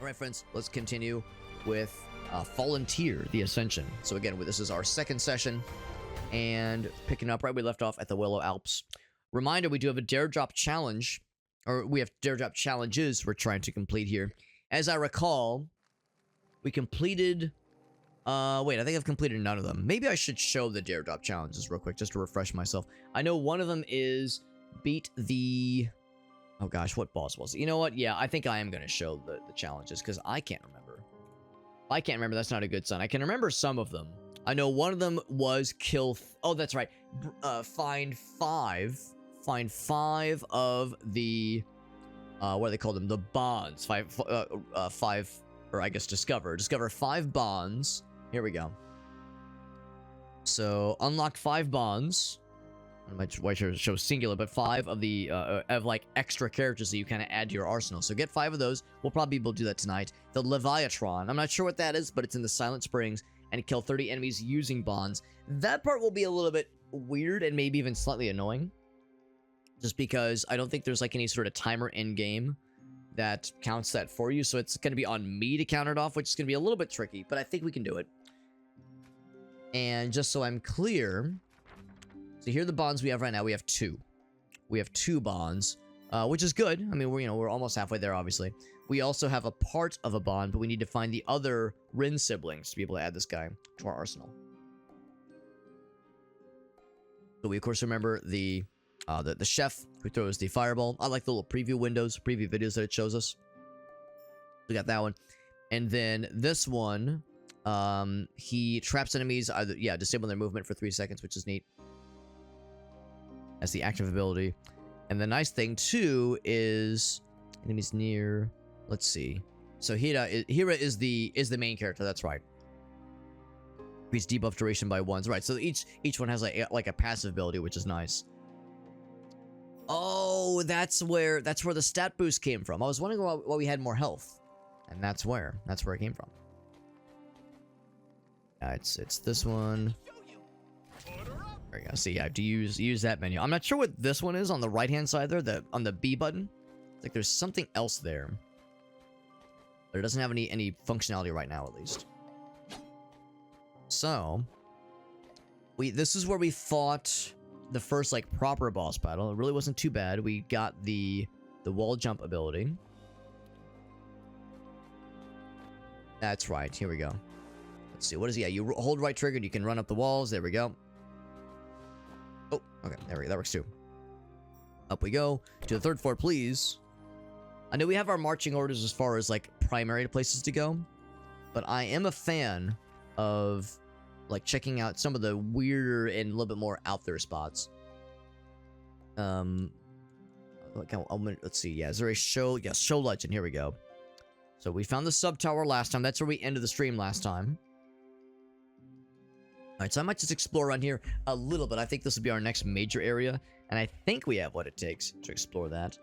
Alright friends, let's continue with Fallen Tier, the Ascension. So again, this is our second session, and picking up right we left off at the Willow Alps. Reminder, we do have a Dare Drop challenge, or we have Dare Drop challenges we're trying to complete here. As I recall, we completed, wait, I think I've completed none of them. Maybe I should show the Dare Drop challenges real quick, just to refresh myself. I know one of them is beat the... Oh gosh, what boss was it? You know what? Yeah, I think I am going to show the challenges, because I can't remember. If I can't remember, that's not a good sign. I can remember some of them. I know one of them was kill... Oh, that's right. Find five of the... what do they call them? The bonds. Five, or I guess discover. Discover 5 bonds. Here we go. So, unlock 5 bonds. I might show singular, but 5 of the of like extra characters that you kind of add to your arsenal. So get 5 of those. We'll probably be able to do that tonight. The Leviathan. I'm not sure what that is, but it's in the Silent Springs, and kill 30 enemies using bonds. That part will be a little bit weird and maybe even slightly annoying, just because I don't think there's like any sort of timer in game that counts that for you. So it's going to be on me to count it off, which is going to be a little bit tricky, but I think we can do it. And just so I'm clear. So here are the bonds we have right now. We have 2. We have 2 bonds, which is good. I mean, we're almost halfway there, obviously. We also have a part of a bond, but we need to find the other Rin siblings to be able to add this guy to our arsenal. So we, of course, remember the chef who throws the fireball. I like the little preview videos that it shows us. We got that one. And then this one, he traps enemies, either, yeah, disabling their movement for 3 seconds, which is neat. As the active ability. And the nice thing too is enemies near, let's see. So Hira is the main character, that's right. Increase debuff duration by 1. Right, so each one has like a passive ability, which is nice. Oh, that's where the stat boost came from. I was wondering why we had more health. And that's where it came from. It's this one. There you go. See, I have to use that menu. I'm not sure what this one is on the right-hand side there, on the B button. It's like there's something else there. But it doesn't have any functionality right now, at least. So, this is where we fought the first, like, proper boss battle. It really wasn't too bad. We got the wall jump ability. That's right. Here we go. Let's see. What is he? Yeah, you hold right trigger and you can run up the walls. There we go. Oh, okay, there we go. That works too. Up we go to the 3rd floor, please. I know we have our marching orders as far as like primary places to go, but I am a fan of like checking out some of the weirder and a little bit more out there spots. Let's see. Yeah, is there a show? Yes, show legend. Here we go. So we found the sub tower last time. That's where we ended the stream last time. Alright, so I might just explore around here a little bit. I think this will be our next major area, and I think we have what it takes to explore that.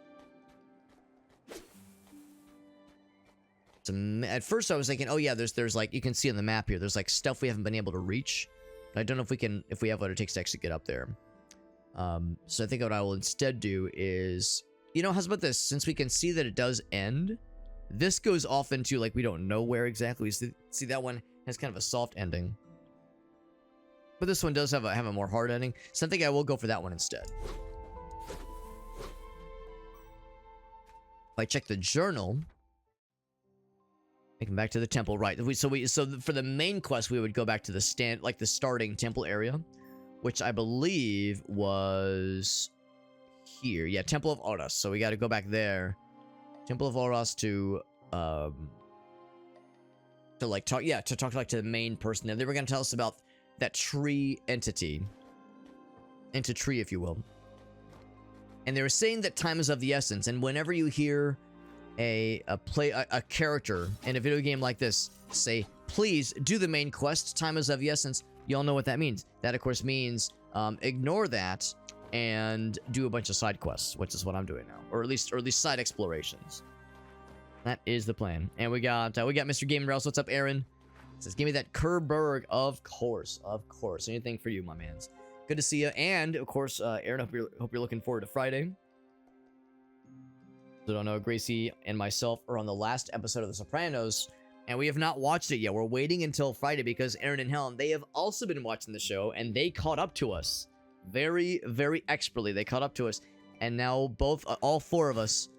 So, at first I was thinking, oh yeah, there's like, you can see on the map here, there's like stuff we haven't been able to reach. I don't know if we have what it takes to actually get up there. So I think what I will instead do is, you know, how's about this? Since we can see that it does end, this goes off into like, we don't know where exactly. See that one has kind of a soft ending. But this one does have a more hard ending, so I think I will go for that one instead. If I check the journal, come back to the temple, right? So for the main quest, we would go back to the starting temple area, which I believe was here. Yeah, Temple of Oros. So we got to go back there, Temple of Oros to talk to the main person. And they were gonna tell us about that tree entity. Tree, if you will. And they were saying that time is of the essence, and whenever you hear a character in a video game like this say, please do the main quest, time is of the essence, you all know what that means. That, of course, means ignore that and do a bunch of side quests, which is what I'm doing now. Or at least side explorations. That is the plan. And we got Mr. Game Rails. What's up, Aaron? It says, give me that Kerberg. Of course. Anything for you, my mans. Good to see you. And, of course, Aaron, hope you're looking forward to Friday. I don't know, Gracie and myself are on the last episode of The Sopranos, and we have not watched it yet. We're waiting until Friday because Aaron and Helen, they have also been watching the show, and they caught up to us very, very expertly. They caught up to us, and now all four of us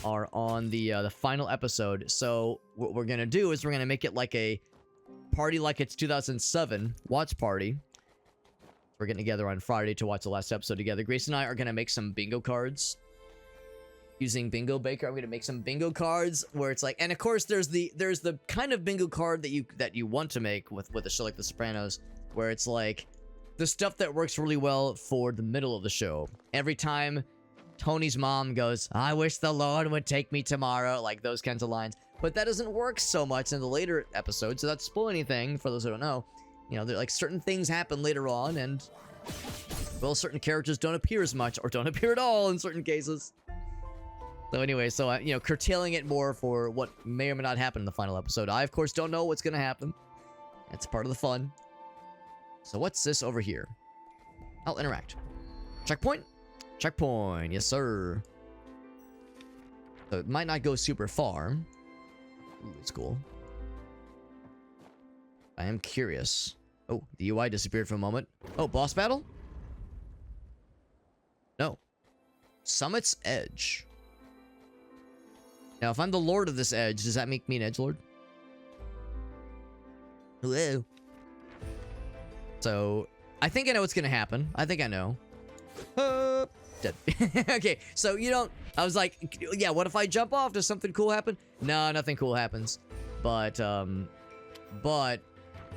are on the final episode. So what we're gonna do is we're gonna make it like a party, like it's 2007 watch party. We're getting together on Friday to watch the last episode together. Grace and I are gonna make some bingo cards. Using Bingo Baker, I'm gonna make some bingo cards where it's like, and of course there's the kind of bingo card that you want to make with a show like The Sopranos, where it's like the stuff that works really well for the middle of the show. Every time Tony's mom goes, "I wish the Lord would take me tomorrow," like those kinds of lines. But that doesn't work so much in the later episodes, so that's spoil anything for those who don't know. You know, like certain things happen later on, and well, certain characters don't appear as much or don't appear at all in certain cases. So anyway, you know, curtailing it more for what may or may not happen in the final episode. I, of course, don't know what's going to happen. That's part of the fun. So what's this over here? I'll interact. Checkpoint? Checkpoint. Yes, sir. So it might not go super far. Ooh, that's cool. I am curious. Oh, the UI disappeared for a moment. Oh, boss battle? No. Summit's Edge. Now, if I'm the Lord of this edge, does that make me an edgelord? Hello. So, I think I know what's gonna happen. I think I know. Dead. Okay, so you don't... I was like, yeah, what if I jump off? Does something cool happen? No, nothing cool happens. But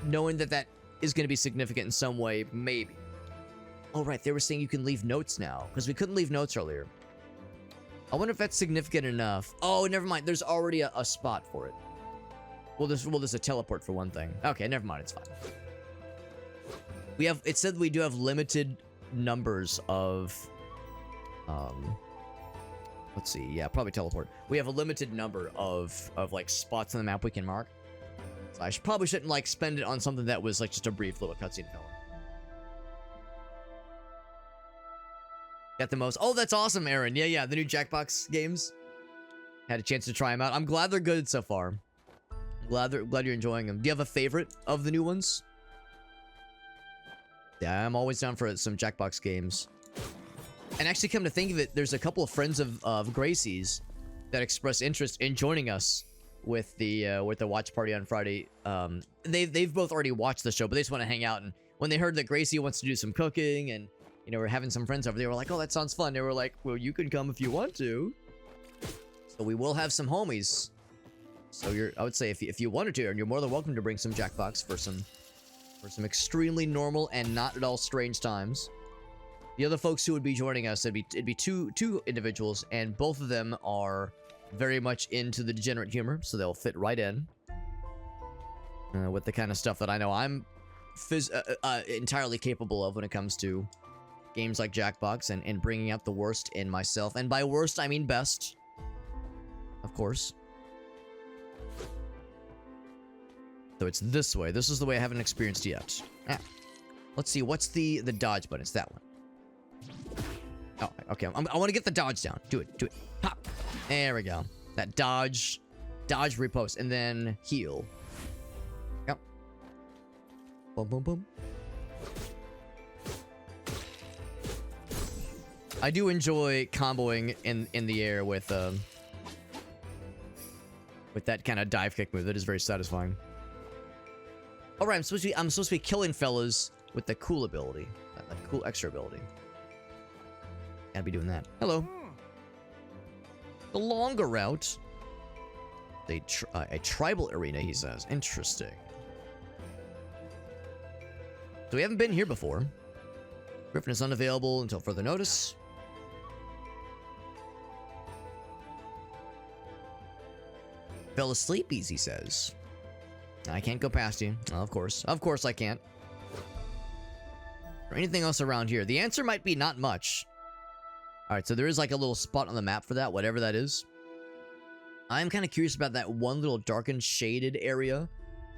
knowing that is gonna be significant in some way, maybe. Oh, right, they were saying you can leave notes now, because we couldn't leave notes earlier. I wonder if that's significant enough. Oh, never mind. There's already a spot for it. Well, there's a teleport for one thing. Okay, never mind. It's fine. It said we do have limited numbers of, let's see. Yeah, probably teleport. We have a limited number of like spots on the map we can mark. So I probably shouldn't like spend it on something that was like just a brief little cutscene film. Got the most. Oh, that's awesome, Aaron. Yeah, the new Jackbox games. Had a chance to try them out. I'm glad they're good so far. Glad you're enjoying them. Do you have a favorite of the new ones? Yeah, I'm always down for some Jackbox games. And actually, come to think of it, there's a couple of friends of Gracie's that expressed interest in joining us with the watch party on Friday. They've both already watched the show, but they just want to hang out. And when they heard that Gracie wants to do some cooking and, you know, we're having some friends over, they were like, "Oh, that sounds fun." They were like, "Well, you can come if you want to." So we will have some homies. So I would say if you wanted to, and you're more than welcome to bring some Jackbox for some extremely normal and not at all strange times. The other folks who would be joining us, it'd be two individuals, and both of them are very much into the degenerate humor, so they'll fit right in with the kind of stuff that I know I'm entirely capable of when it comes to games like Jackbox and bringing out the worst in myself. And by worst, I mean best. Of course. So it's this way. This is the way I haven't experienced yet. Ah. Let's see. What's the dodge button? It's that one. Oh, okay. I want to get the dodge down. Do it. Pop. There we go. That dodge, repost, and then heal. Yep. Boom, boom, boom. I do enjoy comboing in the air with that kind of dive kick move. That is very satisfying. All right, I'm supposed to be killing fellas with the cool ability, that cool extra ability. Gotta be doing that. Hello. The longer route. A tribal arena, he says. Interesting. So we haven't been here before. Griffin is unavailable until further notice. Fell asleep, he says. I can't go past you. Well, of course I can't. Or anything else around here? The answer might be not much. Alright, so there is like a little spot on the map for that, whatever that is. I'm kind of curious about that one little darkened, shaded area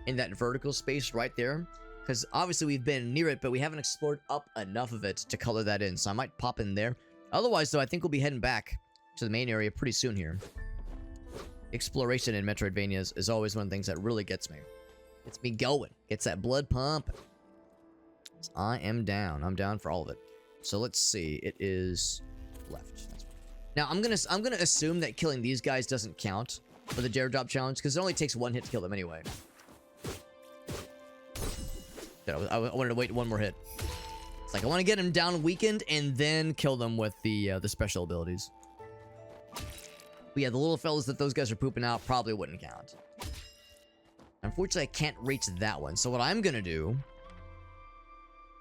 in that vertical space right there. Because obviously we've been near it, but we haven't explored up enough of it to color that in. So I might pop in there. Otherwise, though, I think we'll be heading back to the main area pretty soon here. Exploration in Metroidvanias is always one of the things that really gets me. Gets me going. Gets that blood pumping. So I am down. I'm down for all of it. So let's see. It is left. Now I'm gonna assume that killing these guys doesn't count for the dare drop challenge because it only takes one hit to kill them anyway. I wanted to wait one more hit. It's like I want to get him down weakened and then kill them with the special abilities. But yeah, the little fellas that those guys are pooping out probably wouldn't count. Unfortunately, I can't reach that one. So what I'm gonna do,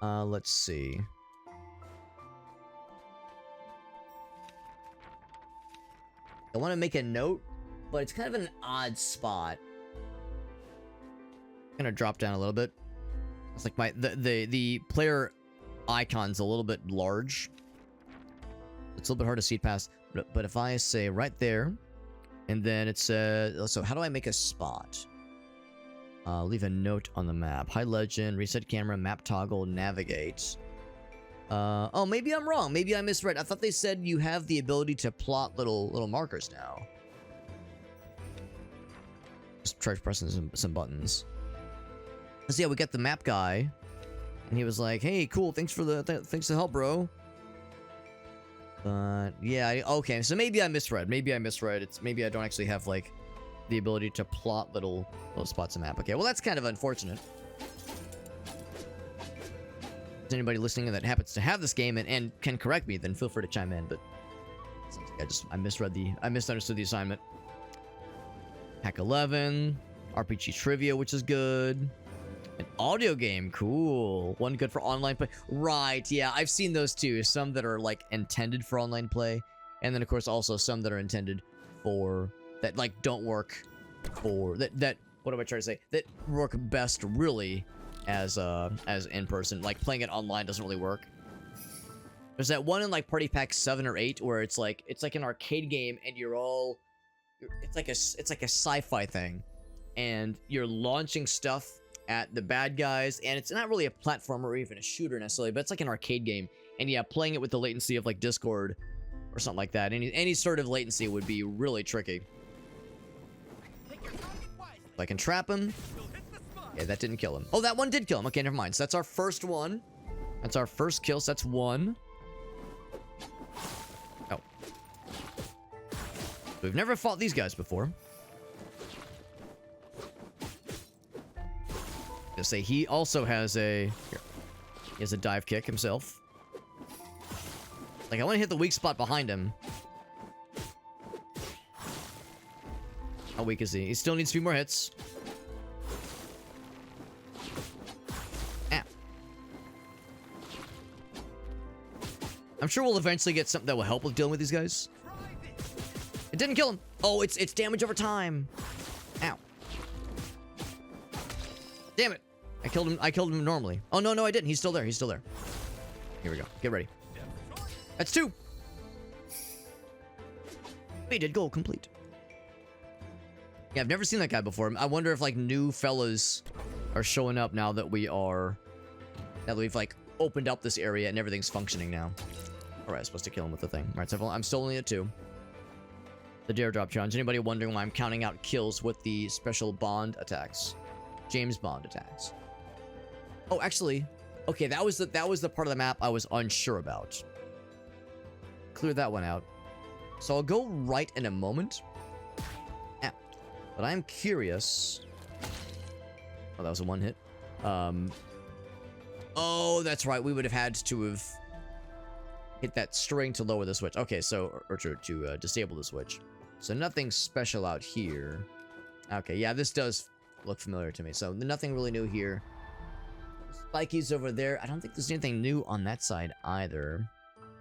let's see. I want to make a note, but it's kind of an odd spot. I'm gonna drop down a little bit. It's like the player icon's a little bit large. It's a little bit hard to see it past. But if I say right there, and then it says, so how do I make a spot? Leave a note on the map. Hide legend, reset camera, map toggle, navigate. Oh, maybe I'm wrong. Maybe I misread. I thought they said you have the ability to plot little markers now. Just try pressing some buttons. So yeah, we got the map guy, and he was like, "Hey, cool. Thanks for thanks for the help, bro." But yeah, okay. So maybe I misread. Maybe I misread. Maybe I don't actually have like the ability to plot little spots on the map. Okay, well that's kind of unfortunate. If there's anybody listening that happens to have this game and can correct me, then feel free to chime in. But I misunderstood the assignment. Hack 11, RPG trivia, which is good. An audio game, cool. One good for online play. Right, yeah, I've seen those too. Some that are like intended for online play, and then of course also some that are intended for that like don't work for that what am I trying to say? That work best really as in person. Like playing it online doesn't really work. There's that one in like Party Pack 7 or 8 where it's like an arcade game and it's like a sci-fi thing, and you're launching stuff at the bad guys, and it's not really a platformer or even a shooter necessarily, but it's like an arcade game. And yeah, playing it with the latency of like Discord or something like that, any sort of latency would be really tricky. If I can trap him. Yeah, that didn't kill him. Oh, that one did kill him. Okay, never mind. So that's our first one. That's our first kill. So that's one. Oh. We've never fought these guys before. To say he also has a dive kick himself. Like I want to hit the weak spot behind him. How weak is he? He still needs a few more hits. Ow. I'm sure we'll eventually get something that will help with dealing with these guys. It didn't kill him. Oh, it's damage over time. Ow. Damn it. I killed him normally. Oh, no, I didn't. He's still there. He's still there. Here we go. Get ready. That's 2. We did goal complete. Yeah, I've never seen that guy before. I wonder if, like, new fellas are showing up now that we've, like, opened up this area and everything's functioning now. Alright, I'm supposed to kill him with the thing. Alright, so I'm still only at 2. The dare drop challenge. Anybody wondering why I'm counting out kills with the special Bond attacks? James Bond attacks. Oh, actually, okay, that was the part of the map I was unsure about. Clear that one out. So I'll go right in a moment. Ah, but I'm curious. Oh, that was a one hit. Oh, that's right. We would have had to have hit that string to lower the switch. Okay, so or to disable the switch. So nothing special out here. Okay, yeah, this does look familiar to me. So nothing really new here. Spikey's over there. I don't think there's anything new on that side either.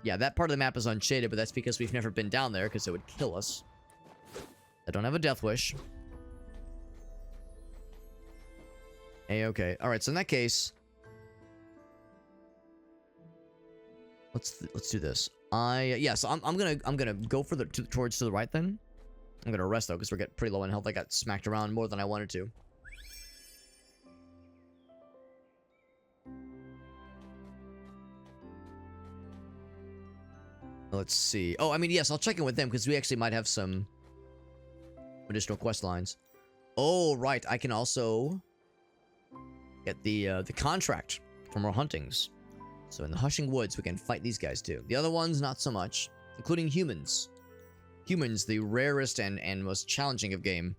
Yeah, that part of the map is unshaded, but that's because we've never been down there because it would kill us. I don't have a death wish. A-okay. Alright, so in that case, let's do this. Yeah, so I'm gonna go for towards to the right then. I'm gonna rest though, because we're getting pretty low in health. I got smacked around more than I wanted to. Let's see. Oh, I mean, yes, I'll check in with them because we actually might have some additional quest lines. Oh, right. I can also get the contract from our huntings. So in the Hushing Woods, we can fight these guys too. The other ones, not so much, including humans. Humans, the rarest and most challenging of game.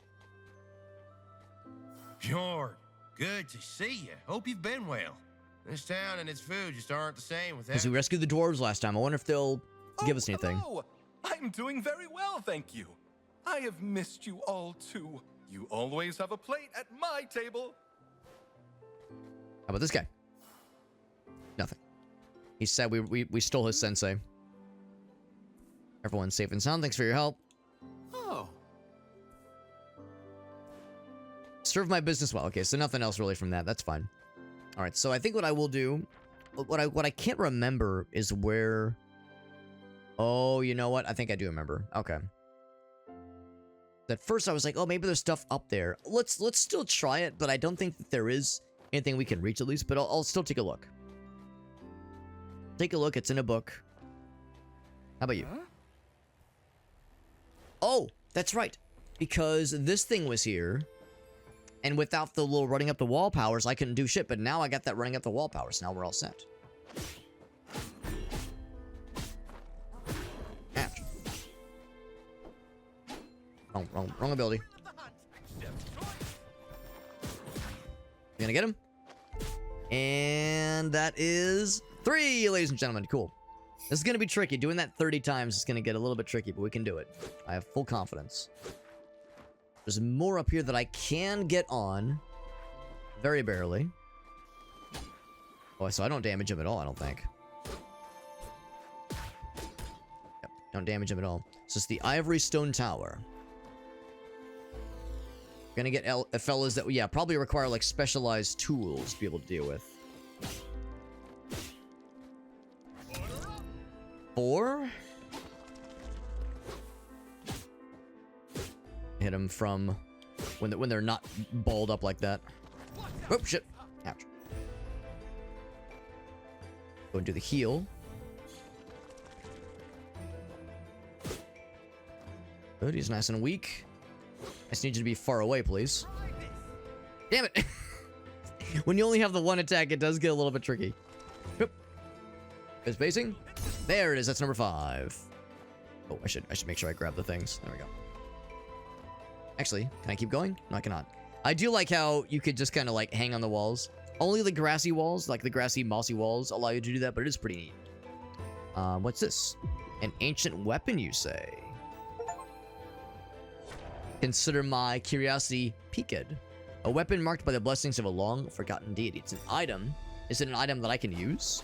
Sure. Good to see you. Hope you've been well. This town and its food just aren't the same without... Because we rescued the dwarves last time. I wonder if they'll give us anything. Hello. I'm doing very well, thank you. I have missed you all too. You always have a plate at my table. How about this guy? Nothing. He said we stole his sensei. Everyone's safe and sound. Thanks for your help. Oh. Serve my business well. Okay, so nothing else really from that. That's fine. All right, so I think what I will do, what I can't remember is where. Oh, you know what? I think I do remember. Okay. At first I was like, oh, maybe there's stuff up there. Let's still try it, but I don't think that there is anything we can reach at least. But I'll still take a look. Take a look. It's in a book. How about you? Huh? Oh, that's right. Because this thing was here. And without the little running up the wall powers, I couldn't do shit. But now I got that running up the wall powers. Now we're all set. Ouch. Wrong ability. You gonna get him? And that is 3, ladies and gentlemen. Cool. This is gonna be tricky. Doing that 30 times is gonna get a little bit tricky, but we can do it. I have full confidence. There's more up here that I can get on. Very barely. Oh, so I don't damage him at all, I don't think. Yep, don't damage him at all. So it's the Ivory Stone Tower. Gonna get fellas that, yeah, probably require, like, specialized tools to be able to deal with. 4? Hit them from when they're not balled up like that. Oh shit! Ouch. Go and do the heal. Good. He's nice and weak. I just need you to be far away, please. Damn it! When you only have the one attack, it does get a little bit tricky. Yep. Good spacing. There it is. That's number 5. Oh, I should make sure I grab the things. There we go. Actually, can I keep going? No, I cannot. I do like how you could just kind of like hang on the walls. Only the grassy walls, like the grassy, mossy walls, allow you to do that, but it is pretty neat. What's this? An ancient weapon, you say? Consider my curiosity piqued. A weapon marked by the blessings of a long-forgotten deity. It's an item. Is it an item that I can use?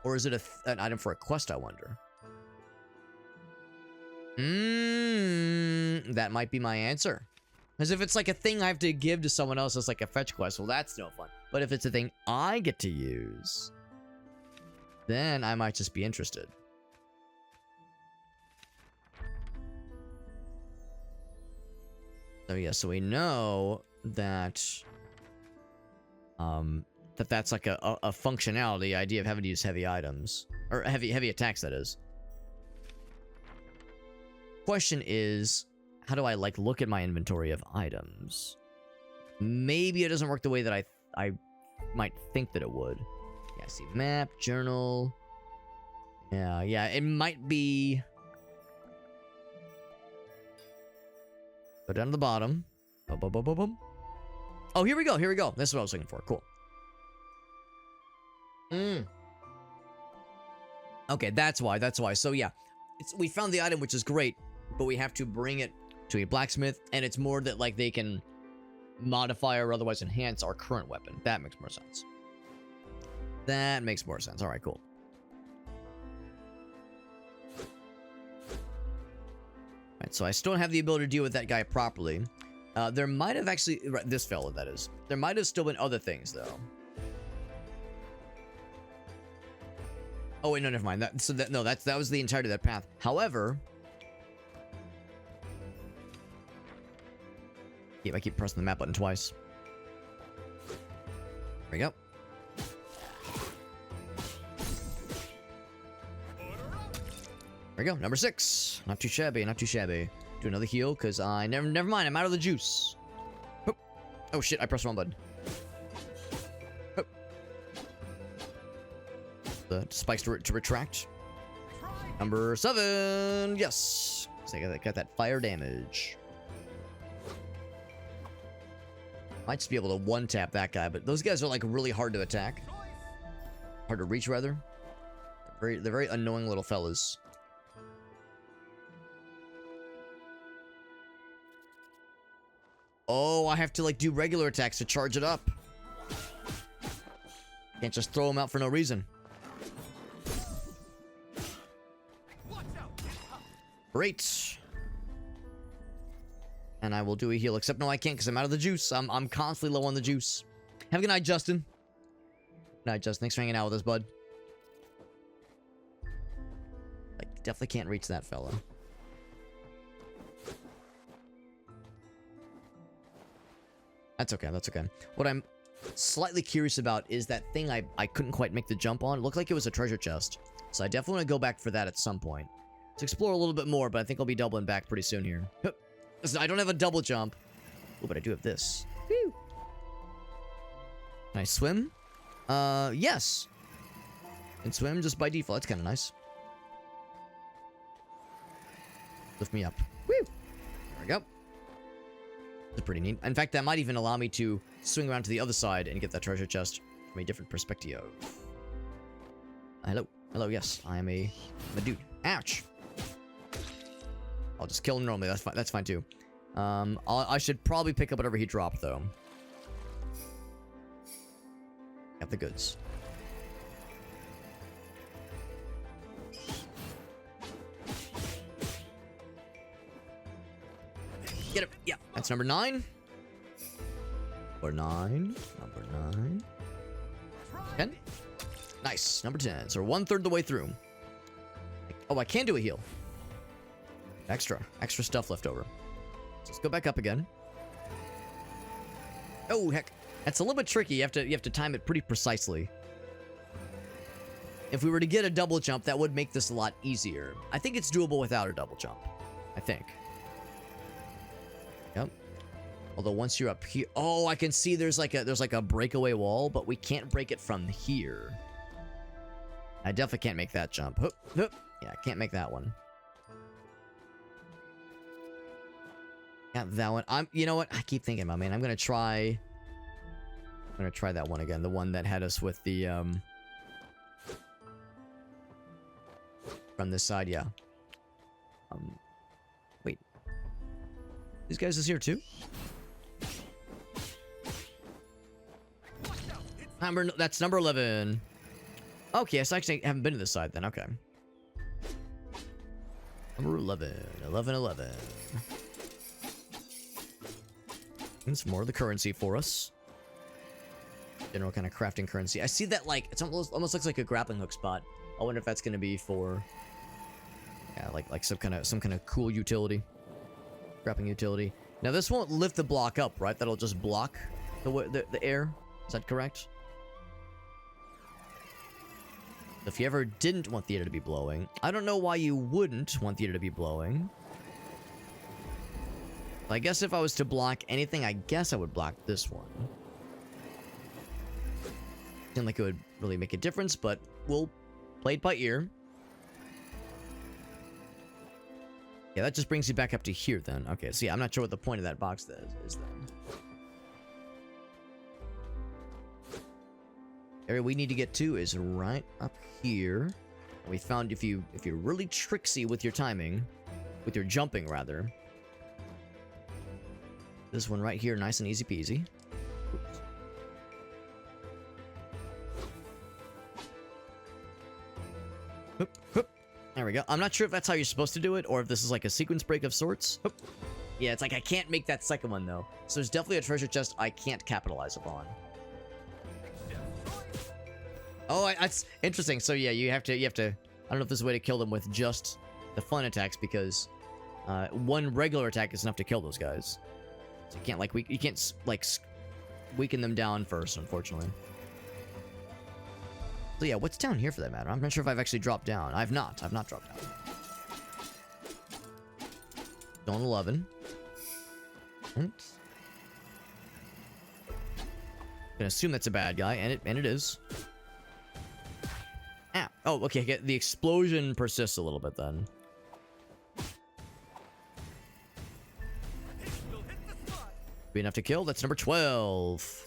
Or is it an item for a quest, I wonder? That might be my answer. Because if it's like a thing I have to give to someone else as like a fetch quest, well, that's no fun. But if it's a thing I get to use, then I might just be interested. So yeah, so we know that that's like a functionality idea of having to use heavy items or heavy attacks, that is. Question is, how do I like look at my inventory of items? Maybe it doesn't work the way that I might think that it would. Yeah, see, map, journal. Yeah, it might be. Go down to the bottom. Boom, boom, boom, boom, boom. Oh, here we go. This is what I was looking for. Cool. Okay, that's why. So yeah, we found the item, which is great, but we have to bring it to a blacksmith, and it's more that like they can modify or otherwise enhance our current weapon. That makes more sense. All right, cool. All right, so I still don't have the ability to deal with that guy properly. There might have actually, this fella, that is. There might have still been other things, though. Oh, wait, no, never mind. That was the entirety of that path. However, I keep pressing the map button twice. There we go. There we go. Number 6. Not too shabby. Not too shabby. Do another heal because I never mind. I'm out of the juice. Hoop. Oh shit! I pressed the wrong button. Hoop. The spikes to retract. Number 7. Yes. So I got that fire damage. Might just be able to one-tap that guy, but those guys are like really hard to attack. Hard to reach, rather. They're very annoying little fellas. Oh, I have to like do regular attacks to charge it up. Can't just throw them out for no reason. Great. And I will do a heal, except no, I can't because I'm out of the juice. I'm constantly low on the juice. Have a good night, Justin. Good night, Justin. Thanks for hanging out with us, bud. I definitely can't reach that fella. That's okay, that's okay. What I'm slightly curious about is that thing I couldn't quite make the jump on. It looked like it was a treasure chest. So I definitely want to go back for that at some point. To explore a little bit more, but I think I'll be doubling back pretty soon here. Listen, I don't have a double jump. Oh, but I do have this. Woo. Can I swim? Yes. Can swim just by default. That's kind of nice. Lift me up. Woo. There we go. That's pretty neat. In fact, that might even allow me to swing around to the other side and get that treasure chest from a different perspective. Hello. Hello, yes. I'm a dude. Ouch. I'll just kill him normally. That's fine. That's fine too. I should probably pick up whatever he dropped though. Got the goods. Get it. Yeah, that's number 9. Number 9. Number 9. 10. Nice. Number 10. So we're 1/3 the way through. Oh, I can do a heal. Extra stuff left over. So let's go back up again. Oh heck, that's a little bit tricky. You have to time it pretty precisely. If we were to get a double jump, that would make this a lot easier. I think it's doable without a double jump. I think. Yep. Although once you're up here, oh, I can see there's like a breakaway wall, but we can't break it from here. I definitely can't make that jump. Hup, hup. Yeah, I can't make that one. Got that one. You know what? I keep thinking about, man. I'm gonna try that one again. The one that had us with the from this side, yeah. Wait. These guys is here too? That's number 11. Okay, so I actually haven't been to this side then. Okay. Number 11. 11. Some more of the currency for us. General kind of crafting currency. I see that like it's almost looks like a grappling hook spot. I wonder if that's gonna be for like some kind of cool utility. Grappling utility. Now this won't lift the block up, right? That'll just block the air. Is that correct? If you ever didn't want the air to be blowing, I don't know why you wouldn't want the air to be blowing. I guess if I was to block anything, I guess I would block this one. Didn't like it would really make a difference, but we'll play it by ear. Yeah, that just brings you back up to here then. Okay, so yeah, I'm not sure what the point of that box is then. The area we need to get to is right up here. We found if you're really tricksy with your timing, with your jumping rather. This one right here, nice and easy peasy. Oops. Hoop, hoop. There we go. I'm not sure if that's how you're supposed to do it, or if this is like a sequence break of sorts. Hoop. Yeah, it's like I can't make that second one though. So there's definitely a treasure chest I can't capitalize upon. Oh, that's interesting. So yeah, you have to. I don't know if there's a way to kill them with just the fun attacks because one regular attack is enough to kill those guys. So you can't weaken them down first, unfortunately. So yeah, what's down here for that matter? I'm not sure if I've actually dropped down. I've not dropped down. Zone 11. And gonna assume that's a bad guy, and it is. Ah. Oh, okay. The explosion persists a little bit then. Be enough to kill. That's number 12.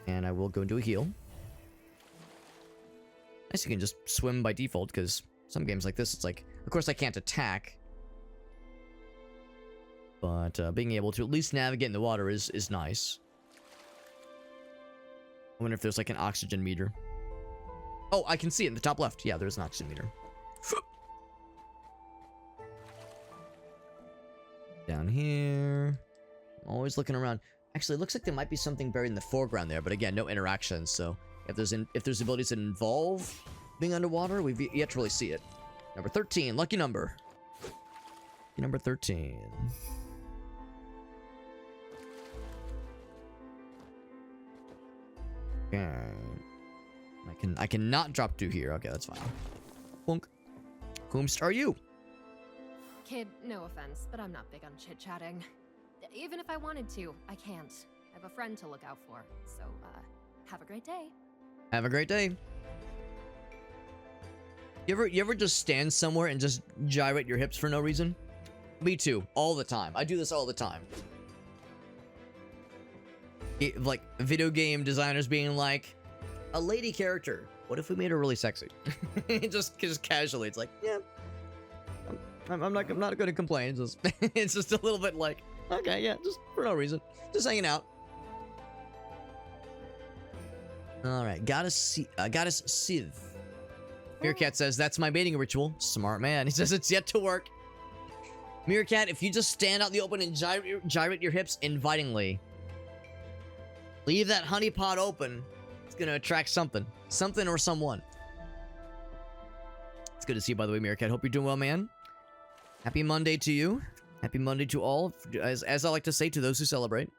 And I will go into a heal. I guess you can just swim by default, because some games like this, it's like, of course I can't attack. But being able to at least navigate in the water is nice. I wonder if there's like an oxygen meter. Oh, I can see it in the top left. Yeah, there's an oxygen meter. Down here. Always looking around. Actually, it looks like there might be something buried in the foreground there, but again, no interactions. So if there's abilities that involve being underwater, we've yet to really see it. Number 13, lucky number. Number 13. Okay. I cannot drop to here. Okay, that's fine. Bonk. Whomst are you? Kid, no offense, but I'm not big on chit-chatting. Even if I wanted to, I can't. I have a friend to look out for. So, have a great day. Have a great day. You ever just stand somewhere and just gyrate your hips for no reason? Me too, all the time. I do this all the time. Like video game designers being like, a lady character. What if we made her really sexy? just casually, it's like, yeah. I'm not going to complain. It's just, it's just a little bit like, okay, yeah, just for no reason, just hanging out. All right, goddess Civ. Meerkat says that's my mating ritual. Smart man. He says it's yet to work. Meerkat, if you just stand out in the open and gyrate your hips invitingly, leave that honeypot open. It's gonna attract something or someone. It's good to see you, by the way, Meerkat. Hope you're doing well, man. Happy Monday to you. Happy Monday to all, as I like to say to those who celebrate.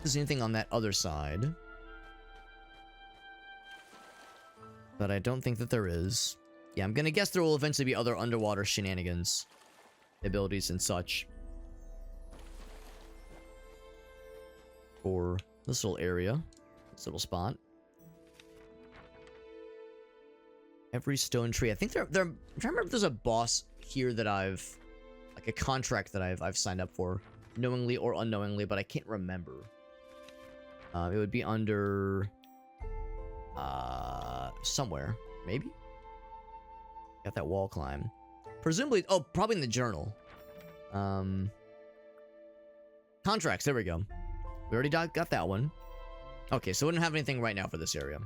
Is there anything on that other side? But I don't think that there is. Yeah, I'm gonna guess there will eventually be other underwater shenanigans, abilities, and such. For this little area, this little spot. Every stone tree. I think I'm trying to remember if there's a boss here that like a contract that I've signed up for, knowingly or unknowingly, but I can't remember. It would be under somewhere, maybe. Got that wall climb. Presumably, oh, probably in the journal. Contracts. There we go. We already got that one. Okay, so we don't have anything right now for this area.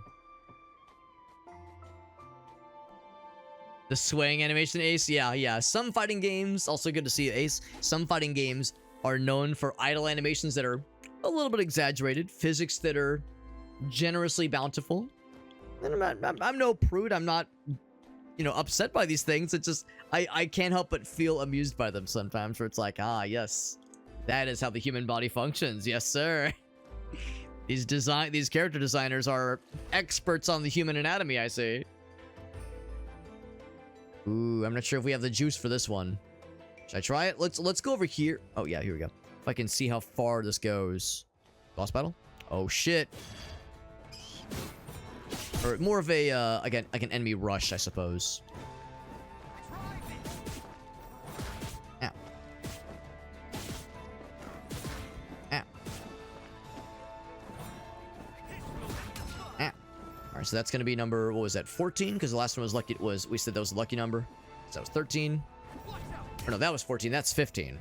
The swaying animation, Ace? Yeah. Some fighting games, also good to see you, Ace. Some fighting games are known for idle animations that are a little bit exaggerated. Physics that are generously bountiful. And I'm no prude. I'm not, upset by these things. It's just, I can't help but feel amused by them sometimes, where it's like, ah, yes. That is how the human body functions. Yes, sir. These character designers are experts on the human anatomy, I see. Ooh, I'm not sure if we have the juice for this one. Should I try it? Let's go over here. Oh yeah, here we go. If I can see how far this goes. Boss battle? Oh shit. Or more of a again, like an enemy rush, I suppose. Ow. Ow. Ow. Alright, so that's gonna be number, what was that, 14? Because the last one was lucky, we said that was a lucky number. So that was 13. Or no, that was 14, that's 15.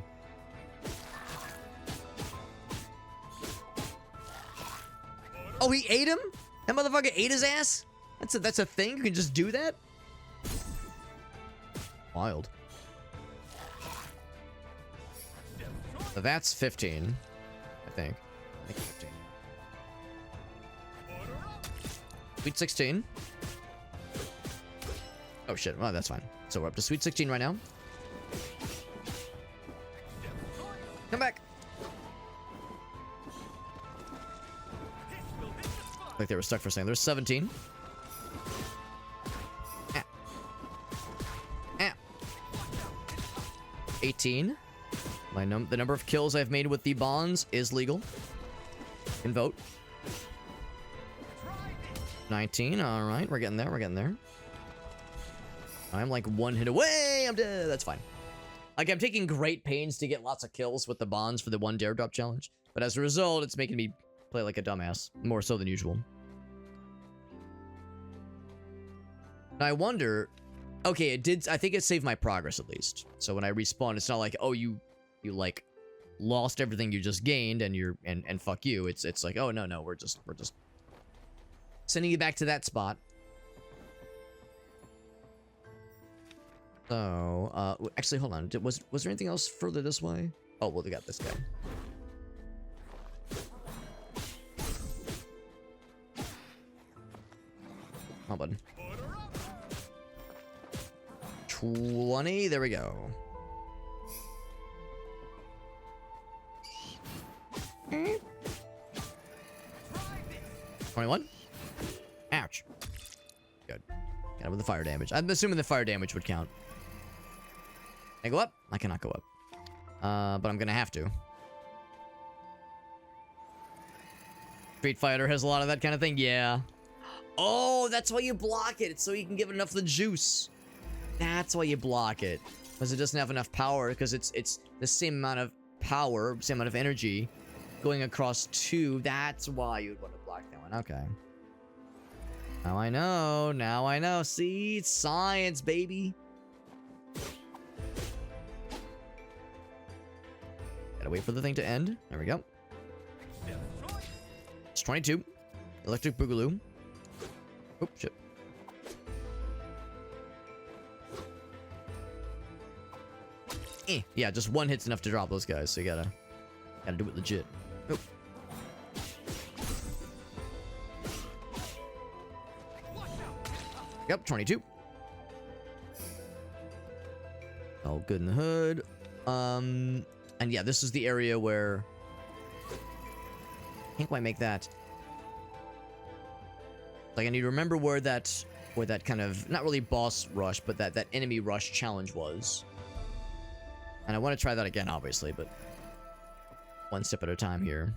Oh, he ate him? That motherfucker ate his ass? That's a thing? You can just do that? Wild. So that's 15, I think. I think 15. Sweet 16. Oh shit, well that's fine. So we're up to Sweet 16 right now. Come back. Like they were stuck for a second. There's 17. Ah. Ah. 18. The number of kills I've made with the bonds is legal. Can vote. 19. All right, we're getting there. We're getting there. I'm like one hit away. I'm dead. That's fine. Like, I'm taking great pains to get lots of kills with the bonds for the one dare drop challenge. But as a result, it's making me play like a dumbass. More so than usual. I wonder... Okay, it did... I think it saved my progress, at least. So when I respawn, it's not like, oh, you like, lost everything you just gained, and you're... And fuck you. It's like, oh, no, we're just... sending you back to that spot. So, actually, hold on. Was there anything else further this way? Oh, well, we got this guy. Come on, bud. 20. There we go. Mm. 21. Ouch. Good. Got it with the fire damage. I'm assuming the fire damage would count. Can I go up? I cannot go up. But I'm gonna have to. Street Fighter has a lot of that kind of thing. Yeah. Oh, that's why you block it. It's so you can give it enough of the juice. That's why you block it. Because it doesn't have enough power. Because it's the same amount of power, same amount of energy going across two. That's why you'd want to block that one. Okay. Now I know. Now I know. See? It's science, baby. Gotta wait for the thing to end. There we go. It's 22. Electric Boogaloo. Oh, shit. Yeah, just one hit's enough to drop those guys, so you gotta do it legit. Oh. Yep, 22. All good in the hood. And yeah, this is the area where... I can't quite make that. Like, I need to remember where that kind of, not really boss rush, but that enemy rush challenge was. And I want to try that again, obviously, but one step at a time here.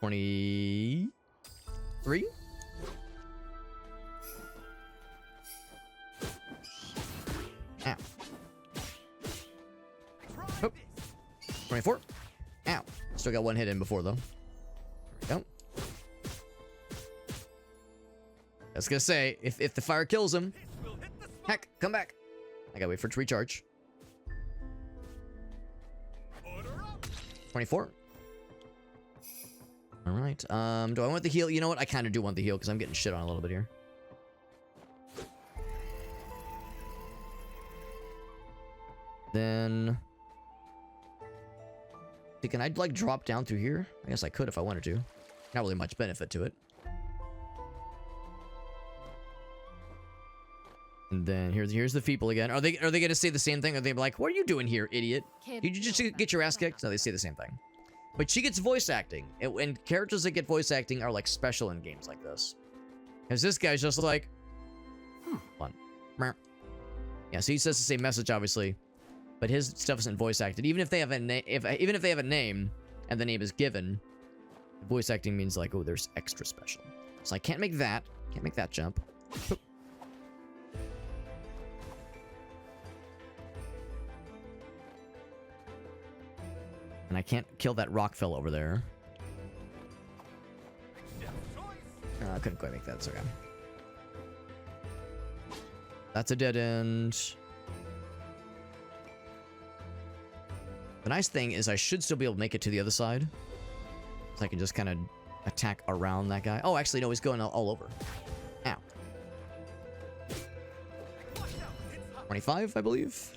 23? Ow. Oh. 24? Ow. Still got one hit in before, though. There we go. I was gonna say, if the fire kills him, heck, come back. I gotta wait for it to recharge. 24. Alright, do I want the heal? You know what? I kind of do want the heal, because I'm getting shit on a little bit here. Then... Can I, like, drop down through here? I guess I could if I wanted to. Not really much benefit to it. And then here's the people again. Are they gonna say the same thing? Are they like, what are you doing here, idiot? Did you just get your ass kicked? No, they say the same thing. But she gets voice acting. And characters that get voice acting are like special in games like this. Because this guy's just like, fun. Yeah, so he says the same message, obviously. But his stuff isn't voice acted. Even if they have a even if they have a name and the name is given, voice acting means like, oh, there's extra special. So I can't make that. Can't make that jump. And I can't kill that rock fell over there. I couldn't quite make that. It's okay. That's a dead end. The nice thing is I should still be able to make it to the other side. So I can just kind of attack around that guy. Oh, actually, no, he's going all over. Ow. 25, I believe.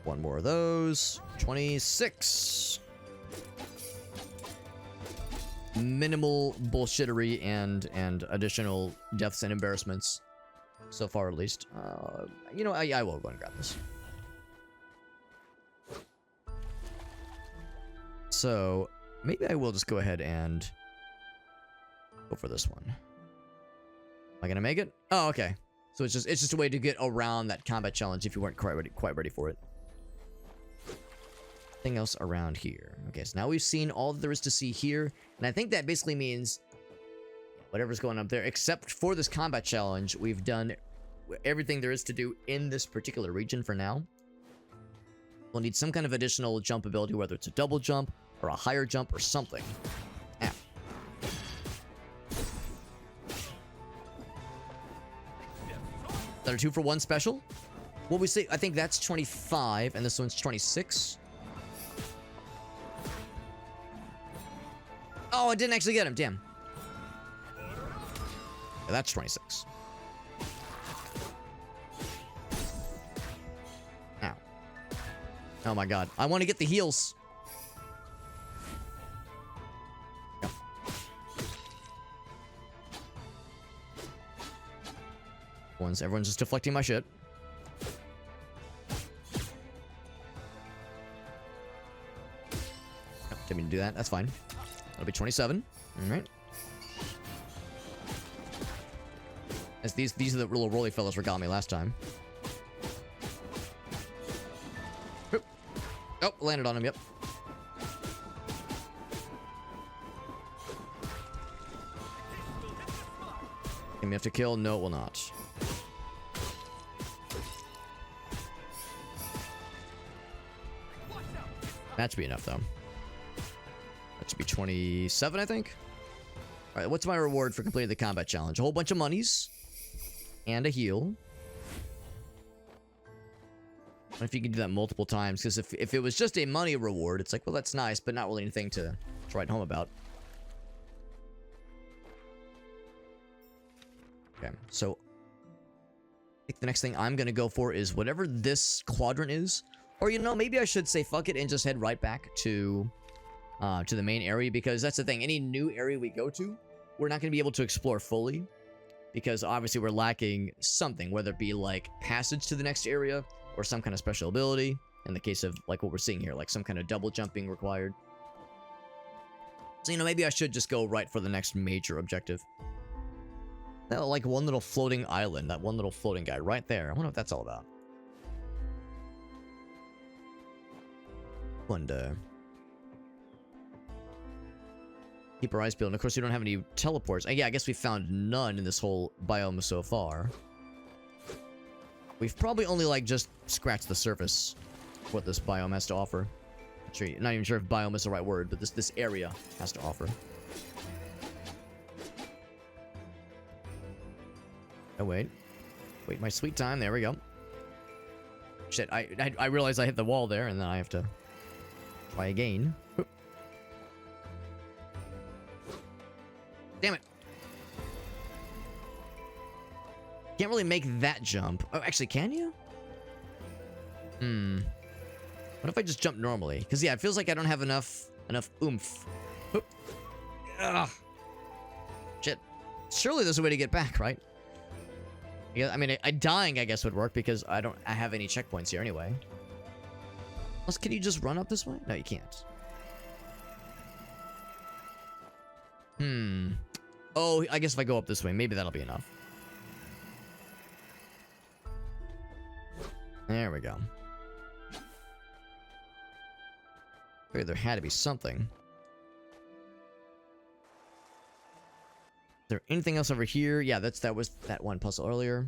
One more of those. 26. Minimal bullshittery and additional deaths and embarrassments. So far, at least. You know, I will go and grab this. So, Maybe I will just go ahead and go for this one. Am I gonna make it? Oh, okay. So it's just a way to get around that combat challenge if you weren't quite ready for it. Anything else around here? Okay, so now we've seen all that there is to see here, and I think that basically means whatever's going up there, except for this combat challenge, we've done everything there is to do in this particular region for now. We'll need some kind of additional jump ability, whether it's a double jump or a higher jump or something. Ow. Another 2-for-1 special. What we say? I think that's 25, and this one's 26. Oh, I didn't actually get him. Damn. Yeah, that's 26. Ow. Oh my god. I want to get the heals. Go. Everyone's just deflecting my shit. Oh, didn't mean to do that. That's fine. That'll be 27. Alright. These are the little roly fellas who got me last time. Oop. Oh, landed on him, yep. Can we have to kill? No, it will not. That should be enough, though. That should be 27, I think. Alright, what's my reward for completing the combat challenge? A whole bunch of monies. And a heal. I don't know if you can do that multiple times, because if it was just a money reward, it's like, well, that's nice, but not really anything to write home about. Okay, so I think the next thing I'm going to go for is whatever this quadrant is. Or, you know, maybe I should say fuck it and just head right back to the main area, because that's the thing. Any new area we go to, we're not going to be able to explore fully, because obviously we're lacking something, whether it be like passage to the next area or some kind of special ability. In the case of like what we're seeing here, like some kind of double jumping required. So, you know, maybe I should just go right for the next major objective. That, like one little floating island, that one little floating guy right there. I wonder what that's all about. Wonder. Keep our eyes peeled. And of course, we don't have any teleports. Yeah, I guess we found none in this whole biome so far. We've probably only, like, just scratched the surface of what this biome has to offer. Not even sure if biome is the right word, but this area has to offer. Oh, wait. Wait, my sweet time. There we go. Shit, I realized I hit the wall there, and then I have to try again. Oop. Damn it. Can't really make that jump. Oh, actually, can you? What if I just jump normally? Because, yeah, it feels like I don't have enough oomph. Oop. Ugh. Shit. Surely there's a way to get back, right? Yeah, I mean, dying, I guess, would work, because I have any checkpoints here anyway. Plus, can you just run up this way? No, you can't. Oh, I guess if I go up this way, maybe that'll be enough. There we go. Figured there had to be something. Is there anything else over here? Yeah, that was that one puzzle earlier.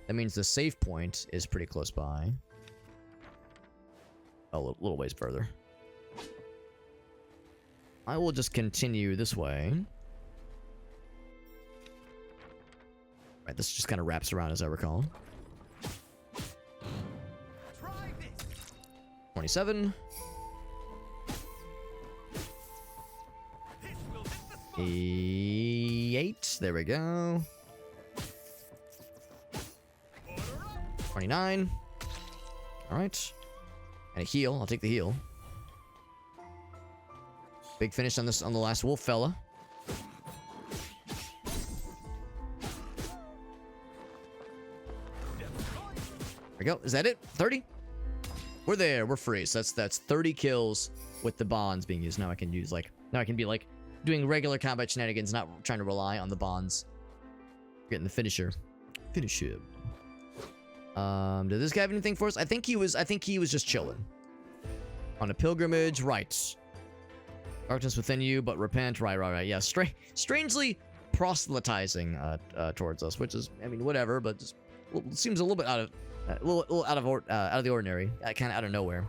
That means the save point is pretty close by. A little ways further. I will just continue this way. Right, this just kind of wraps around as I recall. 27. 8. There we go. 29. Alright. And a heal. I'll take the heal. Big finish on the last wolf fella. There we go. Is that it? 30? We're there. We're free. So that's 30 kills with the bonds being used. Now I can use like Now I can be like doing regular combat shenanigans, not trying to rely on the bonds. Getting the finisher. Finish him. Did this guy have anything for us? I think he was just chilling. On a pilgrimage, right. Darkness within you, but repent. Right. Yeah, strangely proselytizing towards us, which is, I mean, whatever, but just seems a little bit out of the ordinary. Kind of out of nowhere.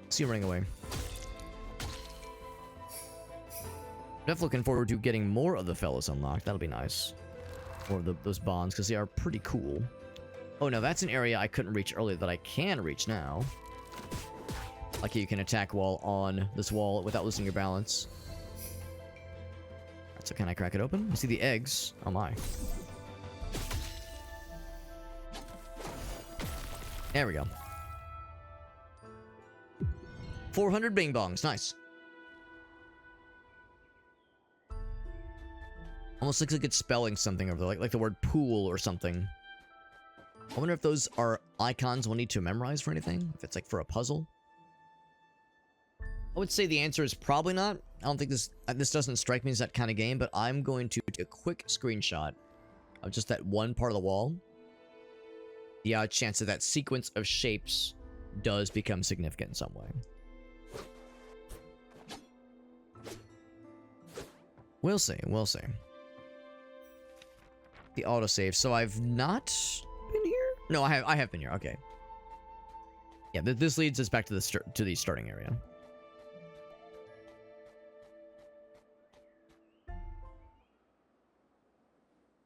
See him running away. Definitely looking forward to getting more of the fellas unlocked. That'll be nice. More of those bonds, because they are pretty cool. Oh no, that's an area I couldn't reach earlier that I can reach now. Like you can attack while on this wall without losing your balance. Alright, so can I crack it open? I see the eggs. Oh my. There we go. 400 bing bongs. Nice. Almost looks like it's spelling something over there, like the word pool or something. I wonder if those are icons we'll need to memorize for anything? If it's like for a puzzle? I would say the answer is probably not. I don't think this doesn't strike me as that kind of game, but I'm going to take a quick screenshot of just that one part of the wall. The odd chance that that sequence of shapes does become significant in some way. We'll see, we'll see. The autosave. So I've not been here? No, I have been here. Okay. Yeah, this leads us back to the starting area.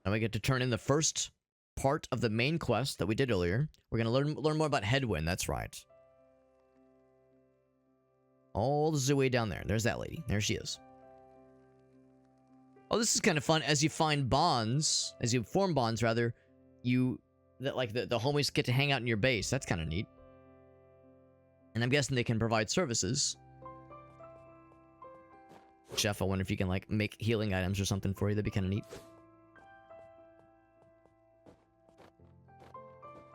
Now we get to turn in the first part of the main quest that we did earlier. We're going to learn more about Hedwynn. That's right. All the way down there. There's that lady. There she is. Oh, this is kind of fun. As you find bonds, as you form bonds, rather, the homies get to hang out in your base. That's kind of neat. And I'm guessing they can provide services. Chef, I wonder if you can, like, make healing items or something for you. That'd be kind of neat.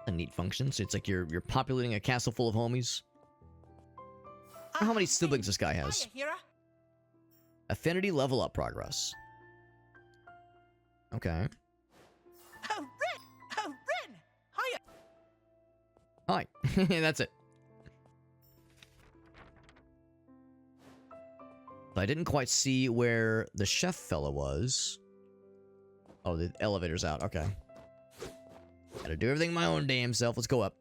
A neat function. So it's like you're populating a castle full of homies. I wonder how many siblings this guy has. Affinity level up progress. Okay. Oh, Ren! Hiya! Hi. That's it. I didn't quite see where the chef fella was. Oh, the elevator's out. Okay. Gotta do everything my own damn self. Let's go up.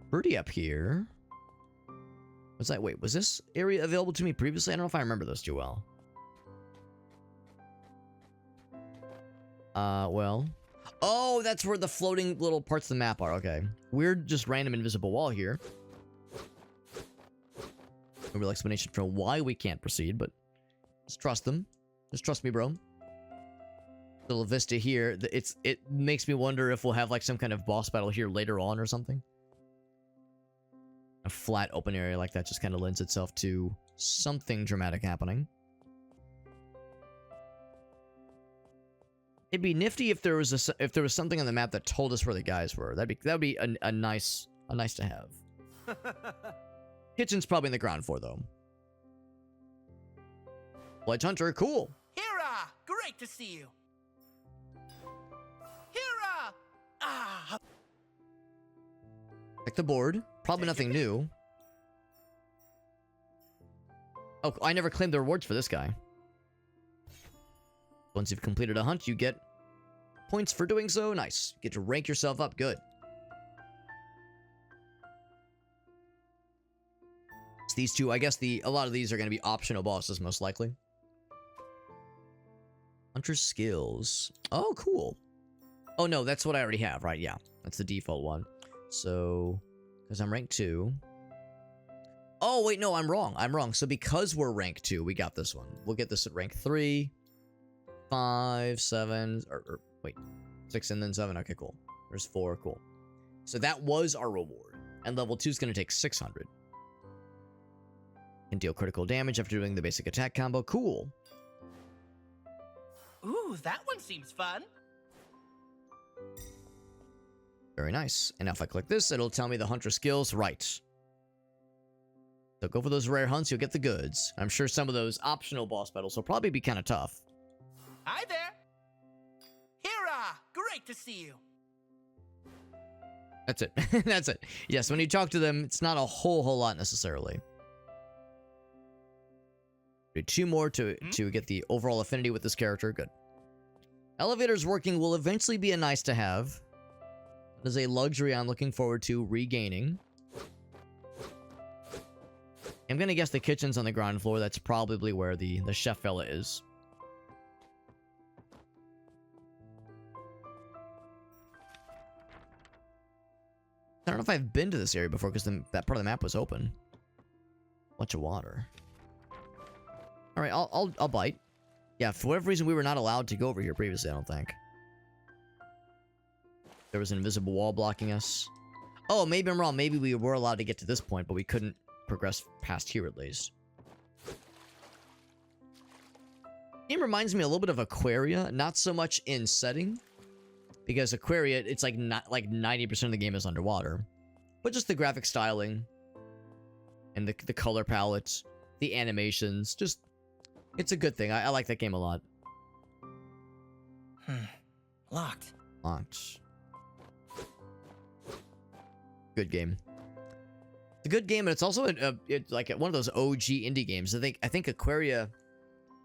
Birdie up here. Was that, wait, was this area available to me previously? I don't know if I remember this too well. Well. Oh, that's where the floating little parts of the map are. Okay. Weird, just random invisible wall here. No real explanation for why we can't proceed, but just trust them. Just trust me, bro. Little vista here. It makes me wonder if we'll have like some kind of boss battle here later on or something. A flat open area like that just kind of lends itself to something dramatic happening. It'd be nifty if there was something on the map that told us where the guys were. That would be a nice to have. Kitchen's probably in the ground floor though. Pledge Hunter, cool. Hira! Great to see you. Hira! Ah! Check the board. Probably nothing new. Oh, I never claimed the rewards for this guy. Once you've completed a hunt, you get points for doing so. Nice. You get to rank yourself up. Good. It's these two. I guess a lot of these are going to be optional bosses, most likely. Hunter skills. Oh, cool. Oh, no, that's what I already have, right? Yeah, that's the default one. So, because I'm rank 2. Oh, wait, no, I'm wrong. I'm wrong. So because we're rank 2, we got this one. We'll get this at rank 3, 5, 7, or wait, 6 and then 7. Okay, cool. There's 4, cool. So that was our reward. And level 2 is going to take 600. Can deal critical damage after doing the basic attack combo. Cool. Ooh, that one seems fun. Very nice. And if I click this, it'll tell me the hunter skills. Right. So go for those rare hunts, you'll get the goods. I'm sure some of those optional boss battles will probably be kind of tough. Hi there. Hira, great to see you. That's it. That's it. Yes, when you talk to them, it's not a whole lot necessarily. Do 2 more to get the overall affinity with this character. Good. Elevators working will eventually be a nice to have. It is a luxury I'm looking forward to regaining. I'm gonna guess the kitchen's on the ground floor. That's probably where the chef fella is. I don't know if I've been to this area before because that part of the map was open. Bunch of water. All right, I'll bite. Yeah, for whatever reason we were not allowed to go over here previously. I don't think there was an invisible wall blocking us. Oh, maybe I'm wrong. Maybe we were allowed to get to this point, but we couldn't progress past here at least. Game reminds me a little bit of Aquaria, not so much in setting, because Aquaria, it's like not like 90% of the game is underwater, but just the graphic styling and the color palettes, the animations, just it's a good thing. I like that game a lot. Locked. Locked. Good game. It's a good game, and it's also like one of those OG indie games. I think Aquaria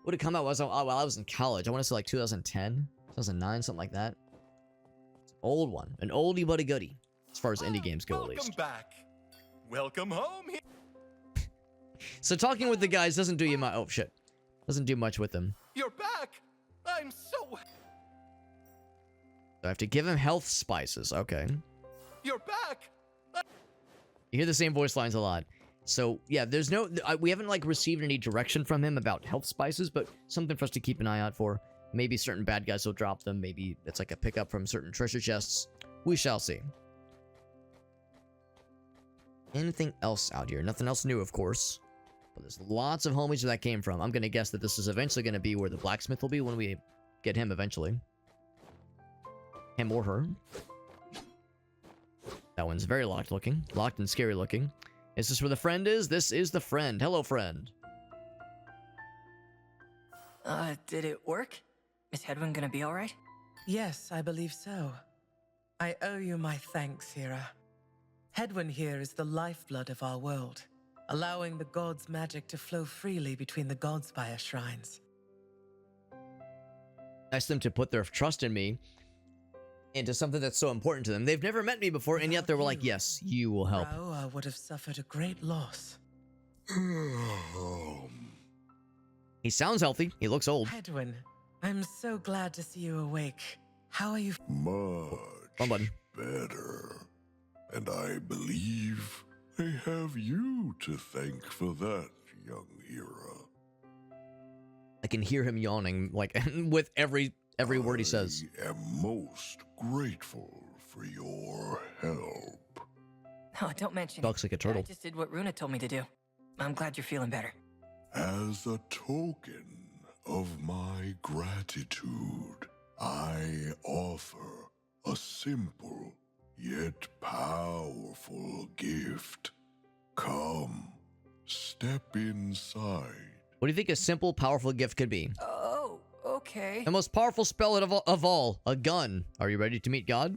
would have come out while I was in college. I want to say like 2010, 2009, something like that. It's an old one, an oldie but a goodie, as far as indie games go, at least. Welcome back. Welcome home. So talking with the guys doesn't do you much. Oh shit, doesn't do much with them. You're back. I'm so. So I have to give him health spices. Okay. You're back. You hear the same voice lines a lot. So, yeah, there's no... we haven't, like, received any direction from him about health spices, but something for us to keep an eye out for. Maybe certain bad guys will drop them. Maybe it's like a pickup from certain treasure chests. We shall see. Anything else out here? Nothing else new, of course. But there's lots of homies where that came from. I'm going to guess that this is eventually going to be where the blacksmith will be when we get him eventually. Him or her. That one's very locked looking. Locked and scary looking. Is this where the friend is? This is the friend. Hello, friend. Did it work? Is Hedwynn gonna be alright? Yes, I believe so. I owe you my thanks, Hira. Hedwynn here is the lifeblood of our world, allowing the gods' magic to flow freely between the Godspire shrines. Ask them to put their trust in me into something that's so important to them. They've never met me before, and yet they were like, yes, you will help. Raoa would have suffered a great loss. He sounds healthy. He looks old. Hedwynn, I'm so glad to see you awake. How are you? One button. Better. And I believe I have you to thank for that, young Hira. I can hear him yawning, like, with every word he says. I am most grateful for your help. Oh, don't mention Talks like a turtle. I just did what Runa told me to do. I'm glad you're feeling better. As a token of my gratitude, I offer a simple yet powerful gift. Come, step inside. What do you think a simple, powerful gift could be? Oh, okay. The most powerful spell of all, a gun. Are you ready to meet God?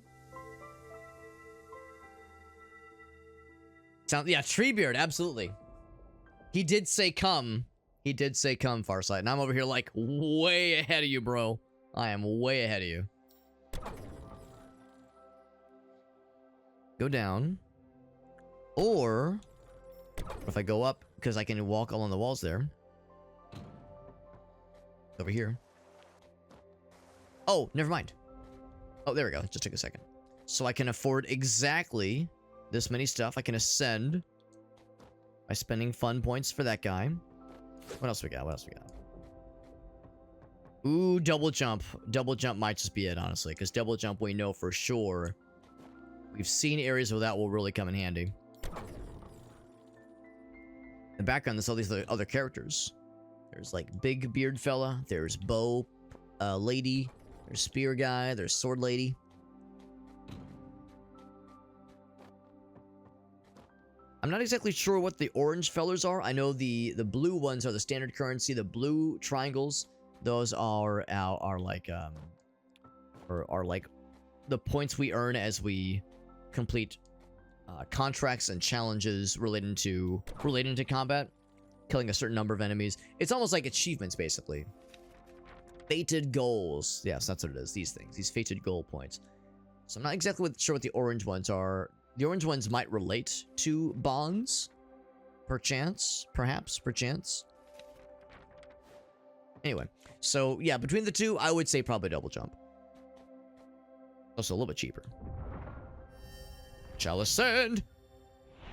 Yeah, Treebeard, absolutely. He did say come. He did say come, Farsight. And I'm over here like way ahead of you, bro. I am way ahead of you. Go down. Or if I go up, because I can walk along the walls there. Over here. Oh, never mind. Oh, there we go. It just took a second. So I can afford exactly this many stuff. I can ascend by spending fun points for that guy. What else we got? What else we got? Ooh, double jump. Double jump might just be it, honestly. Because double jump, we know for sure. We've seen areas where that will really come in handy. In the background, there's all these other characters. There's like big beard fella. There's bow lady. There's spear guy. There's sword lady. I'm not exactly sure what the orange fellers are. I know the blue ones are the standard currency. The blue triangles, those are like the points we earn as we complete contracts and challenges relating to combat, killing a certain number of enemies. It's almost like achievements, basically. Fated goals. Yes, that's what it is. These things, these fated goal points. So I'm not exactly sure what the orange ones are. The orange ones might relate to bonds, perchance, perhaps, perchance. Anyway, so yeah, between the two, I would say probably double jump. Also a little bit cheaper. Shall ascend.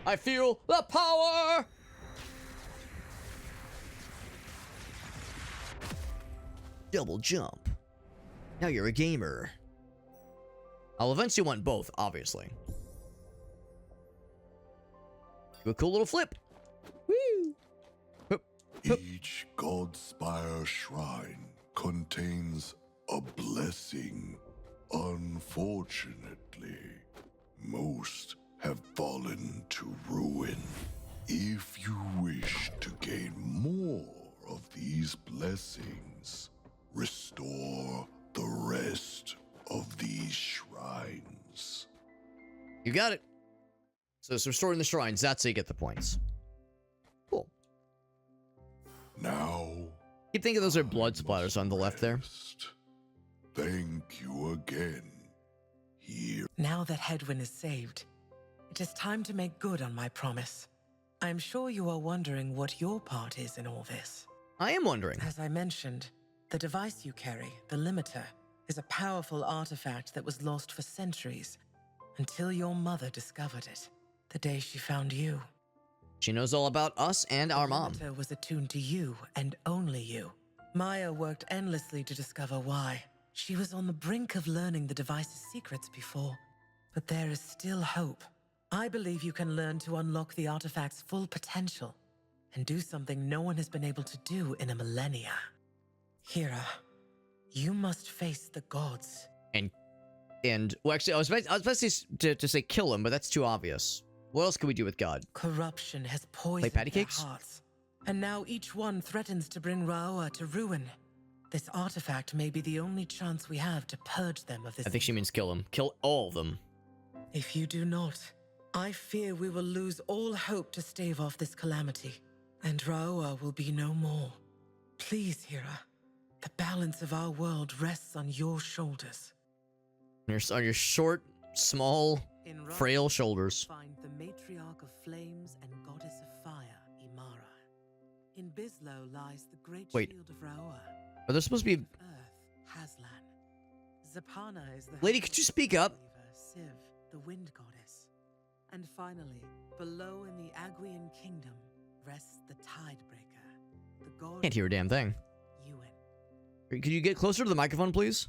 I feel the power. Double jump. Now you're a gamer. I'll eventually want both, obviously. Do a cool little flip. Woo! Hup, hup. Each Godspire shrine contains a blessing. Unfortunately, most have fallen to ruin. If you wish to gain more of these blessings, restore the rest of these shrines. You got it. So it's restoring the shrines. That's how you get the points. Cool. Now, Keep thinking those are blood splatters on the left there. Thank you again. Here. Now that Hedwynn is saved, it is time to make good on my promise. I'm sure you are wondering what your part is in all this. I am wondering. As I mentioned, the device you carry, the limiter, is a powerful artifact that was lost for centuries until your mother discovered it, the day she found you. She knows all about us and our mom. The limiter was attuned to you and only you. Maya worked endlessly to discover why. She was on the brink of learning the device's secrets before, but there is still hope. I believe you can learn to unlock the artifact's full potential and do something no one has been able to do in a millennia. Hira, you must face the gods. And well, actually, I was about to say kill him, but that's too obvious. What else can we do with God? Corruption has poisoned patty their cakes? hearts, and now each one threatens to bring Raoa to ruin. This artifact may be the only chance we have to purge them of this. I think she means kill him. Kill all of them. If you do not, I fear we will lose all hope to stave off this calamity, and Raoa will be no more. Please, Hira, the balance of our world rests on your shoulders. On your short, small, In Raoa, frail shoulders. find the matriarch of flames and goddess of fire, Imara. In Bislow lies the great Wait. shield of Raoa. Are there supposed to be... Earth, Haslan. Zapana is the Lady, could you speak up? believer, Siv, the wind goddess. And finally, below in the Aguian kingdom rests the Tidebreaker, the god. Can't hear a damn thing. Ewan. Could you get closer to the microphone, please?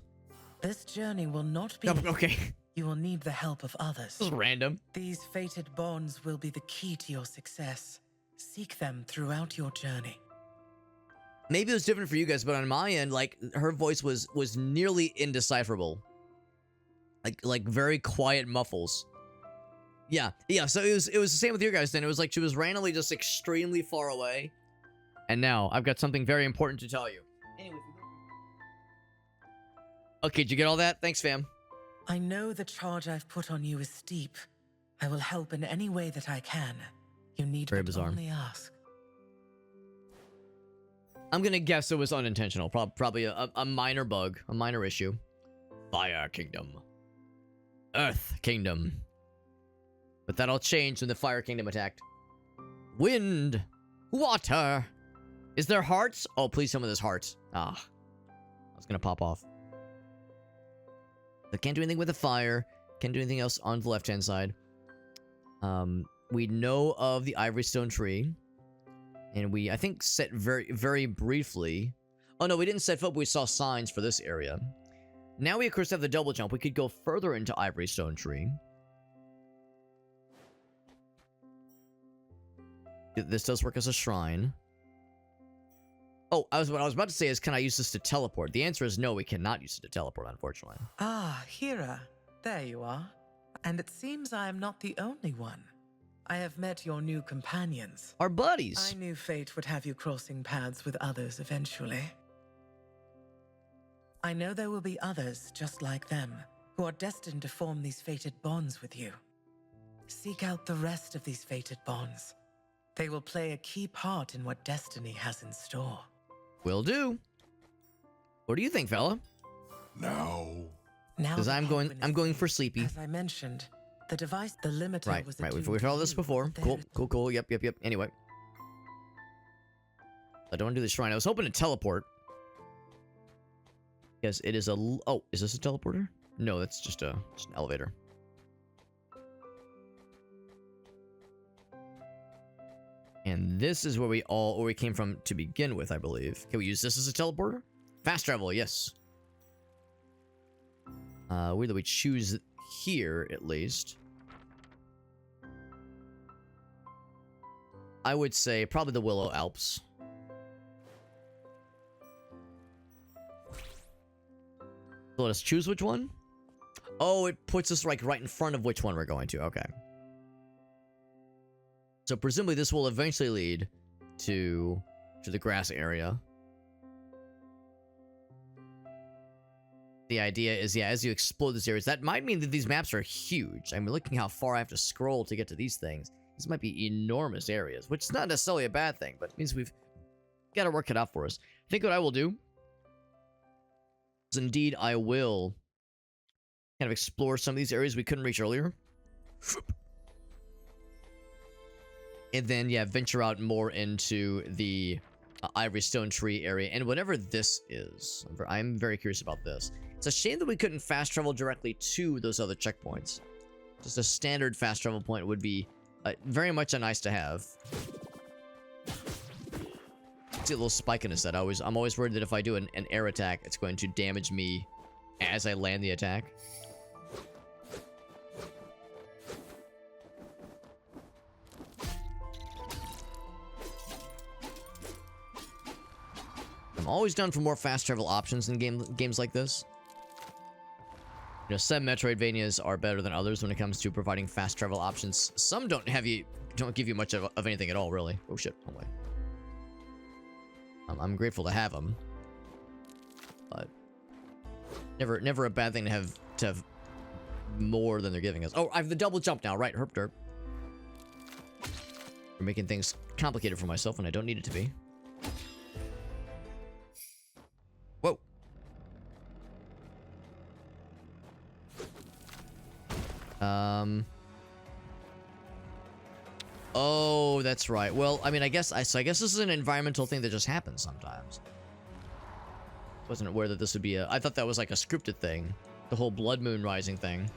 This journey will not be. Oh, okay. You will need the help of others. This is random. These fated bonds will be the key to your success. Seek them throughout your journey. Maybe it was different for you guys, but on my end, like, her voice was nearly indecipherable. Like very quiet muffles. Yeah. So it was the same with your guys then. It was like she was randomly just extremely far away. And now I've got something very important to tell you. Anyway. Okay, did you get all that? Thanks, fam. I know the charge I've put on you is steep. I will help in any way that I can. You need Very but bizarre. only ask. I'm gonna guess it was unintentional. Probably a minor bug, a minor issue. Fire Kingdom. Earth Kingdom. But that all changed when the Fire Kingdom attacked. Wind. Water. Is there hearts? Oh, please tell me there's hearts. Ah. I was gonna pop off. But can't do anything with the fire. Can't do anything else on the left-hand side. We know of the Ivory Stone Tree. And we, I think, set very, very briefly... Oh, no, we didn't set foot, but we saw signs for this area. Now we, of course, have the double jump. We could go further into Ivory Stone Tree. This does work as a shrine. Oh, what I was about to say is, can I use this to teleport? The answer is no, we cannot use it to teleport, unfortunately. Ah, Hira. There you are. And it seems I am not the only one. I have met your new companions. Our buddies. I knew fate would have you crossing paths with others eventually. I know there will be others just like them, who are destined to form these fated bonds with you. Seek out the rest of these fated bonds. They will play a key part in what destiny has in store. Will do. What do you think, fella? Now, Because that I'm Hedwynn is going safe, for sleepy. As I mentioned, the device, the limiter Right, was right. We've attuned heard all to this you, before. but Cool, there- cool, cool. Yep. Anyway. I don't want to do the shrine. I was hoping to teleport. Because it is a... Oh, is this a teleporter? No, that's just an elevator. And this is where we came from to begin with, I believe. Can we use this as a teleporter? Fast travel, yes. Where do we choose here, at least? I would say probably the Willow Alps. So let us choose which one. Oh, it puts us like right in front of which one we're going to. Okay. So presumably this will eventually lead to the grass area. The idea is, yeah, as you explore these areas, that might mean that these maps are huge. I mean, looking how far I have to scroll to get to these things, these might be enormous areas, which is not necessarily a bad thing, but it means we've got to work it out for us. I think what I will do is indeed I will kind of explore some of these areas we couldn't reach earlier. And then, yeah, venture out more into the Ivory Stone Tree area. And whatever this is, I'm very curious about this. It's a shame that we couldn't fast travel directly to those other checkpoints. Just a standard fast travel point would be very much a nice to have. See a little spike in his head. I'm always worried that if I do an air attack, it's going to damage me as I land the attack. I'm always down for more fast travel options in games like this. You know, some Metroidvanias are better than others when it comes to providing fast travel options. Some don't give you much of anything at all, really. Oh shit, no way. I'm grateful to have them, but never a bad thing to have more than they're giving us. Oh, I have the double jump now, right? Herp derp. We're making things complicated for myself when I don't need it to be. Whoa. Oh, that's right. Well, I mean, I guess this is an environmental thing that just happens sometimes. Wasn't aware that this would be I thought that was like a scripted thing. The whole blood moon rising thing.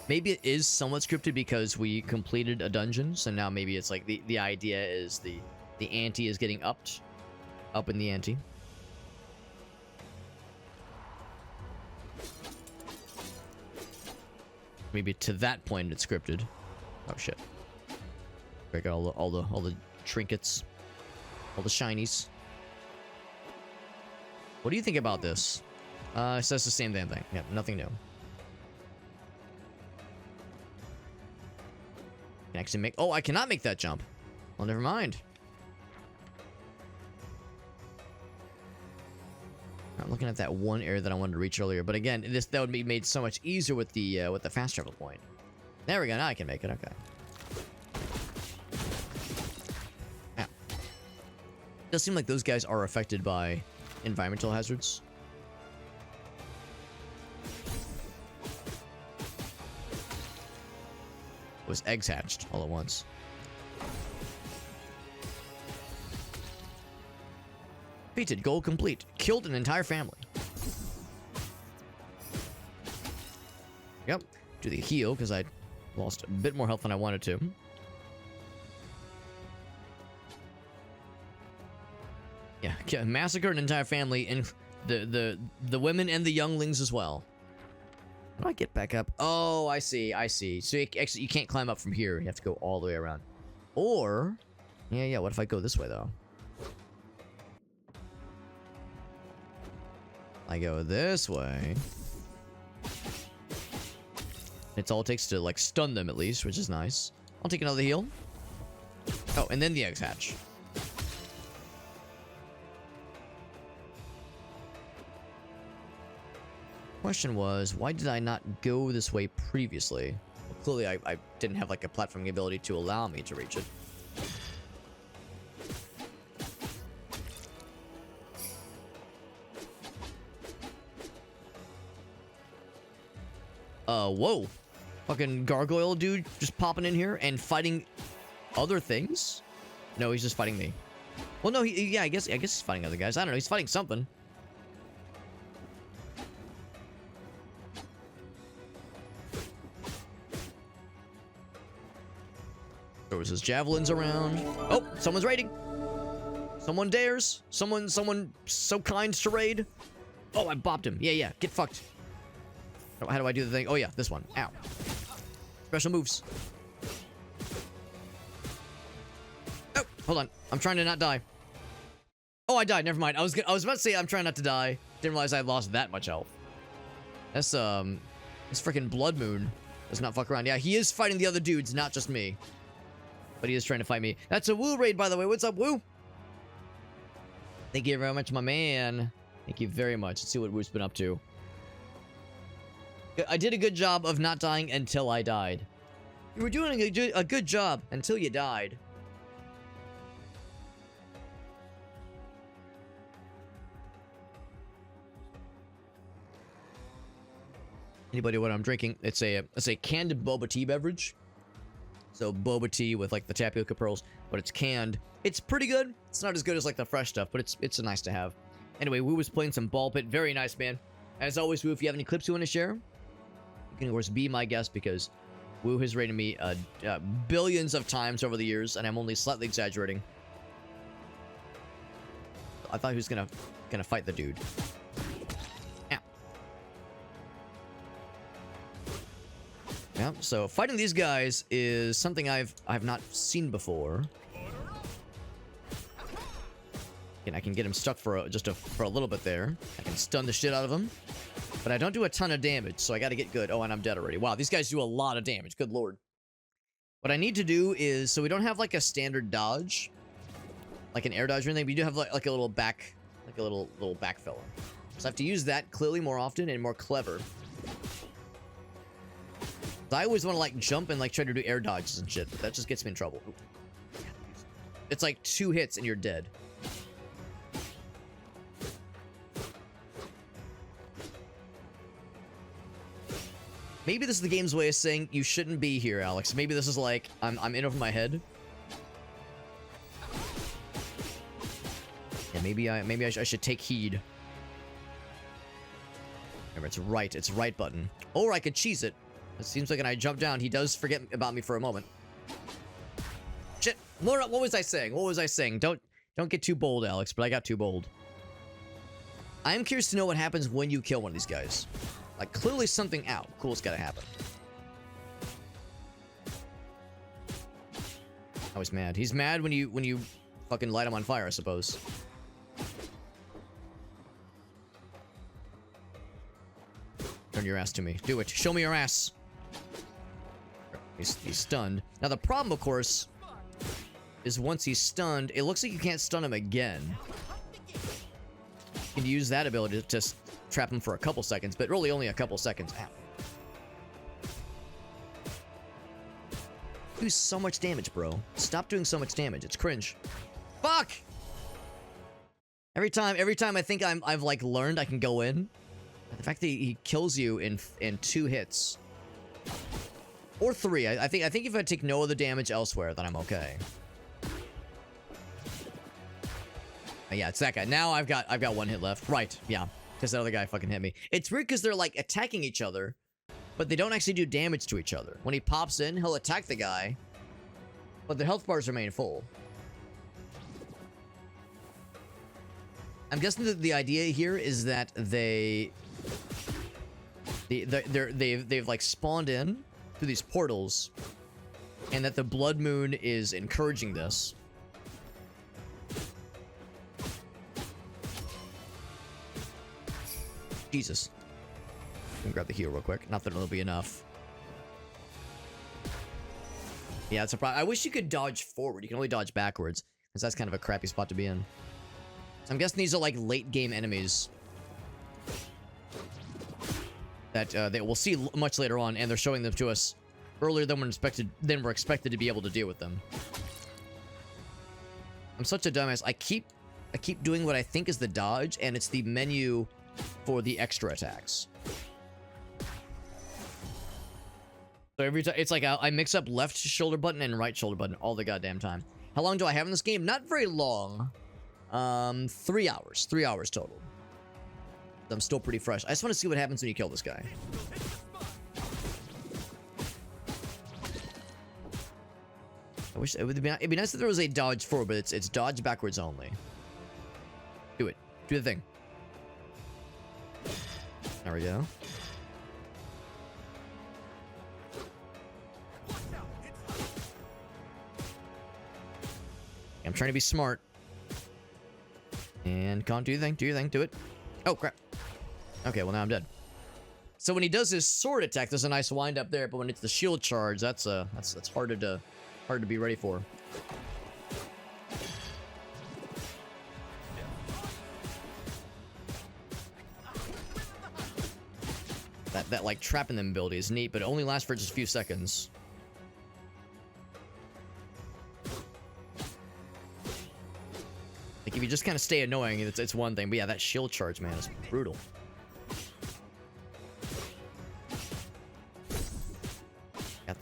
Maybe it is somewhat scripted because we completed a dungeon, so now maybe it's like the idea is the ante is getting up in the ante. Maybe to that point it's scripted. Oh shit! Break out all the trinkets, all the shinies. What do you think about this? It says the same damn thing. Yeah, nothing new. Can actually make. Oh, I cannot make that jump. Well, never mind. I'm looking at that one area that I wanted to reach earlier, but again, that would be made so much easier with the fast travel point. There we go. Now I can make it. Okay. Yeah. It does seem like those guys are affected by environmental hazards. It was eggs hatched all at once. Defeated. Goal complete. Killed an entire family. Yep. Do the heal because I lost a bit more health than I wanted to. Yeah. Massacred an entire family and the women and the younglings as well. How do I get back up? Oh, I see. So you can't climb up from here. You have to go all the way around. Or, yeah. What if I go this way though? I go this way. It's all it takes to, like, stun them at least, which is nice. I'll take another heal. Oh, and then the eggs hatch. Question was, why did I not go this way previously? Well, clearly, I didn't have, like, a platforming ability to allow me to reach it. Whoa. Fucking gargoyle dude just popping in here and fighting other things? No, he's just fighting me. Well, no, yeah, I guess he's fighting other guys. I don't know, he's fighting something. There was his javelins around. Oh, someone's raiding. Someone dares. Someone so kind to raid. Oh, I bopped him. Yeah, get fucked. How do I do the thing? Oh, yeah, this one. Ow. Special moves. Oh, hold on. I'm trying to not die. Oh, I died. Never mind. I was about to say I'm trying not to die. Didn't realize I lost that much health. That's, this freaking Blood Moon does not fuck around. Yeah, he is fighting the other dudes, not just me. But he is trying to fight me. That's a Woo raid, by the way. What's up, Woo? Thank you very much, my man. Thank you very much. Let's see what Woo's been up to. I did a good job of not dying until I died. You were doing a good job until you died. Anybody know what I'm drinking? It's a canned boba tea beverage. So boba tea with like the tapioca pearls, but it's canned. It's pretty good. It's not as good as like the fresh stuff, but it's nice to have. Anyway, Woo was playing some ball pit. Very nice, man. As always, Woo, if you have any clips you want to share, you can of course be my guest because Woo has rated me billions of times over the years, and I'm only slightly exaggerating. I thought he was gonna fight the dude. Ow. Yeah, so fighting these guys is something I've not seen before. And I can get him stuck for a little bit there. I can stun the shit out of him. But I don't do a ton of damage, so I gotta get good. Oh, and I'm dead already. Wow, these guys do a lot of damage. Good lord. What I need to do is, so we don't have like a standard dodge, like an air dodge or anything, but you do have like a little back, like a little back filler. So I have to use that clearly more often and more clever. I always want to like jump and like try to do air dodges and shit, but that just gets me in trouble. Ooh. It's like 2 hits and you're dead. Maybe this is the game's way of saying you shouldn't be here, Alex. Maybe this is like I'm in over my head. Yeah, maybe I should take heed. Remember, it's right button. Or I could cheese it. It seems like when I jump down, he does forget about me for a moment. Shit. What was I saying? What was I saying? Don't get too bold, Alex, but I got too bold. I am curious to know what happens when you kill one of these guys. Like, clearly something cool's gotta happen. I was mad. He's mad when you fucking light him on fire, I suppose. Turn your ass to me. Do it. Show me your ass. He's stunned. Now, the problem, of course, is once he's stunned, it looks like you can't stun him again. You can use that ability to just trap him for a couple seconds, but really only a couple seconds. Ow. Do so much damage, bro. Stop doing so much damage. It's cringe. Fuck! Every time I think I've like learned I can go in, the fact that he kills you in 2 hits. Or 3. I think if I take no other damage elsewhere, then I'm okay. Yeah, it's that guy. Now I've got 1 hit left. Right, yeah. Because that other guy fucking hit me. It's weird because they're like attacking each other, but they don't actually do damage to each other. When he pops in, he'll attack the guy, but the health bars remain full. I'm guessing that the idea here is that they've like spawned in through these portals, and that the Blood Moon is encouraging this. Jesus. Let me grab the heal real quick. Not that it'll be enough. Yeah, it's a problem. I wish you could dodge forward. You can only dodge backwards, because that's kind of a crappy spot to be in. So I'm guessing these are like late game enemies that we'll see much later on, and they're showing them to us earlier than we're expected to be able to deal with them. I'm such a dumbass. I keep doing what I think is the dodge, and it's the menu for the extra attacks. So every time, it's like I mix up left shoulder button and right shoulder button all the goddamn time. How long do I have in this game? Not very long. 3 hours. 3 hours total. I'm still pretty fresh. I just want to see what happens when you kill this guy. I wish it'd be nice if there was a dodge forward, but it's dodge backwards only. Do it. Do the thing. There we go. I'm trying to be smart. And can't do your thing. Do your thing. Do it. Oh, crap. Okay, well, now I'm dead. So when he does his sword attack, there's a nice wind up there, but when it's the shield charge, that's hard to be ready for. That like trapping them ability is neat, but it only lasts for just a few seconds. Like if you just kind of stay annoying, it's one thing, but yeah, that shield charge, man, is brutal.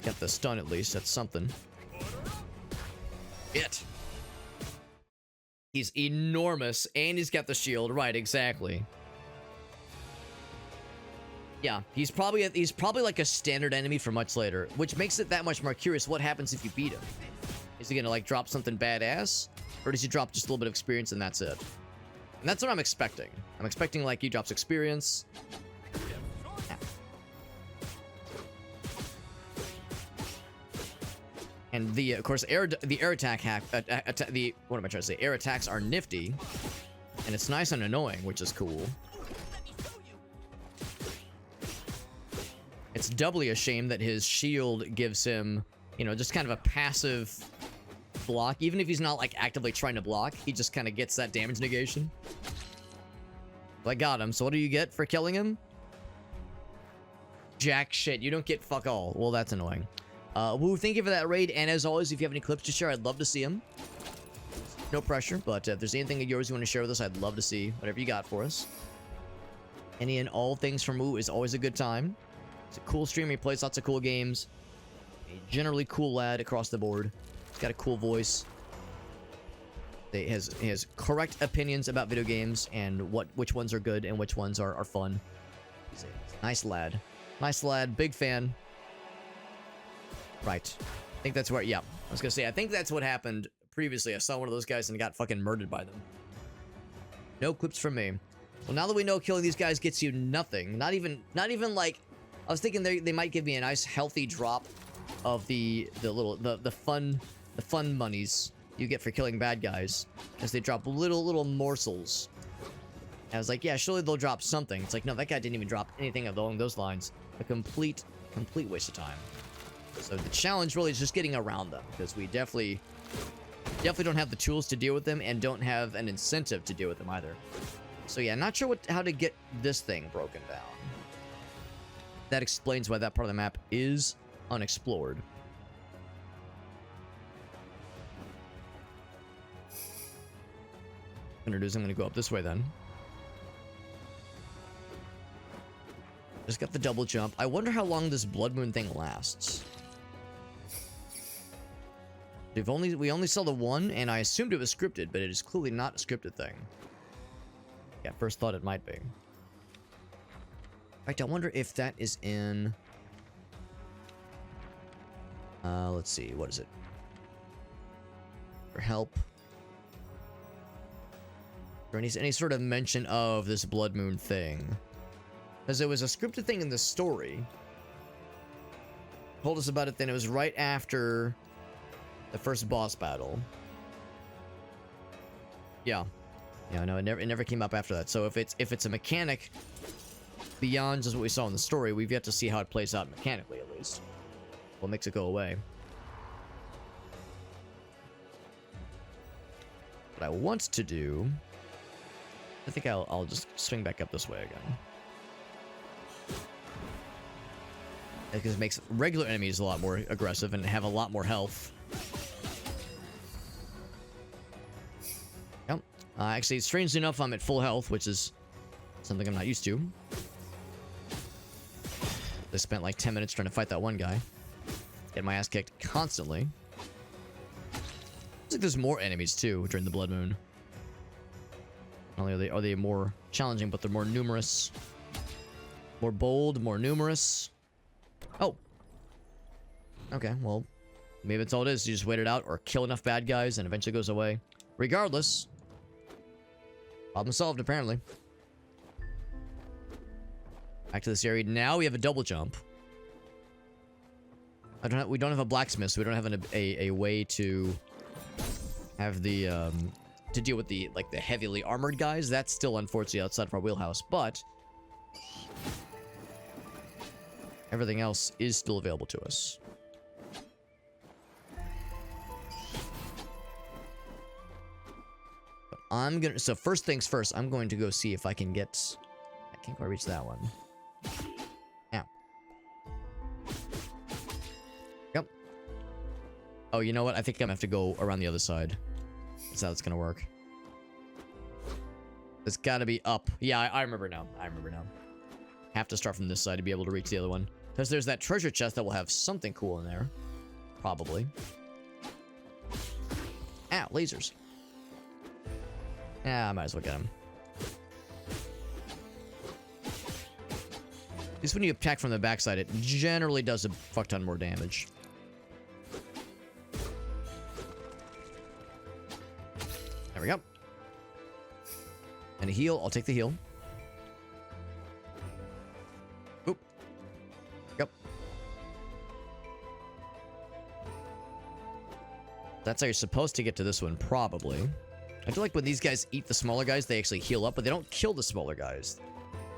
Got the stun at least. That's something. He's enormous, and he's got the shield. Right, exactly. Yeah, he's probably like a standard enemy for much later, which makes it that much more curious. What happens if you beat him? Is he gonna like drop something badass, or does he drop just a little bit of experience and that's it? And that's what I'm expecting. I'm expecting like he drops experience. And of course, the air attack what am I trying to say? Air attacks are nifty, and it's nice and annoying, which is cool. It's doubly a shame that his shield gives him, you know, just kind of a passive block. Even if he's not like actively trying to block, he just kind of gets that damage negation. Well, I got him. So what do you get for killing him? Jack shit. You don't get fuck all. Well, that's annoying. Woo, thank you for that raid, and as always, if you have any clips to share, I'd love to see them. No pressure, but if there's anything of yours you want to share with us, I'd love to see whatever you got for us. Any and all things from Woo is always a good time. He's a cool streamer, he plays lots of cool games. A generally cool lad across the board. He's got a cool voice. He has correct opinions about video games and which ones are good and which ones are fun. He's a nice lad. Nice lad, big fan. Right. I think that's where, yeah. I was gonna say, I think that's what happened previously. I saw one of those guys and got fucking murdered by them. No clips from me. Well, now that we know killing these guys gets you nothing, not even like, I was thinking they might give me a nice healthy drop of the fun monies you get for killing bad guys, as they drop little morsels. And I was like, yeah, surely they'll drop something. It's like, no, that guy didn't even drop anything along those lines. A complete waste of time. So the challenge really is just getting around them, because we definitely don't have the tools to deal with them, and don't have an incentive to deal with them either. So yeah, not sure how to get this thing broken down. That explains why that part of the map is unexplored. I'm gonna go up this way then. Just got the double jump. I wonder how long this blood moon thing lasts. We only saw the one, and I assumed it was scripted, but it is clearly not a scripted thing. Yeah, first thought it might be. In fact, I wonder if that is in... let's see, what is it? For help. Or any sort of mention of this blood moon thing. Because it was a scripted thing in the story. Told us about it then. It was right after the first boss battle. Yeah. Yeah, no, it never came up after that. So if it's a mechanic beyond just what we saw in the story, we've yet to see how it plays out mechanically, at least. What makes it go away. What I want to do... I think I'll just swing back up this way again. Because it makes regular enemies a lot more aggressive and have a lot more health. Yep. Actually, strangely enough, I'm at full health, which is something I'm not used to. I spent like 10 minutes trying to fight that one guy. Get my ass kicked constantly. Looks like there's more enemies too during the Blood Moon. Not only are they more challenging, but they're more numerous. More bold, more numerous. Oh. Okay, well, maybe that's all it is. You just wait it out or kill enough bad guys and eventually it goes away. Regardless. Problem solved, apparently. Back to this area. Now we have a double jump. We don't have a blacksmith, so we don't have a way to have the to deal with the the heavily armored guys. That's still unfortunately outside of our wheelhouse, but everything else is still available to us. But so first things first, I'm going to go see if I can get... I can't quite reach that one. Yeah. Yep. Oh, you know what? I think I'm gonna have to go around the other side. That's how it's gonna work. It's gotta be up. Yeah, I remember now. I remember now. Have to start from this side to be able to reach the other one. Because there's that treasure chest that will have something cool in there. Probably. Ah, lasers. Yeah, I might as well get him. At least when you attack from the backside, it generally does a fuck ton more damage. There we go. And a heal. I'll take the heal. Oop. Yep. That's how you're supposed to get to this one, probably. I feel like when these guys eat the smaller guys, they actually heal up, but they don't kill the smaller guys.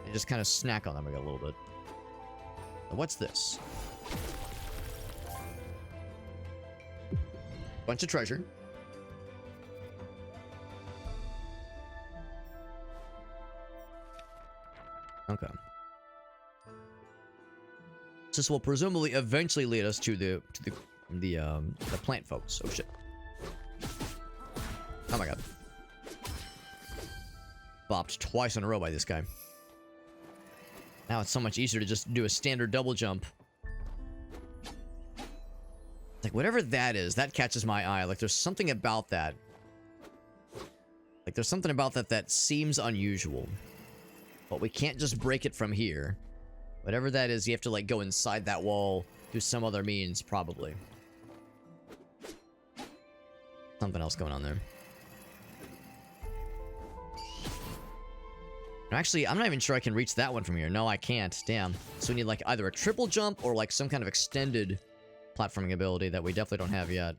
They just kind of snack on them a little bit. What's this? Bunch of treasure. Okay. This will presumably eventually lead us to the plant folks. Oh shit. Oh my god. Bopped twice in a row by this guy. Now it's so much easier to just do a standard double jump. Like, whatever that is, that catches my eye. Like, there's something about that. Like, there's something about that that seems unusual. But we can't just break it from here. Whatever that is, you have to, like, go inside that wall through some other means, probably. Something else going on there. Actually, I'm not even sure I can reach that one from here. No, I can't. Damn. So we need, like, either a triple jump or, like, some kind of extended platforming ability that we definitely don't have yet.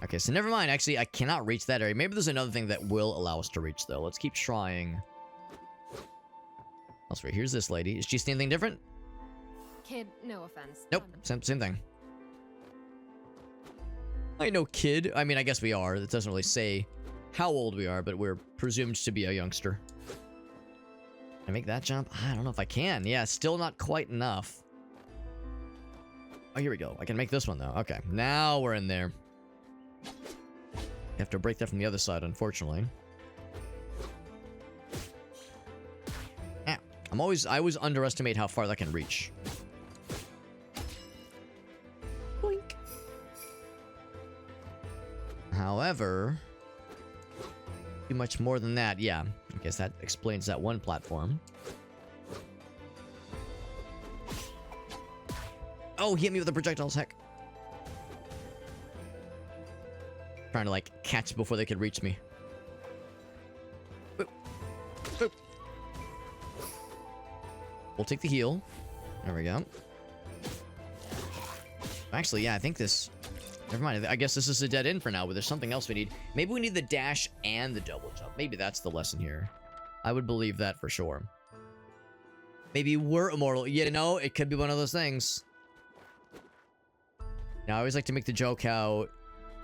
Okay, so never mind. Actually, I cannot reach that area. Maybe there's another thing that will allow us to reach, though. Let's keep trying. Elsewhere, here's this lady. Is she seeing anything different? Kid, no offense. Nope. Same thing. I know, kid. I mean, I guess we are. It doesn't really say how old we are, but we're presumed to be a youngster. Can I make that jump? I don't know if I can. Yeah, still not quite enough. Oh, here we go. I can make this one, though. Okay, now we're in there. You have to break that from the other side, unfortunately. Yeah, I always underestimate how far that can reach. Boink. However... too much more than that. Yeah, I guess that explains that one platform. Oh, he hit me with the projectiles, heck. Trying to, like, catch before they could reach me. Boop. Boop. We'll take the heal. There we go. Actually, yeah, I think this... Never mind. I guess this is a dead end for now, but there's something else we need. Maybe we need the dash and the double jump. Maybe that's the lesson here. I would believe that for sure. Maybe we're immortal. You know, it could be one of those things. Now, I always like to make the joke how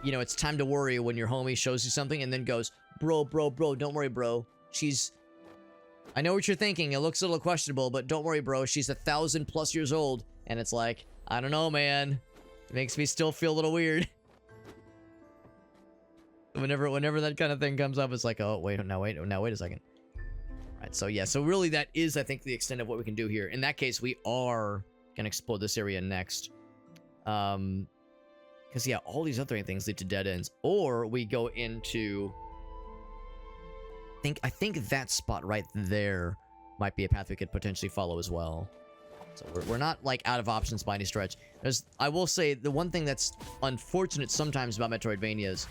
you know, it's time to worry when your homie shows you something and then goes, bro, don't worry, bro. I know what you're thinking. It looks a little questionable, but don't worry, bro. She's 1,000+ years old. And it's like, I don't know, man. It makes me still feel a little weird. Whenever that kind of thing comes up, it's like, oh, wait a second. All right, so yeah, so really that is, I think, the extent of what we can do here. In that case, we are gonna explore this area next. Because, yeah, all these other things lead to dead ends. Or we go into... I think that spot right there might be a path we could potentially follow as well. So we're not, like, out of options by any stretch. I will say, the one thing that's unfortunate sometimes about Metroidvanias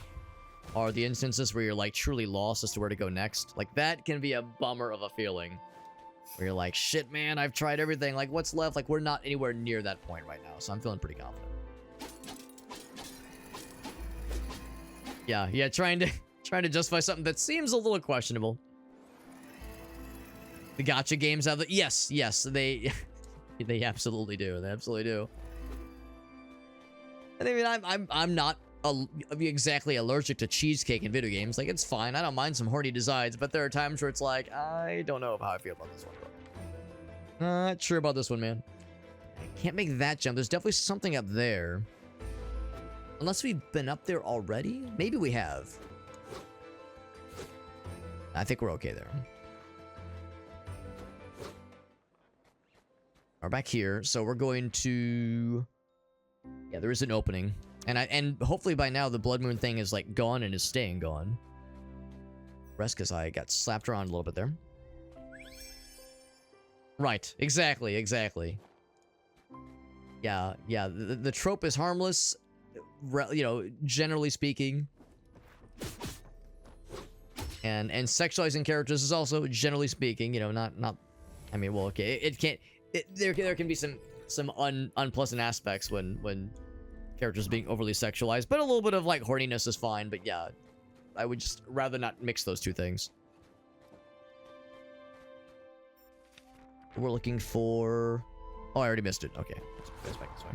are the instances where you're, like, truly lost as to where to go next. Like, that can be a bummer of a feeling. Where you're like, shit, man, I've tried everything. Like, what's left? Like, we're not anywhere near that point right now, so I'm feeling pretty confident. Yeah, trying to justify something that seems a little questionable. The gacha games have the... Yes, they... They absolutely do. They absolutely do. I mean, I'm not exactly allergic to cheesecake in video games. Like, it's fine. I don't mind some horny designs, but there are times where it's like, I don't know how I feel about this one, bro. Not sure about this one, man. I can't make that jump. There's definitely something up there. Unless we've been up there already? Maybe we have. I think we're okay there. We're back here, so we're going to... Yeah, there is an opening. And hopefully by now the Blood Moon thing is, like, gone and is staying gone. Rest because I got slapped around a little bit there. Right, exactly. Yeah, the trope is harmless, you know, generally speaking. And sexualizing characters is also, generally speaking, you know, not... I mean, well, okay, it can't... There can be some unpleasant aspects when characters are being overly sexualized, but a little bit of, like, horniness is fine. But yeah, I would just rather not mix those two things. We're looking for... Oh, I already missed it. Okay, let's back this way.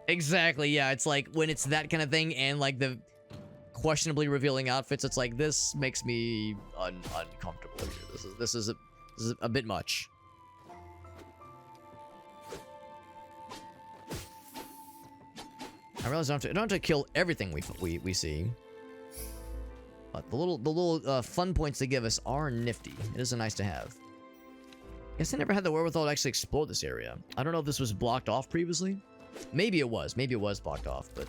Exactly. Yeah, it's like when it's that kind of thing and like the questionably revealing outfits. It's like, this makes me uncomfortable here. This is a bit much. I realize I don't have to kill everything we see. But the little fun points they give us are nifty. It is a nice to have. Guess I never had the wherewithal to actually explore this area. I don't know if this was blocked off previously. Maybe it was. Maybe it was blocked off, but...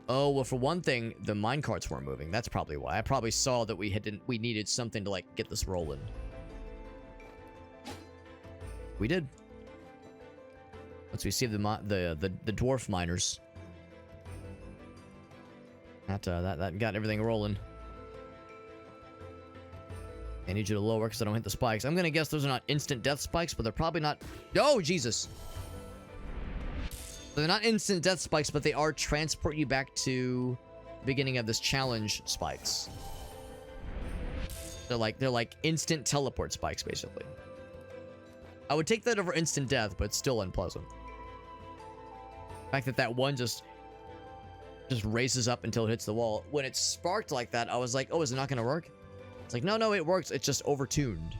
Oh, well, for one thing, the minecarts weren't moving. That's probably why. I probably saw that we needed something to, like, get this rolling. We did. Once we see the dwarf miners. That got everything rolling. I need you to lower because I don't hit the spikes. I'm gonna guess those are not instant death spikes, but they're probably not... Oh, Jesus! They're not instant death spikes, but they are transport you back to the beginning of this challenge spikes. They're like instant teleport spikes, basically. I would take that over instant death, but it's still unpleasant. The fact that one just races up until it hits the wall. When it's sparked like that, I was like, oh, is it not gonna work? It's like, no, it works. It's just overtuned.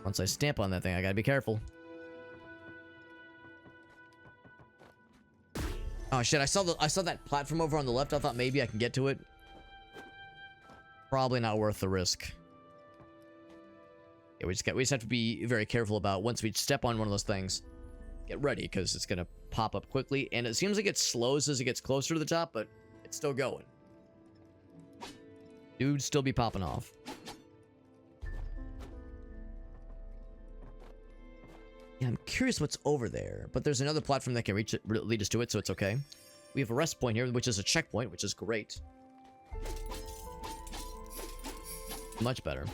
Once I stamp on that thing, I gotta be careful. Oh shit! I saw that platform over on the left. I thought maybe I can get to it. Probably not worth the risk. Yeah, we just have to be very careful about once we step on one of those things. Get ready, because it's gonna pop up quickly, and it seems like it slows as it gets closer to the top, but it's still going. Dude, still be popping off. Yeah, I'm curious what's over there, but there's another platform that can lead us to it, so it's okay. We have a rest point here, which is a checkpoint, which is great. Much better.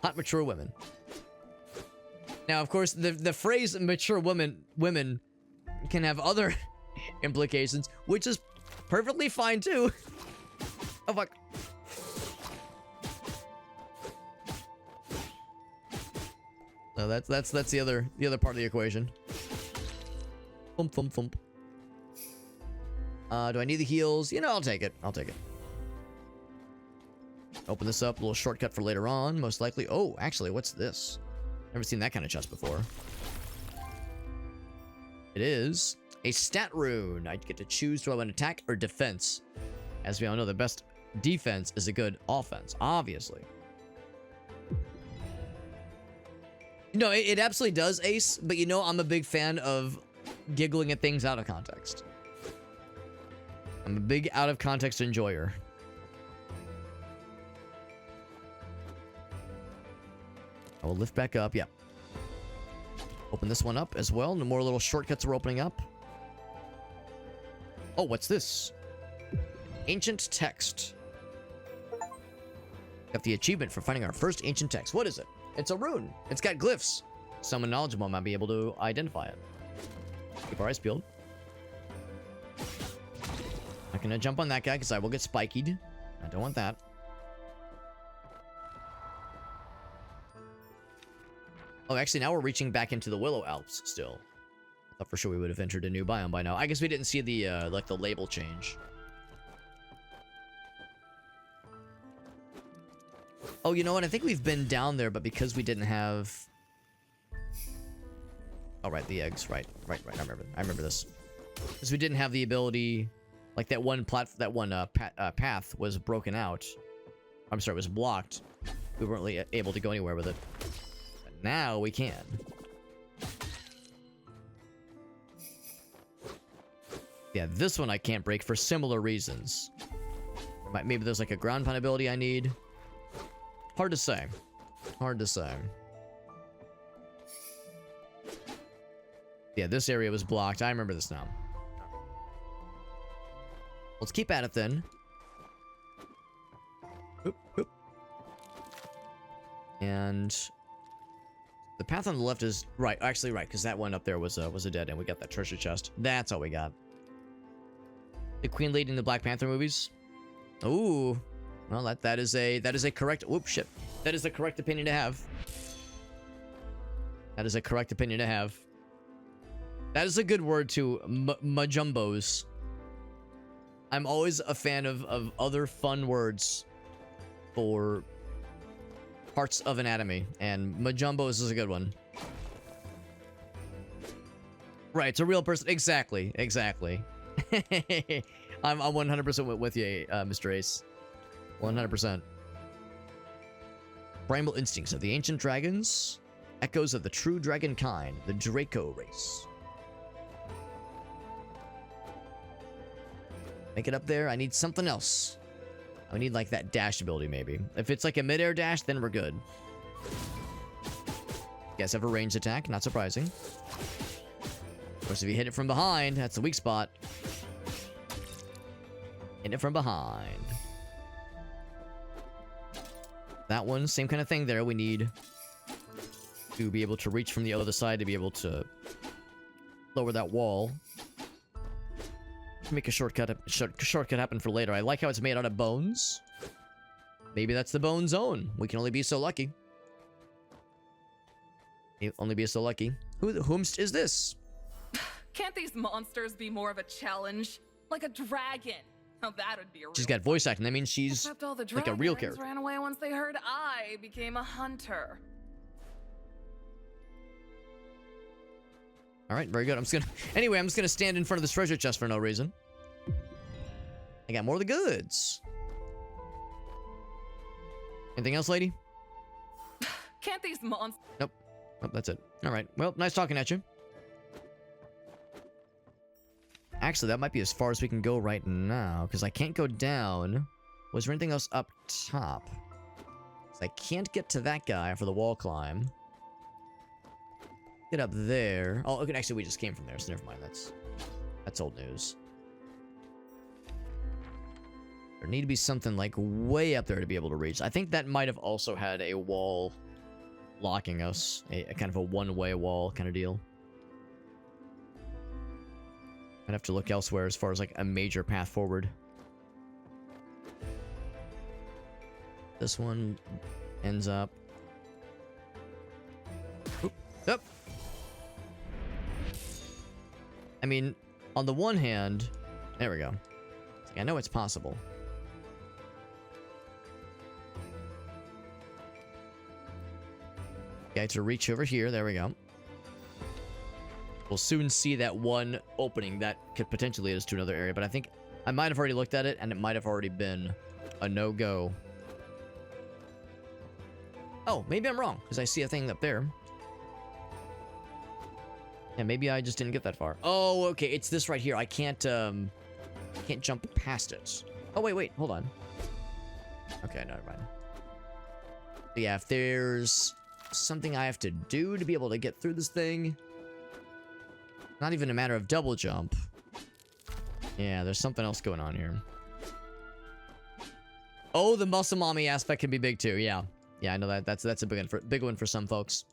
Hot mature women. Now, of course, the phrase mature women can have other implications, which is perfectly fine too. Oh fuck. So that's the other part of the equation. Thump thump thump. Do I need the heals? You know, I'll take it. I'll take it. Open this up, a little shortcut for later on, most likely. Oh, actually, what's this? Never seen that kind of chest before. It is a stat rune. I get to choose do I want attack or defense. As we all know, the best defense is a good offense, obviously. No, it absolutely does, Ace, but you know I'm a big fan of giggling at things out of context. I'm a big out of context enjoyer. I will lift back up, yeah. Open this one up as well. No more little shortcuts are opening up. Oh, what's this? Ancient text. Got the achievement for finding our first ancient text. What is it? It's a rune. It's got glyphs. Someone knowledgeable might be able to identify it. Keep our eyes peeled. Not gonna jump on that guy because I will get spikied. I don't want that. Oh, actually, now we're reaching back into the Willow Alps still. I thought for sure we would have entered a new biome by now. I guess we didn't see the, like, the label change. Oh, you know what? I think we've been down there, but because we didn't have... Oh, right, the eggs. Right. I remember this. Because we didn't have the ability... Like, that one path was broken out. I'm sorry, it was blocked. We weren't really able to go anywhere with it. Now we can. Yeah, this one I can't break for similar reasons. Maybe there's like a ground pound ability I need. Hard to say. Hard to say. Yeah, this area was blocked. I remember this now. Let's keep at it then. Oop, oop. And... the path on the left is right, actually right, because that one up there was a dead end. We got that treasure chest. That's all we got. The Queen Lady in the Black Panther movies. Ooh, well that is a correct. Whoop, shit. That is a correct opinion to have. That is a correct opinion to have. That is a good word to majumbos. I'm always a fan of other fun words for parts of anatomy, and majumbos is a good one. Right, it's a real person. Exactly. I'm 100% with you, Mr. Ace. 100%. Primal instincts of the ancient dragons, echoes of the true dragon kind, the Draco race. Make it up there. I need something else. I need like that dash ability maybe. If it's like a mid-air dash, then we're good. Guess have a ranged attack, not surprising. Of course, if you hit it from behind, that's the weak spot. Hit it from behind. That one, same kind of thing there. We need to be able to reach from the other side to be able to lower that wall. Make a shortcut happen for later. I like how it's made out of bones. Maybe that's the bone zone. We can only be so lucky. Only be so lucky. Whomst is this? Can't these monsters be more of a challenge? Like a dragon. Now that would be a real She's got voice acting. That means she's Except all the like a real dragons character. ran away once they heard I became a hunter. All right, very good. I'm just gonna stand in front of this treasure chest for no reason. I got more of the goods. Anything else, lady? Can't these monsters... Nope. Nope, that's it. All right. Well, nice talking at you. Actually, that might be as far as we can go right now, because I can't go down. Was there anything else up top? 'Cause I can't get to that guy for the wall climb. Get up there. Oh, okay, actually, we just came from there, so never mind. That's old news. There need to be something, like, way up there to be able to reach. I think that might have also had a wall blocking us. A kind of a one-way wall kind of deal. I'd have to look elsewhere as far as, like, a major path forward. This one ends up... Oop. Yep. I mean, on the one hand, there we go. I know it's possible. Okay, to reach over here. There we go. We'll soon see that one opening that could potentially lead us to another area, but I think I might have already looked at it, and it might have already been a no-go. Oh, maybe I'm wrong, because I see a thing up there. Yeah, maybe I just didn't get that far. Oh, okay, it's this right here. I can't jump past it. Oh, wait, hold on. Okay, never mind. So yeah, if there's something I have to do to be able to get through this thing, not even a matter of double jump. Yeah, there's something else going on here. Oh, the muscle mommy aspect can be big too. Yeah, I know that. That's a big one for some folks.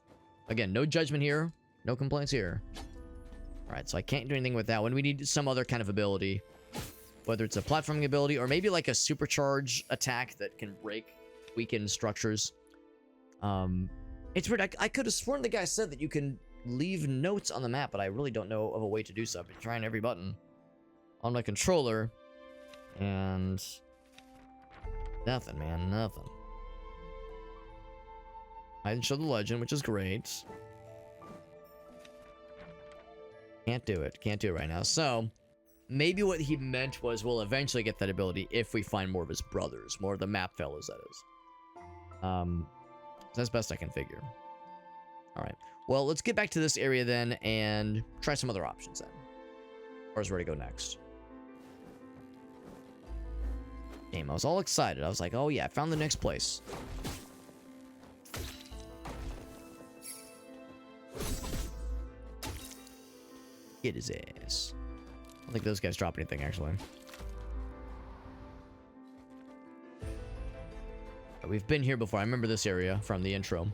Again, no judgment here, no complaints here. All right, so I can't do anything with that one. We need some other kind of ability, whether it's a platforming ability or maybe like a supercharge attack that can break weakened structures. It's weird. I could have sworn the guy said that you can leave notes on the map, but I really don't know of a way to do so. I've been trying every button on my controller, and nothing, man, nothing. I didn't show the legend, which is great. Can't do it right now. So maybe what he meant was we'll eventually get that ability if we find more of his brothers, more of the map fellas, that is. That's best I can figure. All right. Well, let's get back to this area then and try some other options then. Or is where to go next? Damn, I was all excited. I was like, oh yeah, I found the next place. Get his ass. I don't think those guys drop anything, actually. We've been here before. I remember this area from the intro.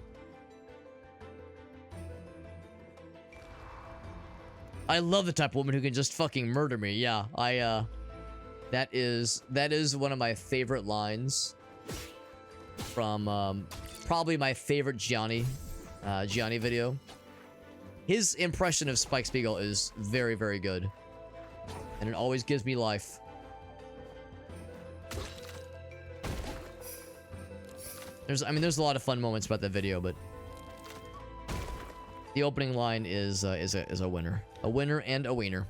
I love the type of woman who can just fucking murder me. Yeah, that is one of my favorite lines from probably my favorite Gianni video. His impression of Spike Spiegel is very, very good, and it always gives me life. There's a lot of fun moments about that video, but the opening line is a winner. A winner and a wiener.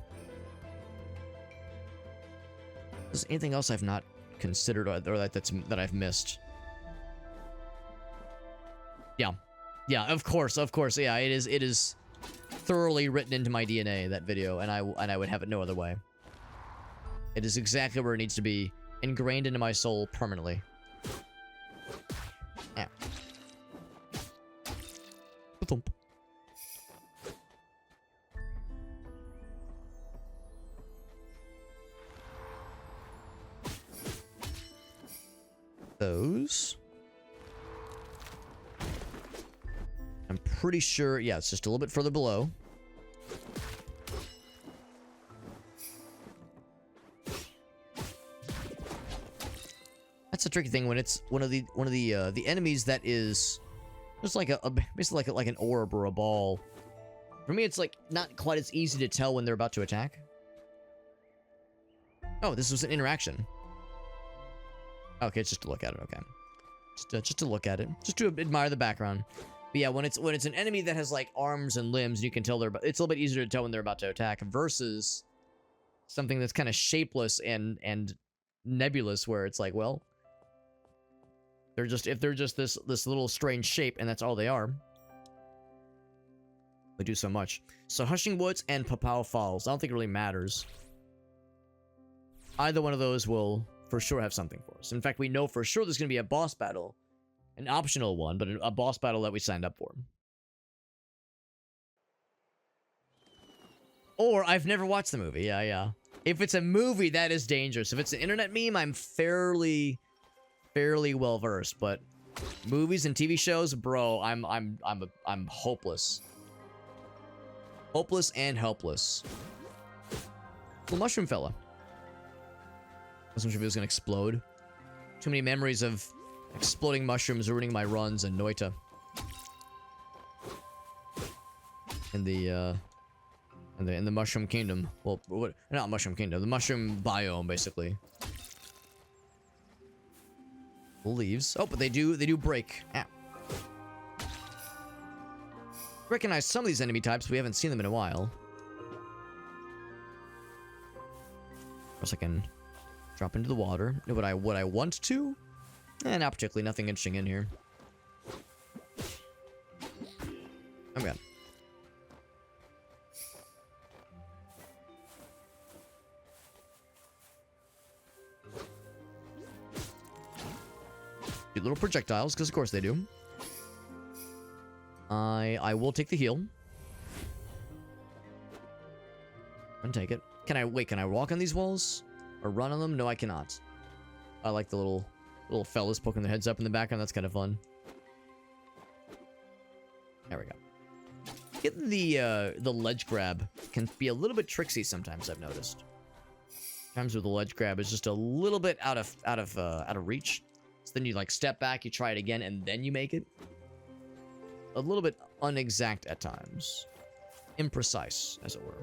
Is there anything else I've not considered or that I've missed? Yeah, of course. Yeah, it is thoroughly written into my DNA, that video, and I would have it no other way. It is exactly where it needs to be, ingrained into my soul permanently. Yeah. Thump. Those. I'm pretty sure, yeah, it's just a little bit further below. That's a tricky thing when it's one of the enemies that is just like basically like an orb or a ball. For me, it's like not quite as easy to tell when they're about to attack. Oh, this was an interaction. Okay, it's just to look at it. Okay, just to look at it, just to admire the background. But yeah, when it's an enemy that has like arms and limbs, you can tell it's a little bit easier to tell when they're about to attack versus something that's kind of shapeless and nebulous, where it's like, well, if they're just this little strange shape and that's all they are, they do so much. So Hushing Woods and Papao Falls, I don't think it really matters. Either one of those will for sure have something for us. In fact, we know for sure there's going to be a boss battle. An optional one, but a boss battle that we signed up for. Or I've never watched the movie. Yeah. If it's a movie, that is dangerous. If it's an internet meme, I'm fairly well versed. But movies and TV shows, bro, I'm hopeless. Hopeless and helpless. Well, mushroom fella. I wasn't sure if it was gonna explode. Too many memories of exploding mushrooms ruining my runs in Noita. in the Mushroom Kingdom. Well, what? Not Mushroom Kingdom. The Mushroom Biome, basically. Leaves. Oh, but they do break. Ow. Recognize some of these enemy types. We haven't seen them in a while. Of course, I can drop into the water. Would I want to? Not particularly. Nothing interesting in here. Oh my god. Cute little projectiles, because of course they do. I will take the heal. And take it. Can I walk on these walls? Or run on them? No, I cannot. I like the little fellas poking their heads up in the background. That's kind of fun. There we go. Getting the ledge grab can be a little bit tricksy sometimes, I've noticed. Times with the ledge grab is just a little bit out of reach. So then you like step back, you try it again, and then you make it. A little bit unexact at times. Imprecise, as it were.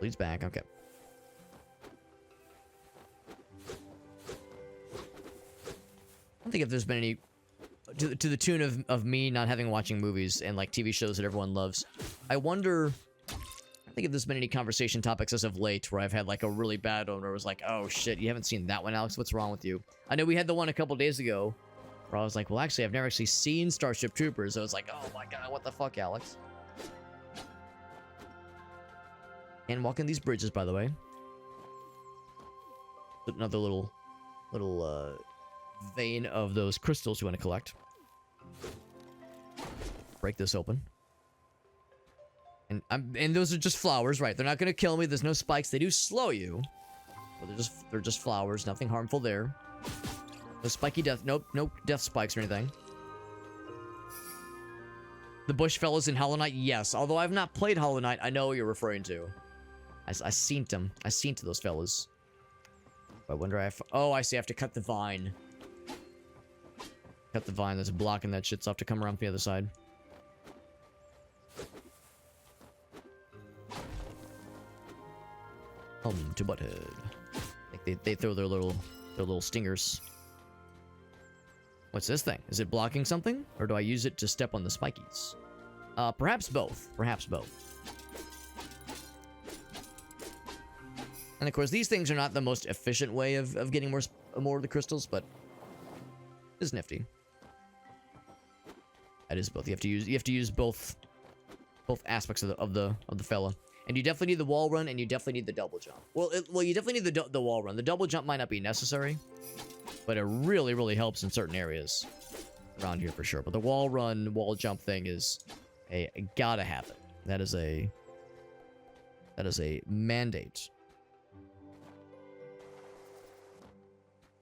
Leads back, okay. I don't think if there's been any... To the tune of me not having watching movies and like TV shows that everyone loves. I wonder... I think if there's been any conversation topics as of late where I've had like a really bad one where it was like, oh shit, you haven't seen that one, Alex? What's wrong with you? I know we had the one a couple days ago where I was like, well, actually, I've never actually seen Starship Troopers. So I was like, oh my god, what the fuck, Alex? And walking these bridges, by the way. Another little vein of those crystals you want to collect. Break this open. And those are just flowers, right? They're not gonna kill me. There's no spikes. They do slow you. But they're just flowers. Nothing harmful there. No spiky death. Nope, no death spikes or anything. The bush fellows in Hollow Knight, yes. Although I've not played Hollow Knight, I know what you're referring to. I seen them. I seen to those fellas. I wonder if... Oh, I see. I have to cut the vine. Cut the vine that's blocking that shit, so I have to come around from the other side. To Butthead. Like they throw their little stingers. What's this thing? Is it blocking something? Or do I use it to step on the spikies? Perhaps both. Perhaps both. And of course, these things are not the most efficient way of getting more of the crystals, but it's nifty. That is both. You have to use both aspects of the fella. And you definitely need the wall run, and you definitely need the double jump. Well, you definitely need the wall run. The double jump might not be necessary, but it really, really helps in certain areas around here for sure. But the wall run, wall jump thing is a gotta have it. That is a mandate.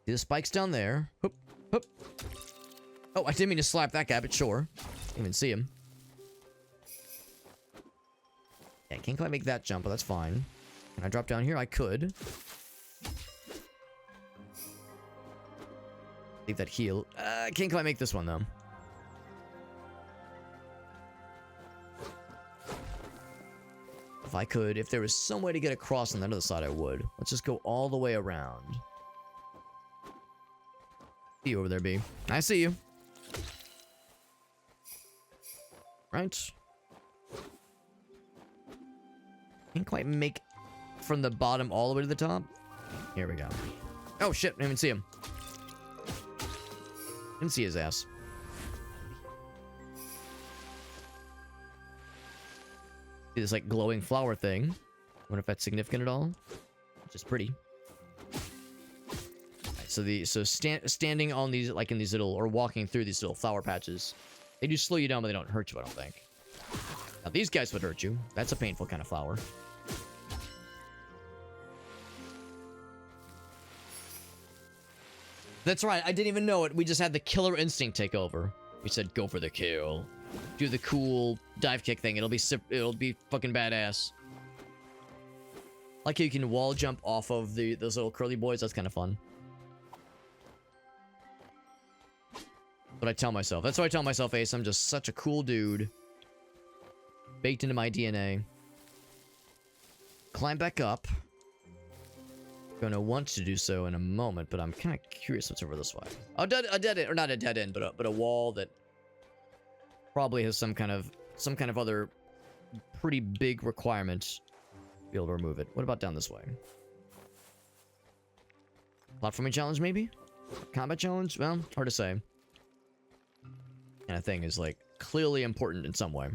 See the spikes down there. Hoop, hoop. Oh, I didn't mean to slap that guy, but sure. Didn't even see him. Yeah, I can't quite make that jump, but that's fine. Can I drop down here? I could. Leave that heal. I can't quite make this one, though. If I could, if there was some way to get across on the other side, I would. Let's just go all the way around. See you over there, B. I see you. Right. Can't quite make from the bottom all the way to the top. Here we go. Oh shit, I didn't even see him. Didn't see his ass. See this like glowing flower thing. Wonder if that's significant at all. It's just pretty. Right, so standing on these, like in these little, or walking through these little flower patches, they do slow you down, but they don't hurt you, I don't think. Now these guys would hurt you. That's a painful kind of flower. That's right, I didn't even know it. We just had the killer instinct take over. We said, go for the kill. Do the cool dive kick thing. It'll be fucking badass. Like you can wall jump off of those little curly boys. That's kind of fun. But what I tell myself. That's what I tell myself, Ace. I'm just such a cool dude. Baked into my DNA. Climb back up. Gonna want to do so in a moment, but I'm kind of curious what's over this way. Oh, a dead end, or not a dead end, but a wall that probably has some kind of other pretty big requirement to be able to remove it. What about down this way? Platforming challenge, maybe? Combat challenge? Well, hard to say. And a thing is like clearly important in some way.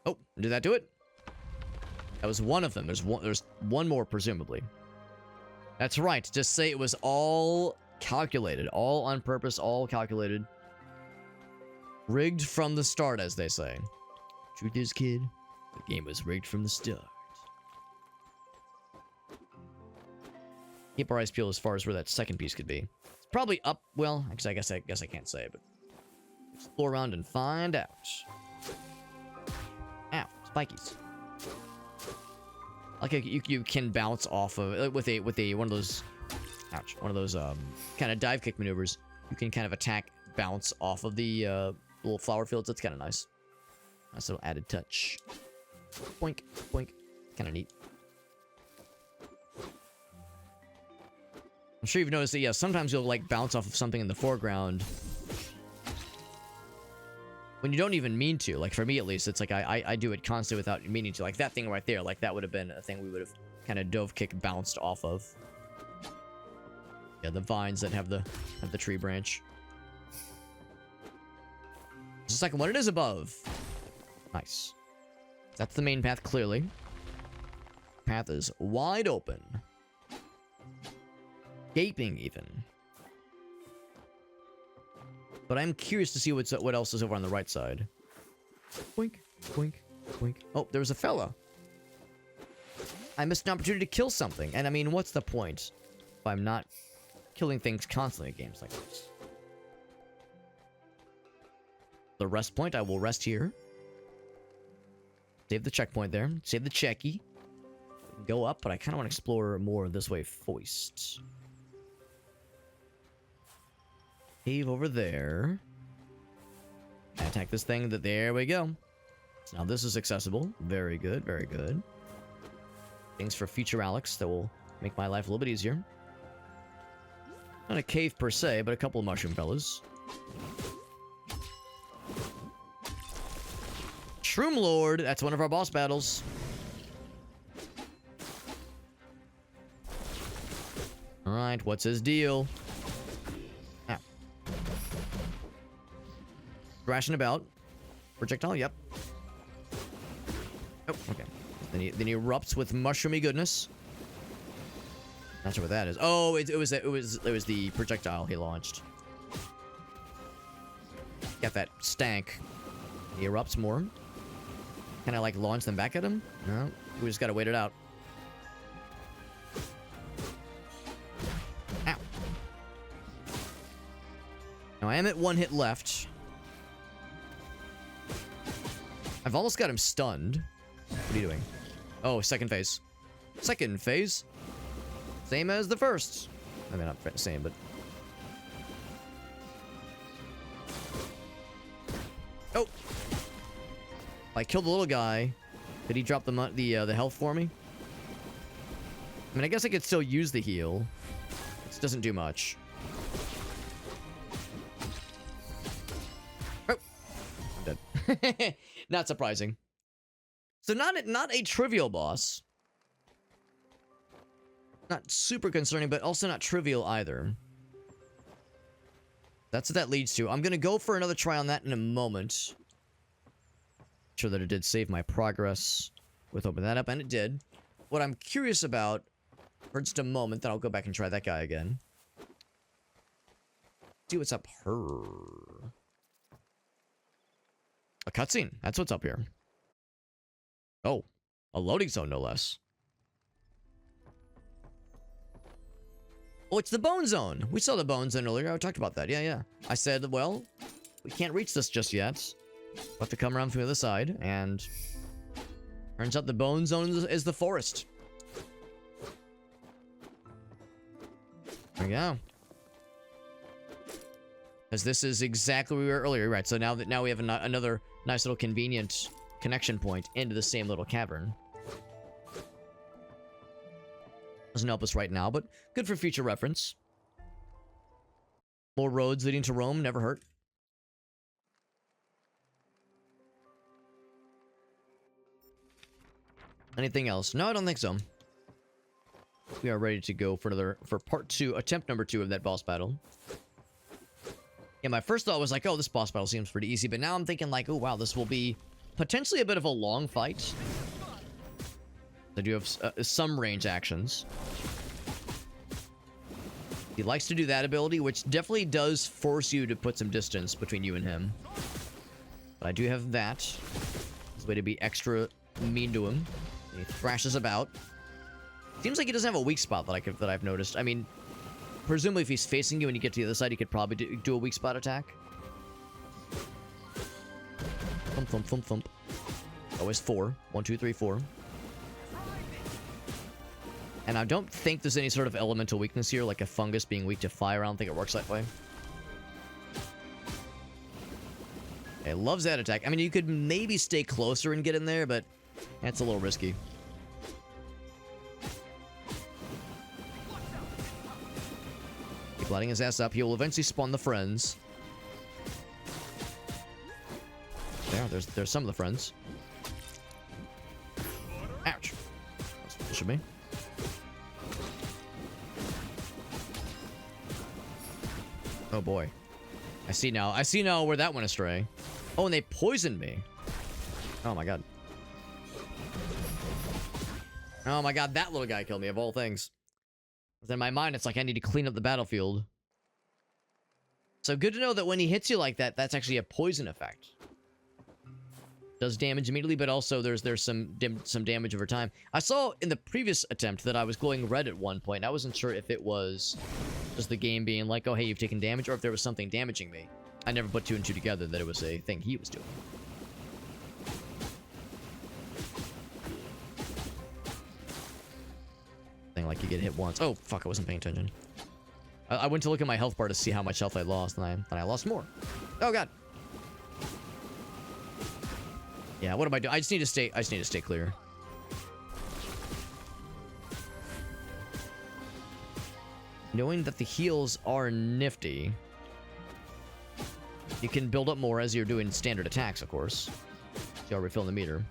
Oh, did that do it? That was one of them. There's one more, presumably. That's right. Just say it was all calculated. All on purpose, all calculated. Rigged from the start, as they say. Truth is, kid, the game was rigged from the start. Keep our eyes peeled as far as where that second piece could be. It's probably up, well, I guess I can't say, but explore around and find out. Ow, spikies. Like you can bounce off of with a one of those, ouch, one of those kind of dive kick maneuvers. You can kind of attack, bounce off of the little flower fields. That's kind of nice. Nice little added touch. Boink, boink. Kind of neat. I'm sure you've noticed that, yeah, sometimes you'll like bounce off of something in the foreground when you don't even mean to. Like for me at least, it's like I do it constantly without meaning to. Like that thing right there, like that would have been a thing we would have kind of dove kick bounced off of. Yeah, the vines that have the tree branch. There's a second one. It is above. Nice. That's the main path, clearly. Path is wide open. Gaping, even. But I'm curious to see what else is over on the right side. Boink, boink, boink. Oh, there's a fella. I missed an opportunity to kill something. And I mean, what's the point if I'm not killing things constantly in games like this? The rest point, I will rest here. Save the checkpoint there. Save the checky. Go up, but I kind of want to explore more this way first. Cave over there. Attack this thing. There we go. So now this is accessible. Very good, very good. Things for future Alex that will make my life a little bit easier. Not a cave per se, but a couple of mushroom fellas. Shroom Lord, that's one of our boss battles. Alright, what's his deal? Ow. Thrashing about. Projectile, yep. Oh, okay. Then he erupts with mushroomy goodness. Not sure what that is. Oh, it was the projectile he launched. Got that stank. He erupts more. Can I like launch them back at him? No, we just gotta wait it out. Ow. Now I am at 1 hit left. I've almost got him stunned. What are you doing? Oh, second phase. Second phase. Same as the first. I mean, not the same, but... Oh! I killed the little guy. Did he drop the health for me? I mean, I guess I could still use the heal. It doesn't do much. Oh! I'm dead. Not surprising. So not a trivial boss. Not super concerning, but also not trivial either. That's what that leads to. I'm gonna go for another try on that in a moment. Sure that it did save my progress with opening that up, and it did. What I'm curious about, for just a moment, then I'll go back and try that guy again. See what's up here. A cutscene. That's what's up here. Oh, a loading zone, no less. Oh, it's the bone zone. We saw the bone zone earlier. I talked about that. Yeah. I said, well, we can't reach this just yet. We'll have to come around from the other side, and turns out the bone zone is the forest. There we go. Because this is exactly where we were earlier, right? So now we have another nice little convenient connection point into the same little cavern. Doesn't help us right now, but good for future reference. More roads leading to Rome, never hurt. Anything else? No, I don't think so. We are ready to go for part 2, attempt number 2 of that boss battle. Yeah, my first thought was like, oh, this boss battle seems pretty easy, but now I'm thinking like, oh wow, this will be potentially a bit of a long fight. I do have some range actions. He likes to do that ability, which definitely does force you to put some distance between you and him. But I do have that. It's a way to be extra mean to him. He thrashes about. Seems like he doesn't have a weak spot that I've noticed. I mean, presumably if he's facing you and you get to the other side, he could probably do a weak spot attack. Thump, thump, thump, thump. Always 4. 1, 2, 3, 4. And I don't think there's any sort of elemental weakness here, like a fungus being weak to fire. I don't think it works that way. Okay, loves that attack. I mean, you could maybe stay closer and get in there, but that's a little risky. Keep lighting his ass up. He will eventually spawn the friends. There's some of the friends. Ouch. That's pushing me. Oh boy. I see now where that went astray. Oh, and they poisoned me. Oh my god. Oh my god, that little guy killed me of all things. In my mind, it's like I need to clean up the battlefield. So good to know that when he hits you like that, that's actually a poison effect. Does damage immediately, but also there's some damage over time. I saw in the previous attempt that I was glowing red at one point. I wasn't sure if it was just the game being like, oh hey, you've taken damage, or if there was something damaging me. I never put 2 and 2 together that it was a thing he was doing. Thing like you get hit once. Oh fuck, I wasn't paying attention. I went to look at my health bar to see how much health I lost, and I lost more. Oh god. Yeah, what am I doing? I just need to stay clear. Knowing that the heals are nifty. You can build up more as you're doing standard attacks, of course. So you're refilling the meter.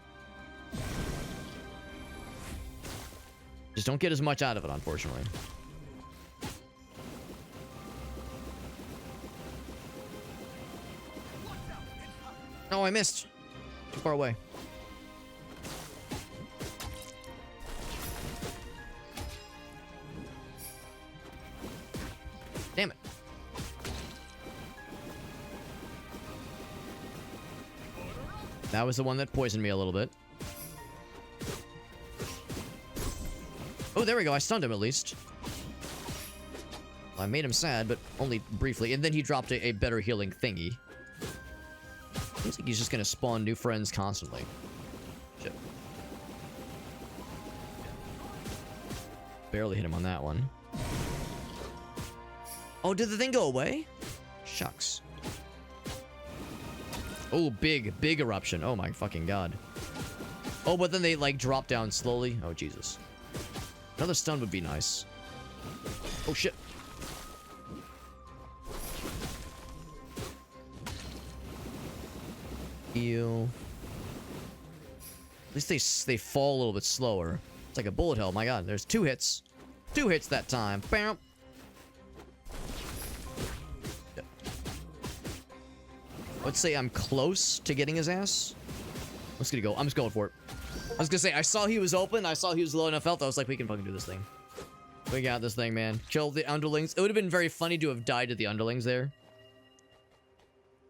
Just don't get as much out of it, unfortunately. Oh, I missed. Too far away. Damn it. That was the one that poisoned me a little bit. Oh, there we go. I stunned him at least. Well, I made him sad, but only briefly. And then he dropped a better healing thingy. Seems like he's just gonna spawn new friends constantly. Shit. Barely hit him on that one. Oh, did the thing go away? Shucks. Oh, big eruption. Oh my fucking god. Oh, but then they like drop down slowly. Oh, Jesus. Another stun would be nice. Oh, shit. Heal. At least they fall a little bit slower. It's like a bullet hell. My god, there's 2 hits. 2 hits that time. Bam. Let's say I'm close to getting his ass. I'm just gonna go. I'm just going for it. I was gonna say, I saw he was open. I saw he was low enough health. I was like, we can fucking do this thing. We got this thing, man. Kill the underlings. It would have been very funny to have died to the underlings there.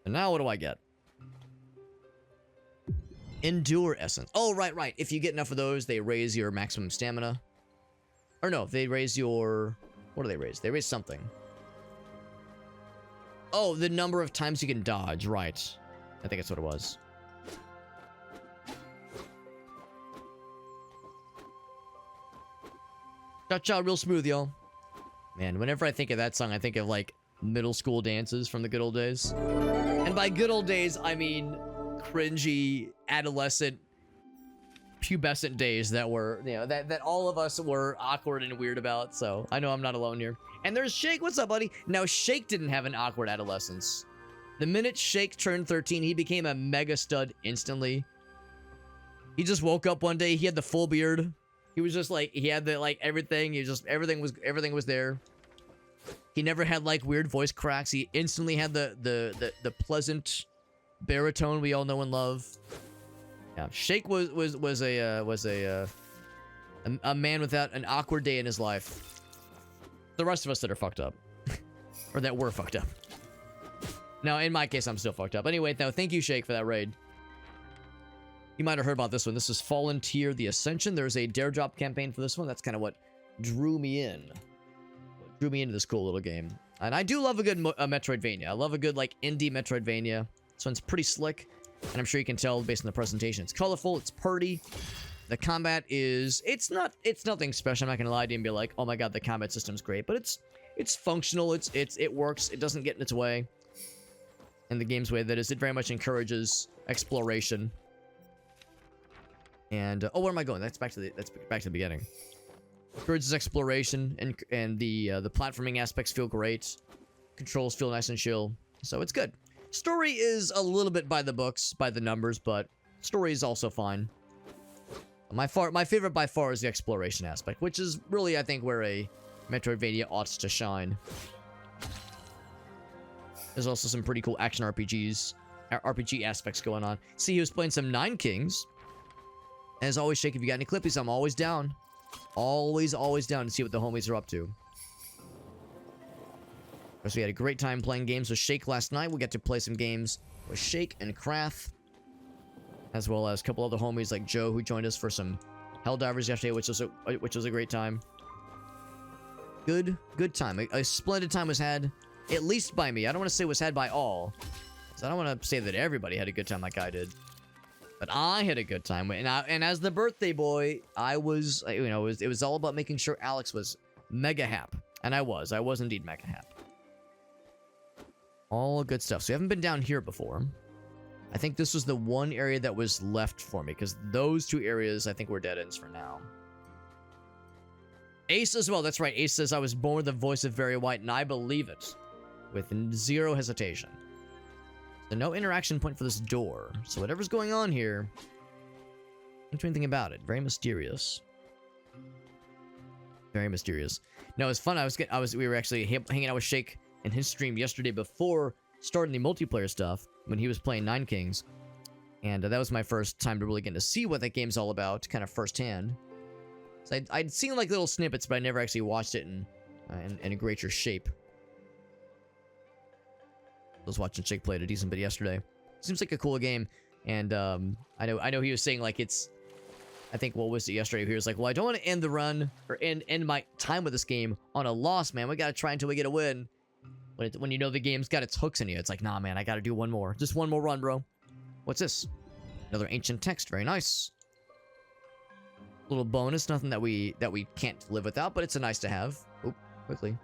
And now what do I get? Endure Essence. Oh, right. If you get enough of those, they raise your maximum stamina. Or no, they raise your... What do they raise? They raise something. Oh, the number of times you can dodge. Right. I think that's what it was. Cha-cha real smooth, y'all. Man, whenever I think of that song, I think of, like, middle school dances from the good old days. And by good old days, I mean cringy, adolescent, pubescent days that were, you know, that all of us were awkward and weird about. So I know I'm not alone here. And there's Shake. What's up, buddy? Now, Shake didn't have an awkward adolescence. The minute Shake turned 13, he became a mega stud instantly. He just woke up one day. He had the full beard. He was just like, he had the, like, everything. He just, everything was there. He never had, like, weird voice cracks. He instantly had the pleasant baritone we all know and love. Yeah, Shake was a man without an awkward day in his life. The rest of us that are fucked up. Or that were fucked up. Now, in my case, I'm still fucked up. Anyway, no, thank you, Shake, for that raid. You might have heard about this one. This is Fallen Tier, the Ascension. There's a dare drop campaign for this one. That's kind of what drew me in. What drew me into this cool little game. And I do love a good Metroidvania. I love a good, like, indie Metroidvania. This one's pretty slick. And I'm sure you can tell based on the presentation. It's colorful. It's pretty. The combat is... It's nothing special. I'm not going to lie to you and be like, oh my god, the combat system's great. But it's functional. It works. It doesn't get in its way. In the game's way, that is, it very much encourages exploration. And oh, where am I going? That's back to the beginning. Encourages exploration, and the platforming aspects feel great. Controls feel nice and chill, so it's good. Story is a little bit by the books, by the numbers, but story is also fine. My favorite by far is the exploration aspect, which is really, I think, where a Metroidvania ought to shine. There's also some pretty cool action RPG aspects going on. See, he was playing some Nine Kings. As always, Shake, if you got any clippies, I'm always down. Always down to see what the homies are up to. So we had a great time playing games with Shake last night. We got to play some games with Shake and Krath. As well as a couple other homies like Joe, who joined us for some Helldivers yesterday, which was a great time. Good time. A splendid time was had, at least by me. I don't want to say was had by all. So I don't want to say that everybody had a good time like I did. But I had a good time, and as the birthday boy, I was, you know, it was all about making sure Alex was mega hap, and I was indeed mega hap. All good stuff. So we haven't been down here before. I think this was the one area that was left for me, because those two areas I think were dead ends for now. Ace as well. That's right. Ace says I was born with the voice of Very White, and I believe it with zero hesitation. So no interaction point for this door. So whatever's going on here, can't do anything about it. Very mysterious. Very mysterious. No, it was fun. We were actually hanging out with Shake in his stream yesterday before starting the multiplayer stuff when he was playing Nine Kings, and that was my first time to really get to see what that game's all about, kind of firsthand. So I'd seen like little snippets, but I never actually watched it in a greater shape. I was watching Shake play it a decent bit yesterday. Seems like a cool game, and I know he was saying like it's, I think what was it yesterday? He was like, well, I don't want to end the run or end my time with this game on a loss, man. We gotta try until we get a win. When you know the game's got its hooks in you, it's like, nah, man, I gotta do one more, just one more run, bro. What's this? Another ancient text, very nice. Little bonus, nothing that we can't live without, but it's a nice to have. Oop, quickly.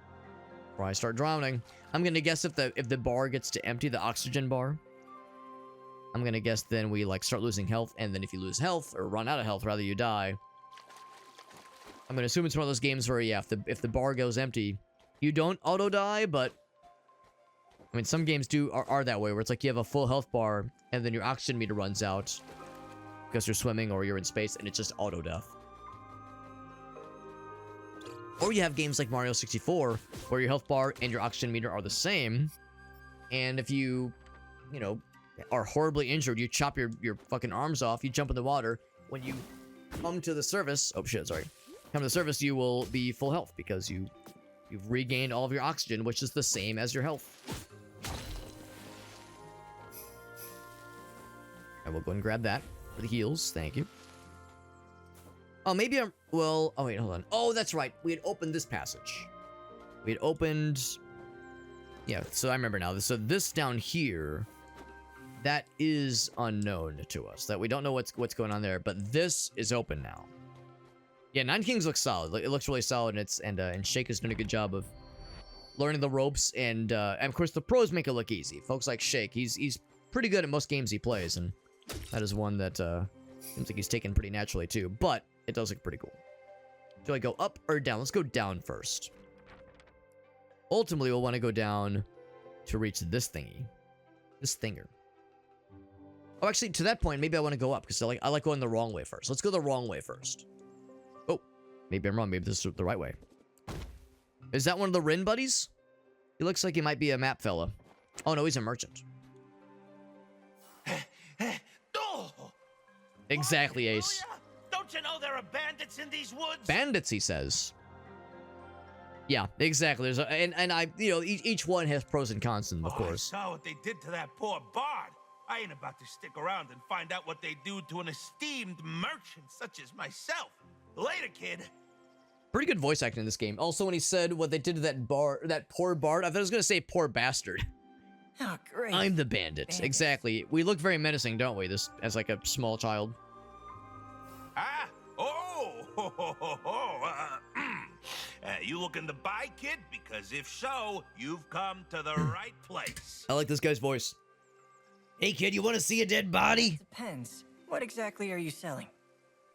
Before I start drowning. I'm gonna guess if the bar gets to empty, the oxygen bar, I'm gonna guess then we like start losing health, and then if you lose health or run out of health, rather, you die. I'm gonna assume it's one of those games where, yeah, if the bar goes empty, you don't auto die, but I mean some games are that way, where it's like you have a full health bar and then your oxygen meter runs out because you're swimming or you're in space, and it's just auto death. Or you have games like Mario 64, where your health bar and your oxygen meter are the same, and if you know, are horribly injured, you chop your fucking arms off, you jump in the water, when you come to the surface, oh shit, sorry, come to the surface, you will be full health, because you've regained all of your oxygen, which is the same as your health. I will go and grab that for the heals, thank you. Oh, maybe I'm... Well... Oh, wait, hold on. Oh, that's right. We had opened this passage. We had opened... Yeah, so I remember now. So this down here, that is unknown to us. That we don't know what's going on there. But this is open now. Yeah, Nine Kings looks solid. It looks really solid, and Shake has done a good job of learning the ropes, and of course the pros make it look easy. Folks like Shake, he's pretty good at most games he plays, and that is one that seems like he's taken pretty naturally too. But it does look pretty cool. Do I go up or down? Let's go down first. Ultimately, we'll want to go down to reach this thingy, this thinger. Oh, actually, to that point, maybe I want to go up because I like going the wrong way first. Let's go the wrong way first. Oh, maybe I'm wrong. Maybe this is the right way. Is that one of the Rin buddies? He looks like he might be a map fella. Oh, no, he's a merchant. Exactly, Ace. Don't you know there are bandits in these woods? Bandits, he says. Yeah, exactly. There's each one has pros and cons to them, of course. I saw what they did to that poor bard. I ain't about to stick around and find out what they do to an esteemed merchant such as myself. Later, kid. Pretty good voice acting in this game. Also, when he said what they did to that poor bard, I thought I was gonna say poor bastard. Oh, great. I'm the bandit. Exactly. We look very menacing, don't we? This as like a small child. Ah? You looking to buy, kid? Because if so, you've come to the right place. I like this guy's voice. Hey, kid, you want to see a dead body? Depends. What exactly are you selling?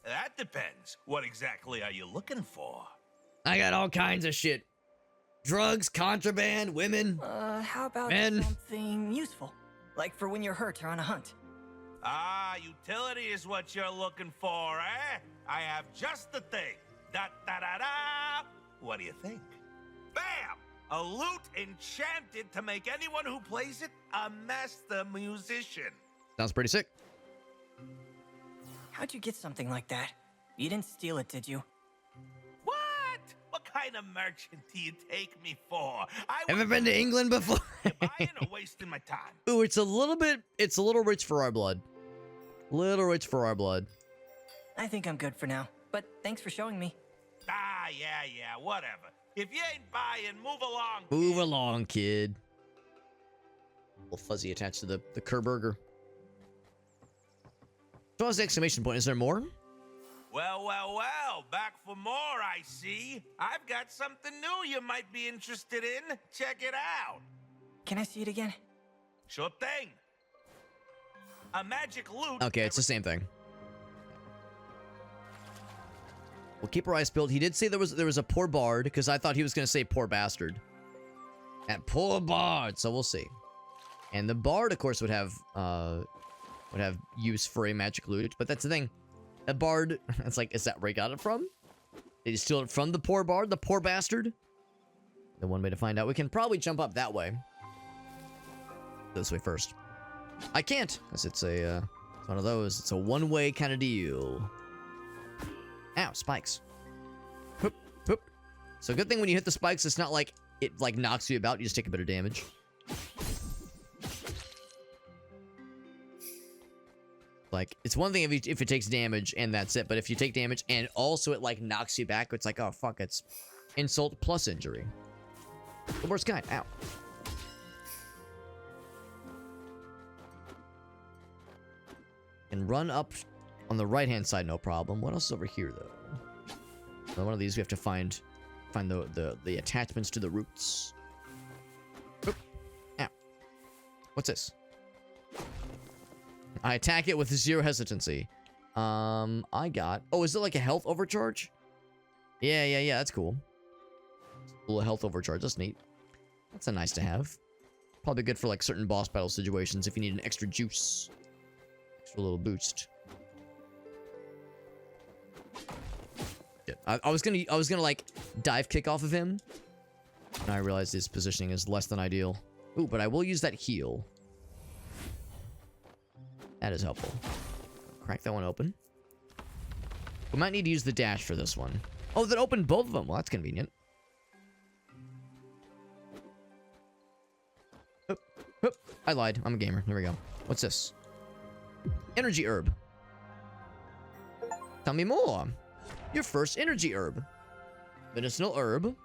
That depends. What exactly are you looking for? I got all kinds of shit. Drugs, contraband, women. How about men. something useful? Like for when you're hurt or on a hunt. Ah, utility is what you're looking for, eh? I have just the thing. Da-da-da-da! What do you think? Bam! A lute enchanted to make anyone who plays it a master musician. Sounds pretty sick. How'd you get something like that? You didn't steal it, did you? What? What kind of merchant do you take me for? Ever been to England before? Buying or wasting my time? Ooh, it's a little rich for our blood. Little rich for our blood. I think I'm good for now, but thanks for showing me. Ah, yeah, whatever. If you ain't buying, move along. Move along, kid. Little fuzzy attached to the Kerburger. So what's the exclamation point? Is there more? Well, back for more, I see. I've got something new you might be interested in. Check it out. Can I see it again? Sure thing. A magic lute. Okay, it's the same thing. We'll keep our eyes peeled. He did say there was a poor bard, because I thought he was going to say poor bastard. That poor bard, so we'll see. And the bard, of course, would have use for a magic lute, but that's the thing. A bard, it's like, is that where he got it from? Did he steal it from the poor bard, the poor bastard? The one way to find out. We can probably jump up that way. This way first. I can't, because it's one of those. It's a one-way kind of deal. Ow, spikes. Hoop, hoop. So good thing when you hit the spikes, it's not like it like knocks you about. You just take a bit of damage. Like, it's one thing if it takes damage and that's it, but if you take damage and also it like knocks you back, it's like, oh fuck, it's insult plus injury. The worst kind. Ow. And run up on the right-hand side, no problem. What else is over here, though? So one of these we have to find the attachments to the roots. Oop. Ow. What's this? I attack it with 0 hesitancy. I got... Oh, is it like a health overcharge? Yeah, that's cool. A little health overcharge, that's neat. That's a nice to have. Probably good for like certain boss battle situations if you need an extra juice. Extra little boost. I was gonna like dive kick off of him, and I realized his positioning is less than ideal. Ooh, but I will use that heal. That is helpful. Crack that one open. We might need to use the dash for this one. Oh, that opened both of them. Well, that's convenient. Oop, oop. I lied. I'm a gamer. Here we go. What's this? Energy herb. Tell me more. Your first energy herb. Medicinal herb.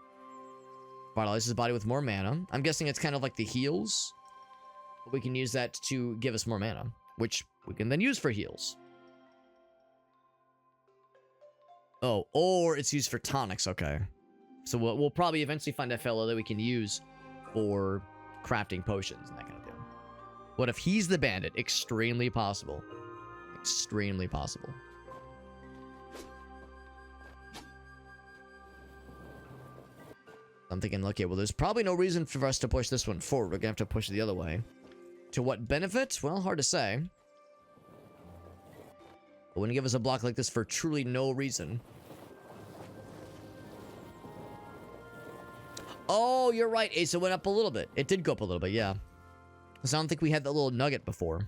Vitalizes the body with more mana. I'm guessing it's kind of like the heals. But we can use that to give us more mana, which we can then use for heals. Oh, or it's used for tonics. Okay. So we'll probably eventually find a fellow that we can use for crafting potions and that kind of thing. What if he's the bandit? Extremely possible. Extremely possible. I'm thinking, okay, well, there's probably no reason for us to push this one forward. We're gonna have to push it the other way. To what benefit? Well, hard to say. But when you give us a block like this for truly no reason. Oh, you're right. Ace, it went up a little bit. It did go up a little bit, yeah. Because I don't think we had that little nugget before.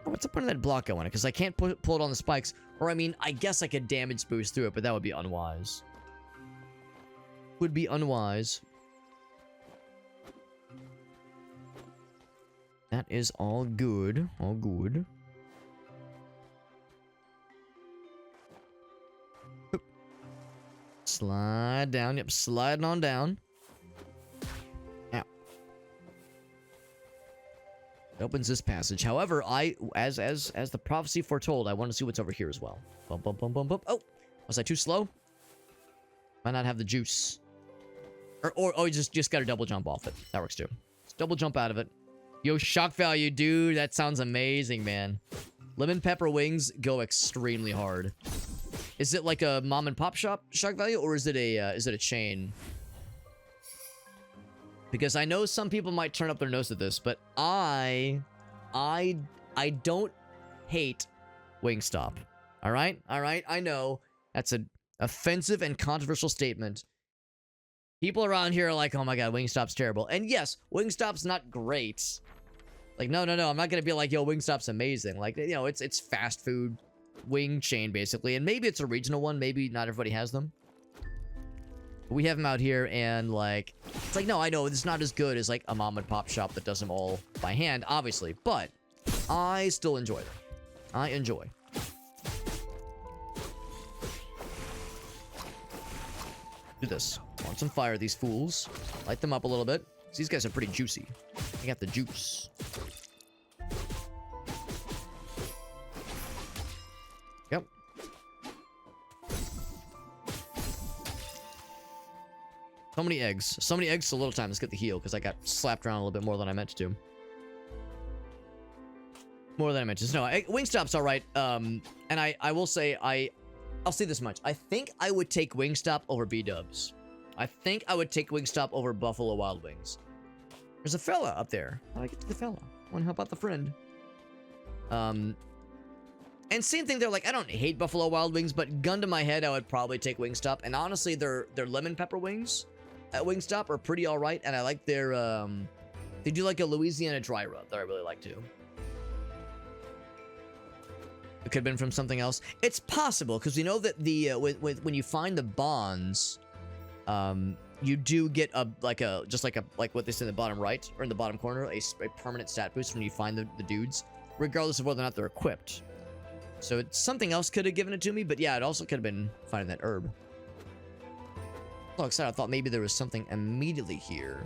What's the point of that block going? Because I can't pull it on the spikes. Or, I mean, I guess I could damage boost through it, but that would be unwise. Would be unwise. That is all good. All good. Oop. Slide down. Yep, sliding on down. Ow. It opens this passage. However, as the prophecy foretold, I want to see what's over here as well. Bump, bump, bump, bump, bump. Oh, was I too slow? Might not have the juice. Or you just got to double jump off it. That works too. Just double jump out of it. Yo, shock value, dude. That sounds amazing, man. Lemon pepper wings go extremely hard. Is it like a mom and pop shop shock value, or is it a chain? Because I know some people might turn up their nose at this, but I don't hate Wingstop. All right, I know that's an offensive and controversial statement. People around here are like, oh my god, Wingstop's terrible. And yes, Wingstop's not great. Like, no, I'm not gonna be like, yo, Wingstop's amazing. Like, you know, it's fast food wing chain, basically. And maybe it's a regional one. Maybe not everybody has them. But we have them out here, and, like, it's like, no, I know, it's not as good as, like, a mom and pop shop that does them all by hand, obviously. But I still enjoy them. I enjoy. Do this. Want some fire, these fools. Light them up a little bit. These guys are pretty juicy. They got the juice. Yep. So many eggs. So many eggs, so little time. Let's get the heal, because I got slapped around a little bit more than I meant to. More than I meant to. No, Wingstop's alright. And I will say, I'll say this much. I think I would take Wingstop over B-dubs. I think I would take Wingstop over Buffalo Wild Wings. There's a fella up there. How do I get to the fella? I want to help out the friend. And same thing there. Like, I don't hate Buffalo Wild Wings, but gun to my head, I would probably take Wingstop. And honestly, their lemon pepper wings at Wingstop are pretty all right. And I like their they do like a Louisiana dry rub that I really like too. It could have been from something else. It's possible, because we know that the when you find the bonds, you do get like what they say in the bottom right or in the bottom corner, a permanent stat boost when you find the dudes, regardless of whether or not they're equipped. So it's something else could have given it to me, but yeah, it also could have been finding that herb. So excited! I thought maybe there was something immediately here,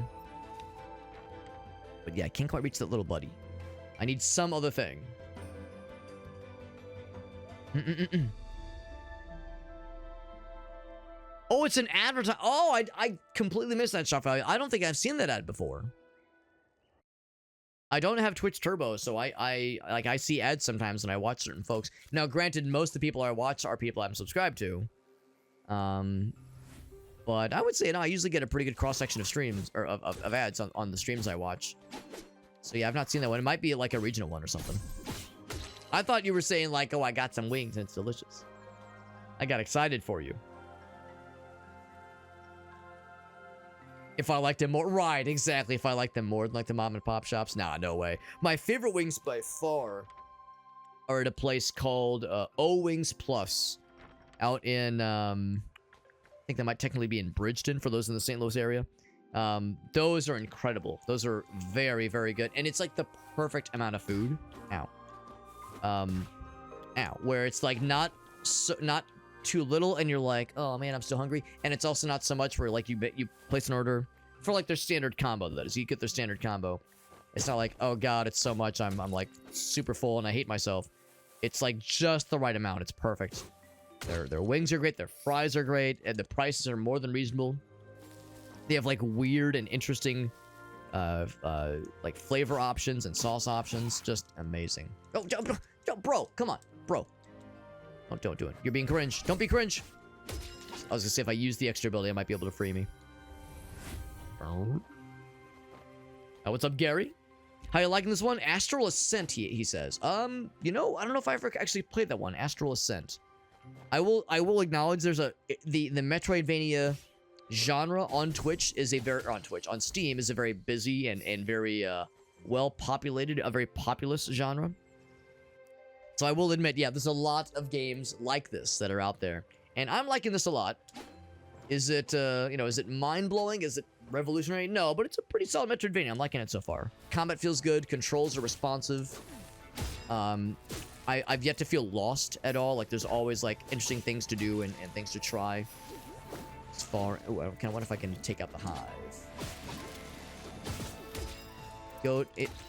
but yeah, I can't quite reach that little buddy. I need some other thing. Oh, it's an advertise. Oh, I completely missed that shop value. I don't think I've seen that ad before. I don't have Twitch Turbo, so I see ads sometimes when I watch certain folks. Now, granted, most of the people I watch are people I'm subscribed to. But I would say, no, I usually get a pretty good cross-section of streams, or of ads on the streams I watch. So yeah, I've not seen that one. It might be like a regional one or something. I thought you were saying like, oh, I got some wings and it's delicious. I got excited for you. If I liked them more. Right, exactly. If I liked them more than like the mom and pop shops. Nah, no way. My favorite wings by far are at a place called O Wings Plus. Out in, I think that might technically be in Bridgeton for those in the St. Louis area. Those are incredible. Those are very, very good. And it's like the perfect amount of food. Ow. Where it's like not too little and you're like, oh man, I'm still hungry, and it's also not so much where like you place an order for like their standard combo. That is, you get their standard combo. It's not like, oh god, it's so much, I'm like super full and I hate myself. It's like just the right amount. It's perfect. Their wings are great, their fries are great, and the prices are more than reasonable. They have like weird and interesting like flavor options and sauce options. Just amazing. Oh, bro, come on, bro. Oh, don't do it. You're being cringe. Don't be cringe. I was gonna say if I use the extra ability, I might be able to free me. Oh, what's up, Gary? How you liking this one? Astral Ascent, he says. You know, I don't know if I ever actually played that one. Astral Ascent. I will acknowledge there's the Metroidvania genre on Twitch is a very on Steam is a very busy and very well populated, a very populous genre. So I will admit, yeah, there's a lot of games like this that are out there, and I'm liking this a lot. Is it you know, is it mind-blowing? Is it revolutionary? No, but it's a pretty solid Metroidvania. I'm liking it so far. Combat feels good. Controls are responsive. I've yet to feel lost at all. Like, there's always, like, interesting things to do and things to try. As far... Oh, I kind of wonder if I can take out the hive. Go...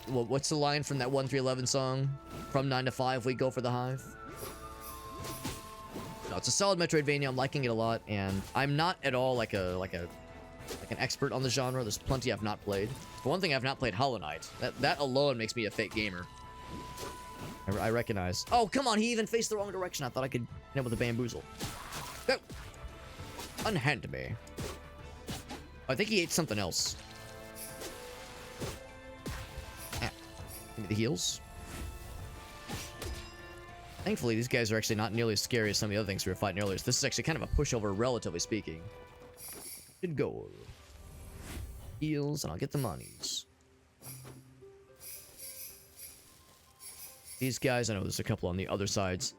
Well, what's the line from that 1-3-11 song? From 9 to 5, we go for the hive. No, it's a solid Metroidvania. I'm liking it a lot, and I'm not at all like an expert on the genre. There's plenty I've not played. For one thing, I've not played Hollow Knight. That alone makes me a fake gamer. I recognize. Oh, come on, he even faced the wrong direction. I thought I could hit him with a bamboozle. Go! Unhand me. I think he ate something else. Ah. Give me the heals. Thankfully, these guys are actually not nearly as scary as some of the other things we were fighting earlier. So this is actually kind of a pushover, relatively speaking. Good goal. Heals, and I'll get the monies. These guys, I know there's a couple on the other sides.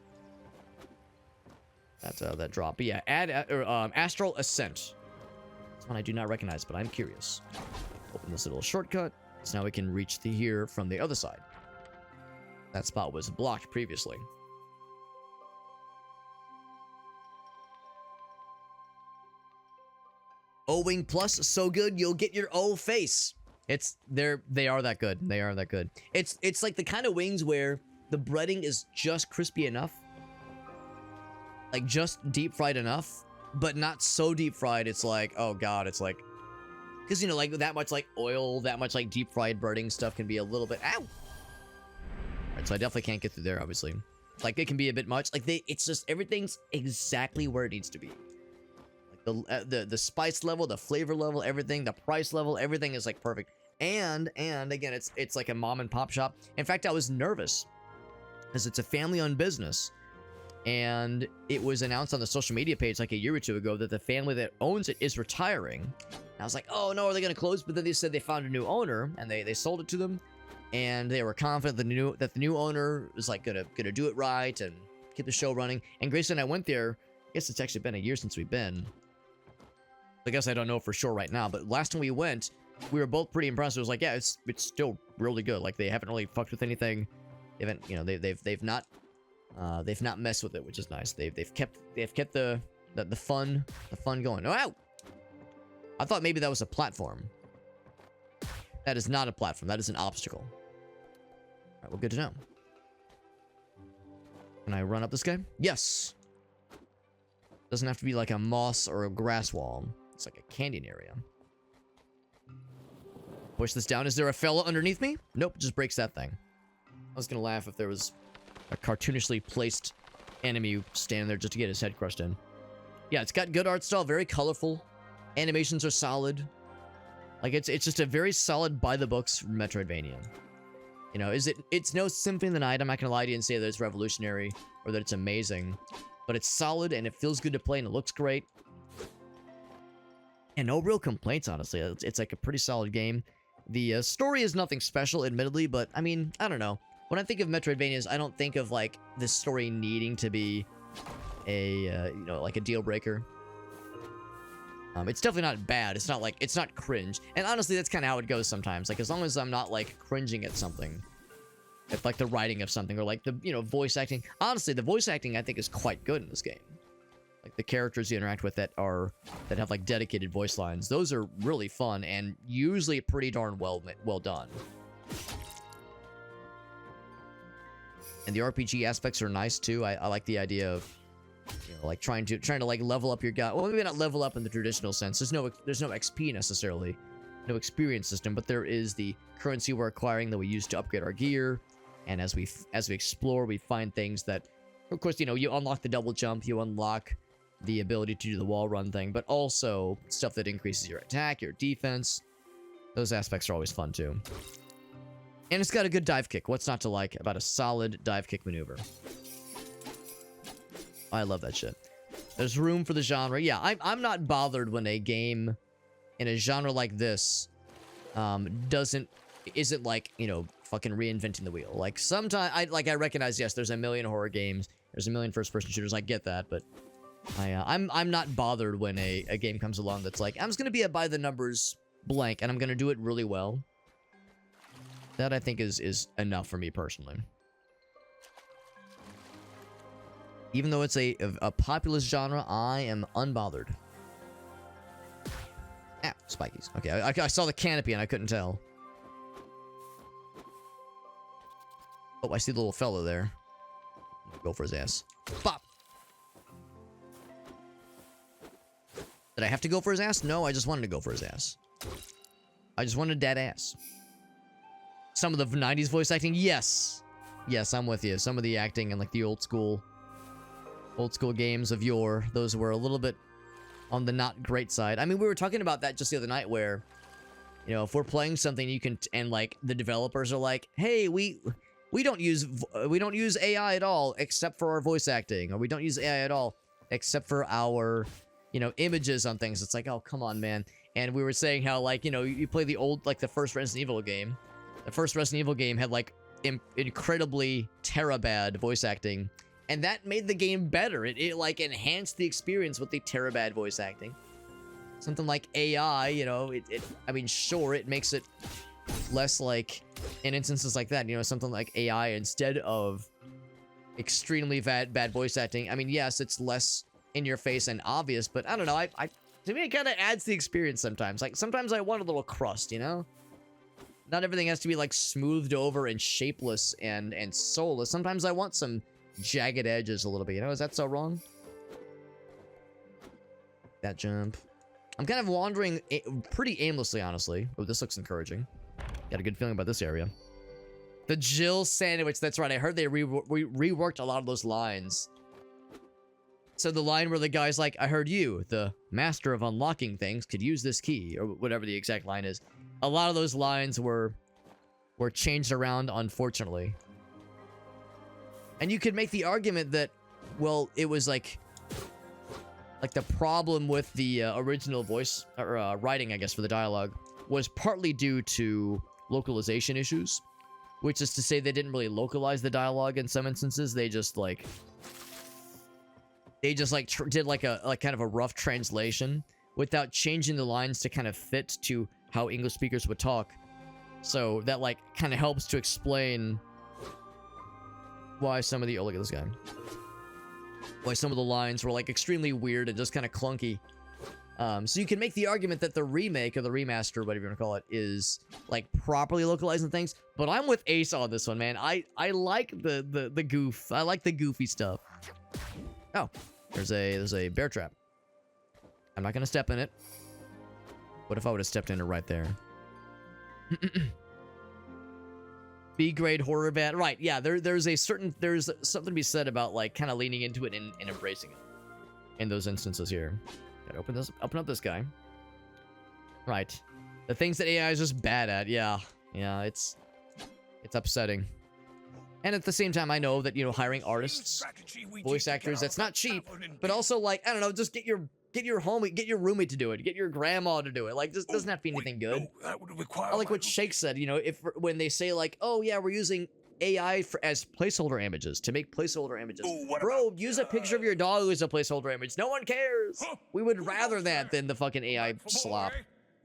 That's that drop. But yeah, Astral Ascent. That's one I do not recognize, but I'm curious. Open this little shortcut. So now we can reach here from the other side. That spot was blocked previously. O-Wing Plus, so good, you'll get your O face. They are that good. They are that good. It's like the kind of wings where the breading is just crispy enough. Like, just deep fried enough, but not so deep fried it's like, oh god, it's like... Because, you know, like, that much, like, oil, that much, like, deep fried breading stuff can be a little bit... Ow! Alright, so I definitely can't get through there, obviously. Like, it can be a bit much. Like, it's just, everything's exactly where it needs to be. Like, the spice level, the flavor level, everything, the price level, everything is, like, perfect. And again, it's like a mom and pop shop. In fact, I was nervous. Because it's a family-owned business. And it was announced on the social media page like a year or two ago that the family that owns it is retiring. And I was like, oh no, are they going to close? But then they said they found a new owner, and they sold it to them. And they were confident that the new owner is like gonna do it right and keep the show running. And Grace and I went there. I guess it's actually been a year since we've been. I guess I don't know for sure right now, but last time we went, we were both pretty impressed. It was like, yeah, it's still really good. Like, they haven't really fucked with anything. They haven't, you know, they've not messed with it, which is nice. They've kept the fun going. Oh, ow! I thought maybe that was a platform. That is not a platform. That is an obstacle. All right, well, good to know. Can I run up this guy? Yes. Doesn't have to be like a moss or a grass wall. It's like a canyon area. Push this down. Is there a fella underneath me? Nope, just breaks that thing. I was gonna laugh if there was a cartoonishly placed enemy standing there just to get his head crushed in. Yeah, it's got good art style, very colorful. Animations are solid. Like, it's just a very solid by-the-books Metroidvania. You know, it's no Symphony of the Night. I'm not gonna lie to you and say that it's revolutionary or that it's amazing. But it's solid, and it feels good to play, and it looks great. And no real complaints, honestly. It's like a pretty solid game. The story is nothing special, admittedly, but, I mean, I don't know. When I think of Metroidvanias, I don't think of, like, the story needing to be a, you know, like a deal breaker. It's definitely not bad. It's not cringe. And honestly, that's kind of how it goes sometimes. Like, as long as I'm not, like, cringing at something. At, like, the writing of something, or, like, the, you know, voice acting. Honestly, the voice acting, I think, is quite good in this game. Like, the characters you interact with that have, like, dedicated voice lines. Those are really fun, and usually pretty darn well done. And the RPG aspects are nice, too. I like the idea of, you know, Like trying to like level up your guy. Well, maybe not level up in the traditional sense. There's no XP necessarily, no experience system, but there is the currency we're acquiring that we use to upgrade our gear. And as we explore, we find things that, of course, you know, you unlock the double jump, you unlock the ability to do the wall run thing, but also stuff that increases your attack, your defense. Those aspects are always fun too. And it's got a good dive kick. What's not to like about a solid dive kick maneuver? I love that shit. There's room for the genre. Yeah, I'm not bothered when a game in a genre like this isn't like, you know, fucking reinventing the wheel. Like sometimes I recognize, yes, there's a million horror games, there's a million first-person shooters. I get that, but I'm not bothered when a game comes along that's like, I'm just gonna be a by the numbers blank and I'm gonna do it really well. That I think is enough for me personally. Even though it's a populous genre, I am unbothered. Ah, spikies. Okay, I saw the canopy and I couldn't tell. Oh, I see the little fella there. Go for his ass. Bop! Did I have to go for his ass? No, I just wanted to go for his ass. I just wanted dead ass. Some of the 90s voice acting? Yes. Yes, I'm with you. Some of the acting and like the old school games of yore, those were a little bit on the not great side. I mean, we were talking about that just the other night where, you know, if we're playing something you can and like the developers are like, "Hey, we don't use AI at all except for our voice acting, or we don't use AI at all except for our, you know, images on things." It's like, "Oh, come on, man." And we were saying how, like, you know, you play the old, like the first Resident Evil game. The first Resident Evil game had like incredibly terabad voice acting. And that made the game better. It like enhanced the experience with the terabad voice acting. Something like AI, you know, I mean, sure, it makes it less like, in instances like that, you know, something like AI instead of extremely bad voice acting. I mean, yes, it's less in your face and obvious, but I don't know. To me, it kind of adds the experience sometimes. Like, sometimes I want a little crust, you know? Not everything has to be like smoothed over and shapeless and soulless. Sometimes I want some jagged edges a little bit, you know? Is that so wrong? That jump. I'm kind of wandering pretty aimlessly, honestly. Oh, this looks encouraging. Got a good feeling about this area. The Jill sandwich, that's right. I heard they reworked a lot of those lines. So the line where the guy's like, "I heard you, the master of unlocking things, could use this key," or whatever the exact line is. A lot of those lines were changed around, unfortunately. And you could make the argument that, well, it was like the problem with the original voice or writing, I guess, for the dialogue was partly due to localization issues, which is to say they didn't really localize the dialogue in some instances. They just did like kind of a rough translation without changing the lines to kind of fit to how English speakers would talk. So that like kind of helps to explain why some of the, oh, look at this guy. Why some of the lines were like extremely weird and just kind of clunky. So you can make the argument that the remake or the remaster, whatever you want to call it, is like properly localizing things. But I'm with Ace on this one, man. I like the goof. I like the goofy stuff. Oh, there's a bear trap. I'm not gonna step in it. What if I would have stepped in it right there? B-grade horror bat. Right, yeah, there's something to be said about like kind of leaning into it and embracing it in those instances here. Gotta open up this guy. Right. The things that AI is just bad at, yeah, it's upsetting. And at the same time, I know that, you know, hiring artists, voice actors, that's not cheap, but also like, I don't know, just get your homie, get your roommate to do it, get your grandma to do it. Like, this doesn't have to be anything good. I like what Shake said, you know, when they say like, "Oh yeah, we're using AI as placeholder images to make placeholder images." Bro, use a picture of your dog as a placeholder image. No one cares. We would rather that than the fucking AI slop.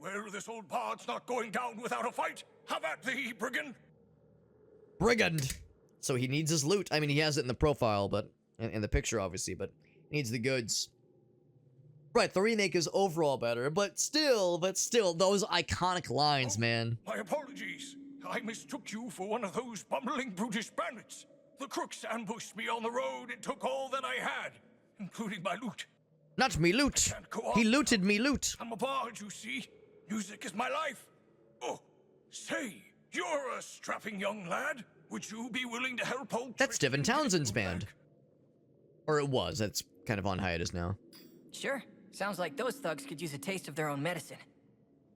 Well, this old bard's not going down without a fight. Have at thee, brigand. Brigand. So he needs his loot. I mean, he has it in the profile, but in the picture, obviously, but he needs the goods. Right, the remake is overall better, but still, those iconic lines, man. My apologies. I mistook you for one of those bumbling brutish bandits. The crooks ambushed me on the road and took all that I had. including my loot. Not me loot. Can't go He on. looted me loot. I'm a bard, you see. Music is my life. Oh, say, you're a strapping young lad. Would you be willing to help old That's Trystan Devin get Townsend's you band. back? Or it was. That's kind of on hiatus now. Sure. Sounds like those thugs could use a taste of their own medicine.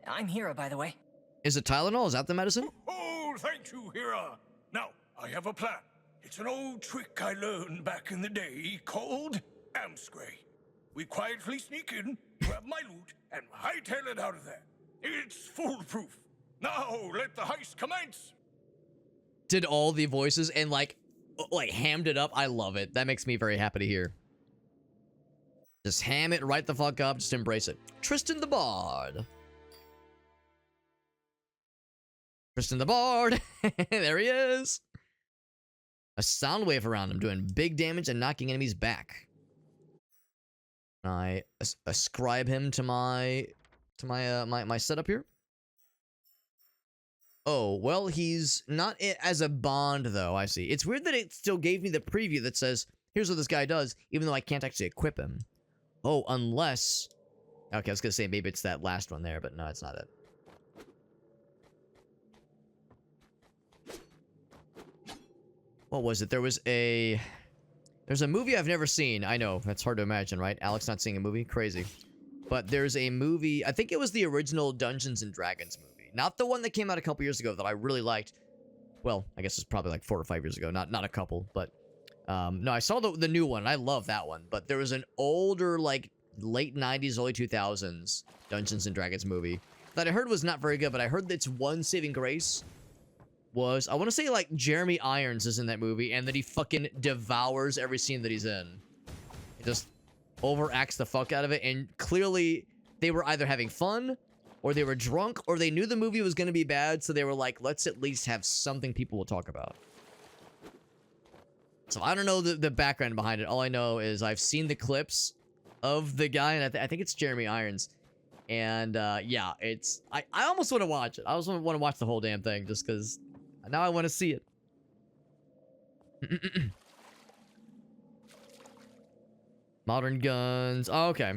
I'm Hira, by the way. Is it Tylenol? Is that the medicine? Oh, thank you, Hira. Now, I have a plan. It's an old trick I learned back in the day called Amscray. We quietly sneak in, grab my loot, and hightail it out of there. It's foolproof. Now, let the heist commence. Did all the voices and like hammed it up. I love it. That makes me very happy to hear. Just ham it right the fuck up. Just embrace it. Trystan the Bard. Trystan the Bard. There he is. A sound wave around him doing big damage and knocking enemies back. Can I ascribe him to my setup here? Oh, well, he's not as a bond, though, I see. It's weird that it still gave me the preview that says, here's what this guy does, even though I can't actually equip him. Oh, unless... Okay, I was gonna say maybe it's that last one there, but no, it's not it. What was it? There's a movie I've never seen. I know, that's hard to imagine, right? Alex not seeing a movie? Crazy. But there's a movie, I think it was the original Dungeons & Dragons movie. Not the one that came out a couple years ago that I really liked. Well, I guess it's probably like 4 or 5 years ago. Not a couple, but... no, I saw the new one, and I love that one. But there was an older, like, late 90s, early 2000s Dungeons & Dragons movie that I heard was not very good, but I heard that its one saving grace was... I want to say, like, Jeremy Irons is in that movie, and that he fucking devours every scene that he's in. He just overacts the fuck out of it, and clearly they were either having fun... or they were drunk, or they knew the movie was going to be bad, so they were like, let's at least have something people will talk about. So I don't know the background behind it. All I know is I've seen the clips of the guy, and I think it's Jeremy Irons. And, yeah, it's... I almost want to watch it. I also want to watch the whole damn thing, just because now I want to see it. Modern guns. Oh, okay.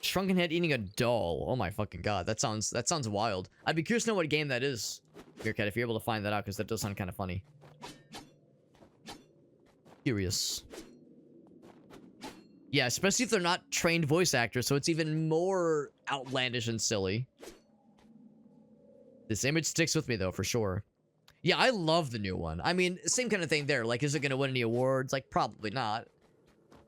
Shrunken head eating a doll. Oh my fucking god, that sounds wild. I'd be curious to know what game that is, Meerkat, if you're able to find that out, because that does sound kind of funny. Curious. Yeah, especially if they're not trained voice actors, so it's even more outlandish and silly. This image sticks with me though, for sure. Yeah, I love the new one. I mean, same kind of thing there. Like, is it gonna win any awards? Like, probably not.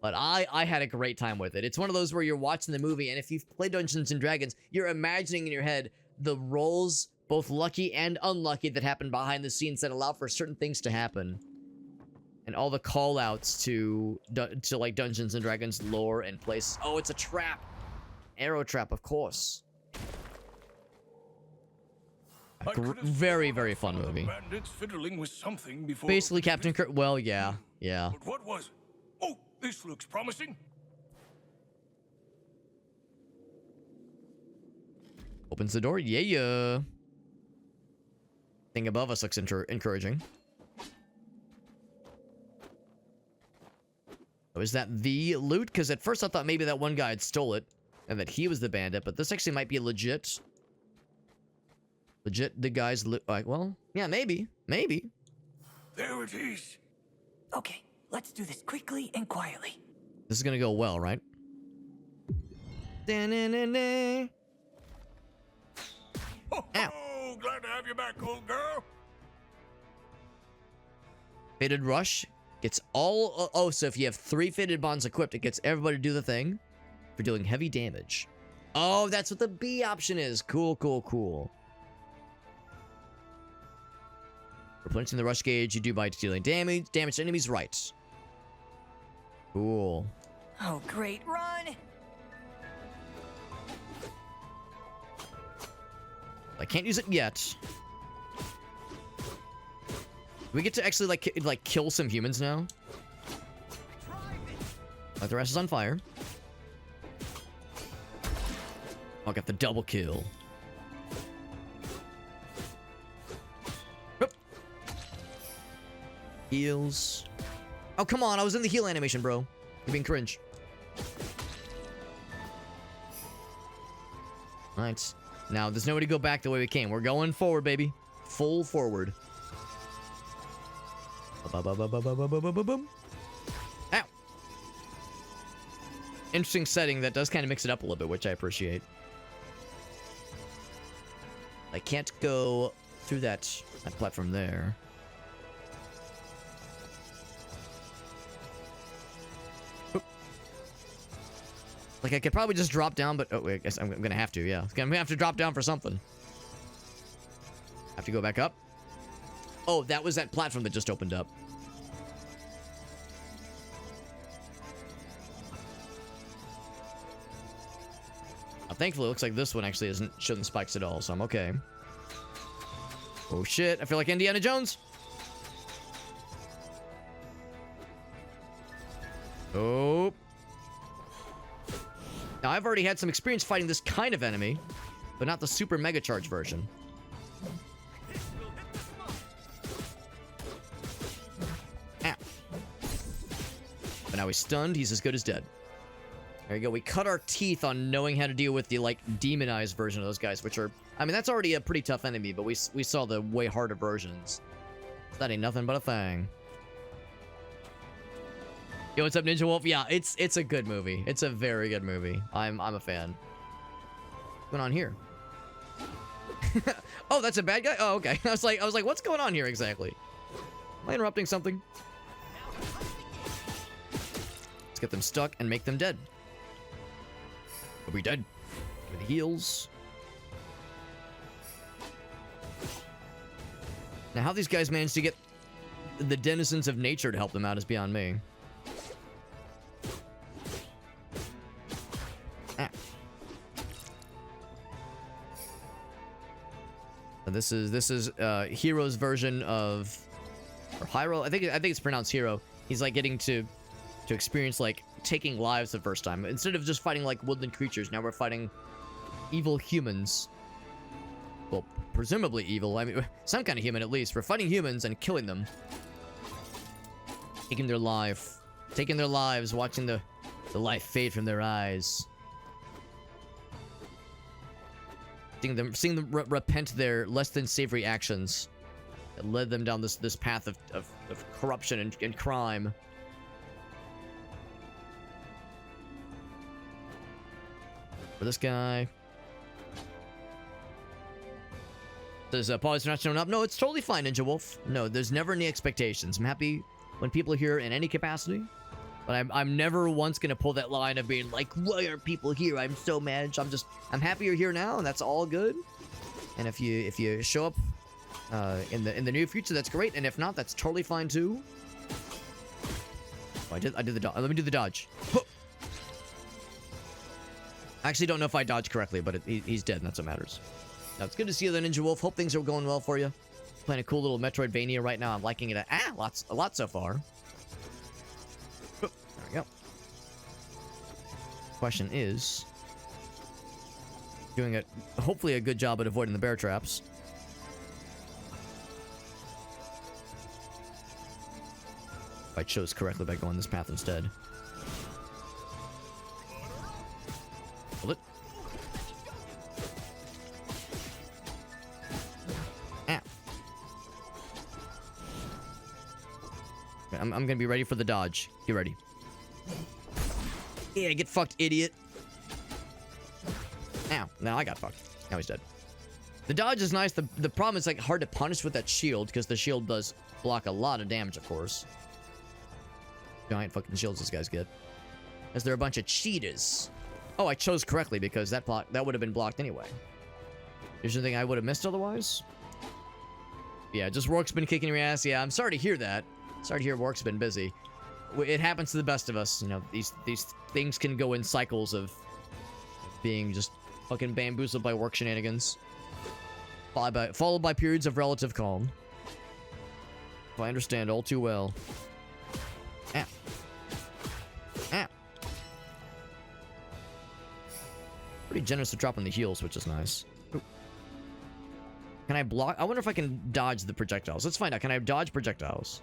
But I had a great time with it. It's one of those where you're watching the movie, and if you've played Dungeons & Dragons, you're imagining in your head the roles, both lucky and unlucky, that happen behind the scenes that allow for certain things to happen. And all the call-outs to like, Dungeons & Dragons lore and places. Oh, it's a trap! Arrow trap, of course. Very, very fun movie. Basically, Captain Kirk... Well, yeah. Yeah. But what was it? Oh! This looks promising. Opens the door. Yeah. Thing above us looks encouraging. Oh, is that the loot? Because at first I thought maybe that one guy had stole it, and that he was the bandit, but this actually might be legit. Legit, the guy's loot. Well, yeah, maybe. Maybe. There it is. Okay, let's do this quickly and quietly. This is gonna go well, right? Da-na-na-na. Oh, glad to have you back, old girl. Fated Rush gets all... Oh, so if you have 3 Fated Bonds equipped, it gets everybody to do the thing for dealing heavy damage. Oh, that's what the B option is. Cool, cool, cool. Replenishing the rush gauge you do by dealing damage to enemies, right. Cool. Oh, great. Run! I can't use it yet. We get to actually, like kill some humans now. Like the rest is on fire. I'll get the double kill. Heals. Oh, come on. I was in the heal animation, bro. You're being cringe. Alright. Now, there's no way to go back the way we came. We're going forward, baby. Full forward. Ow. Interesting setting that does kind of mix it up a little bit, which I appreciate. I can't go through that platform there. Oop. Like, I could probably just drop down, but... Oh, wait, I guess I'm gonna have to, yeah. I'm gonna have to drop down for something. Have to go back up. Oh, that was that platform that just opened up. Thankfully, it looks like this one actually isn't showing spikes at all, so I'm okay. Oh shit, I feel like Indiana Jones. Oh. Now, I've already had some experience fighting this kind of enemy, but not the super mega charge version. Ow. But now he's stunned, he's as good as dead. There you go. We cut our teeth on knowing how to deal with the, like, demonized version of those guys, which are... I mean, that's already a pretty tough enemy, but we saw the way harder versions. That ain't nothing but a thing. Yo, what's up, Ninja Wolf? Yeah, it's a good movie. It's a very good movie. I'm a fan. What's going on here? Oh, that's a bad guy? Oh, okay. I was like, what's going on here exactly? Am I interrupting something? Let's get them stuck and make them dead. Are we dead? Give me the heals. Now, how these guys managed to get the denizens of nature to help them out is beyond me. Ah. This is Hero's version of, or Hyro. I think it's pronounced Hero. He's like getting to experience like taking lives the first time. Instead of just fighting like woodland creatures, now we're fighting evil humans. Well, presumably evil. I mean, some kind of human at least. We're fighting humans and killing them. Taking their lives, watching the life fade from their eyes. Seeing them repent their less than savory actions that led them down this path of corruption and crime. For this guy. Does pause not showing up? No, it's totally fine, Ninja Wolf. No, there's never any expectations. I'm happy when people are here in any capacity, but I'm never once gonna pull that line of being like, why are people here? I'm so mad. I'm happy you're here now, and that's all good. And if you show up in the near future, that's great. And if not, that's totally fine too. Oh, I did the dodge. Let me do the dodge. I actually don't know if I dodged correctly, but he's dead, and that's what matters. Now, it's good to see you, the Ninja Wolf. Hope things are going well for you. Playing a cool little Metroidvania right now. I'm liking it a lot so far. There we go. Question is, doing hopefully a good job at avoiding the bear traps. If I chose correctly by going this path instead. Hold it. I'm gonna be ready for the dodge. Get ready. Yeah, get fucked, idiot. Ow. Now I got fucked. Now he's dead. The dodge is nice. The problem is like hard to punish with that shield because the shield does block a lot of damage, of course. Giant fucking shields these guys get. As they're a bunch of cheaters. Oh, I chose correctly because that would have been blocked anyway. Is there anything I would have missed otherwise? Yeah, just work's been kicking your ass. Yeah, I'm sorry to hear that. Sorry to hear work's been busy. It happens to the best of us. You know, these things can go in cycles of being just fucking bamboozled by work shenanigans. Followed by periods of relative calm. If I understand all too well. Ow. Ow. Pretty generous to dropping the heals, which is nice. Ooh. Can I block? I wonder if I can dodge the projectiles. Let's find out. Can I dodge projectiles?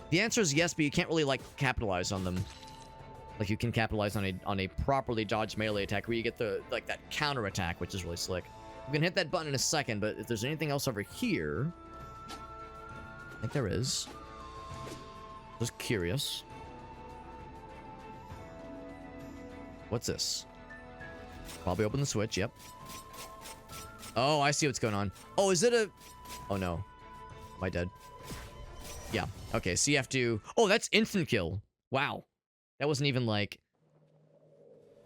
The answer is yes, but you can't really, like, capitalize on them. Like, you can capitalize on a properly dodged melee attack where you get the, like, that counter attack, which is really slick. I'm gonna hit that button in a second, but if there's anything else over here... I think there is. Just curious. What's this? Probably open the switch, yep. Oh, I see what's going on. Oh, is it a... Oh, no. Am I dead? Yeah. Okay, so you have to... Oh, that's instant kill. Wow. That wasn't even like...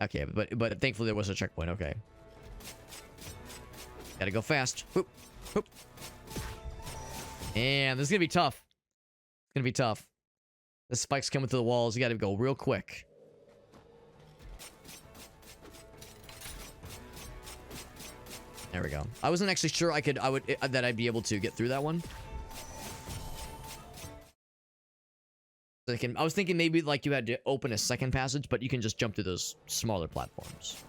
Okay, but thankfully there was a checkpoint. Okay. Gotta go fast. Whoop. Whoop. And this is gonna be tough. It's gonna be tough. The spikes coming through the walls. You gotta go real quick. There we go. I wasn't actually sure that I'd be able to get through that one. I was thinking maybe like you had to open a second passage, but you can just jump through those smaller platforms.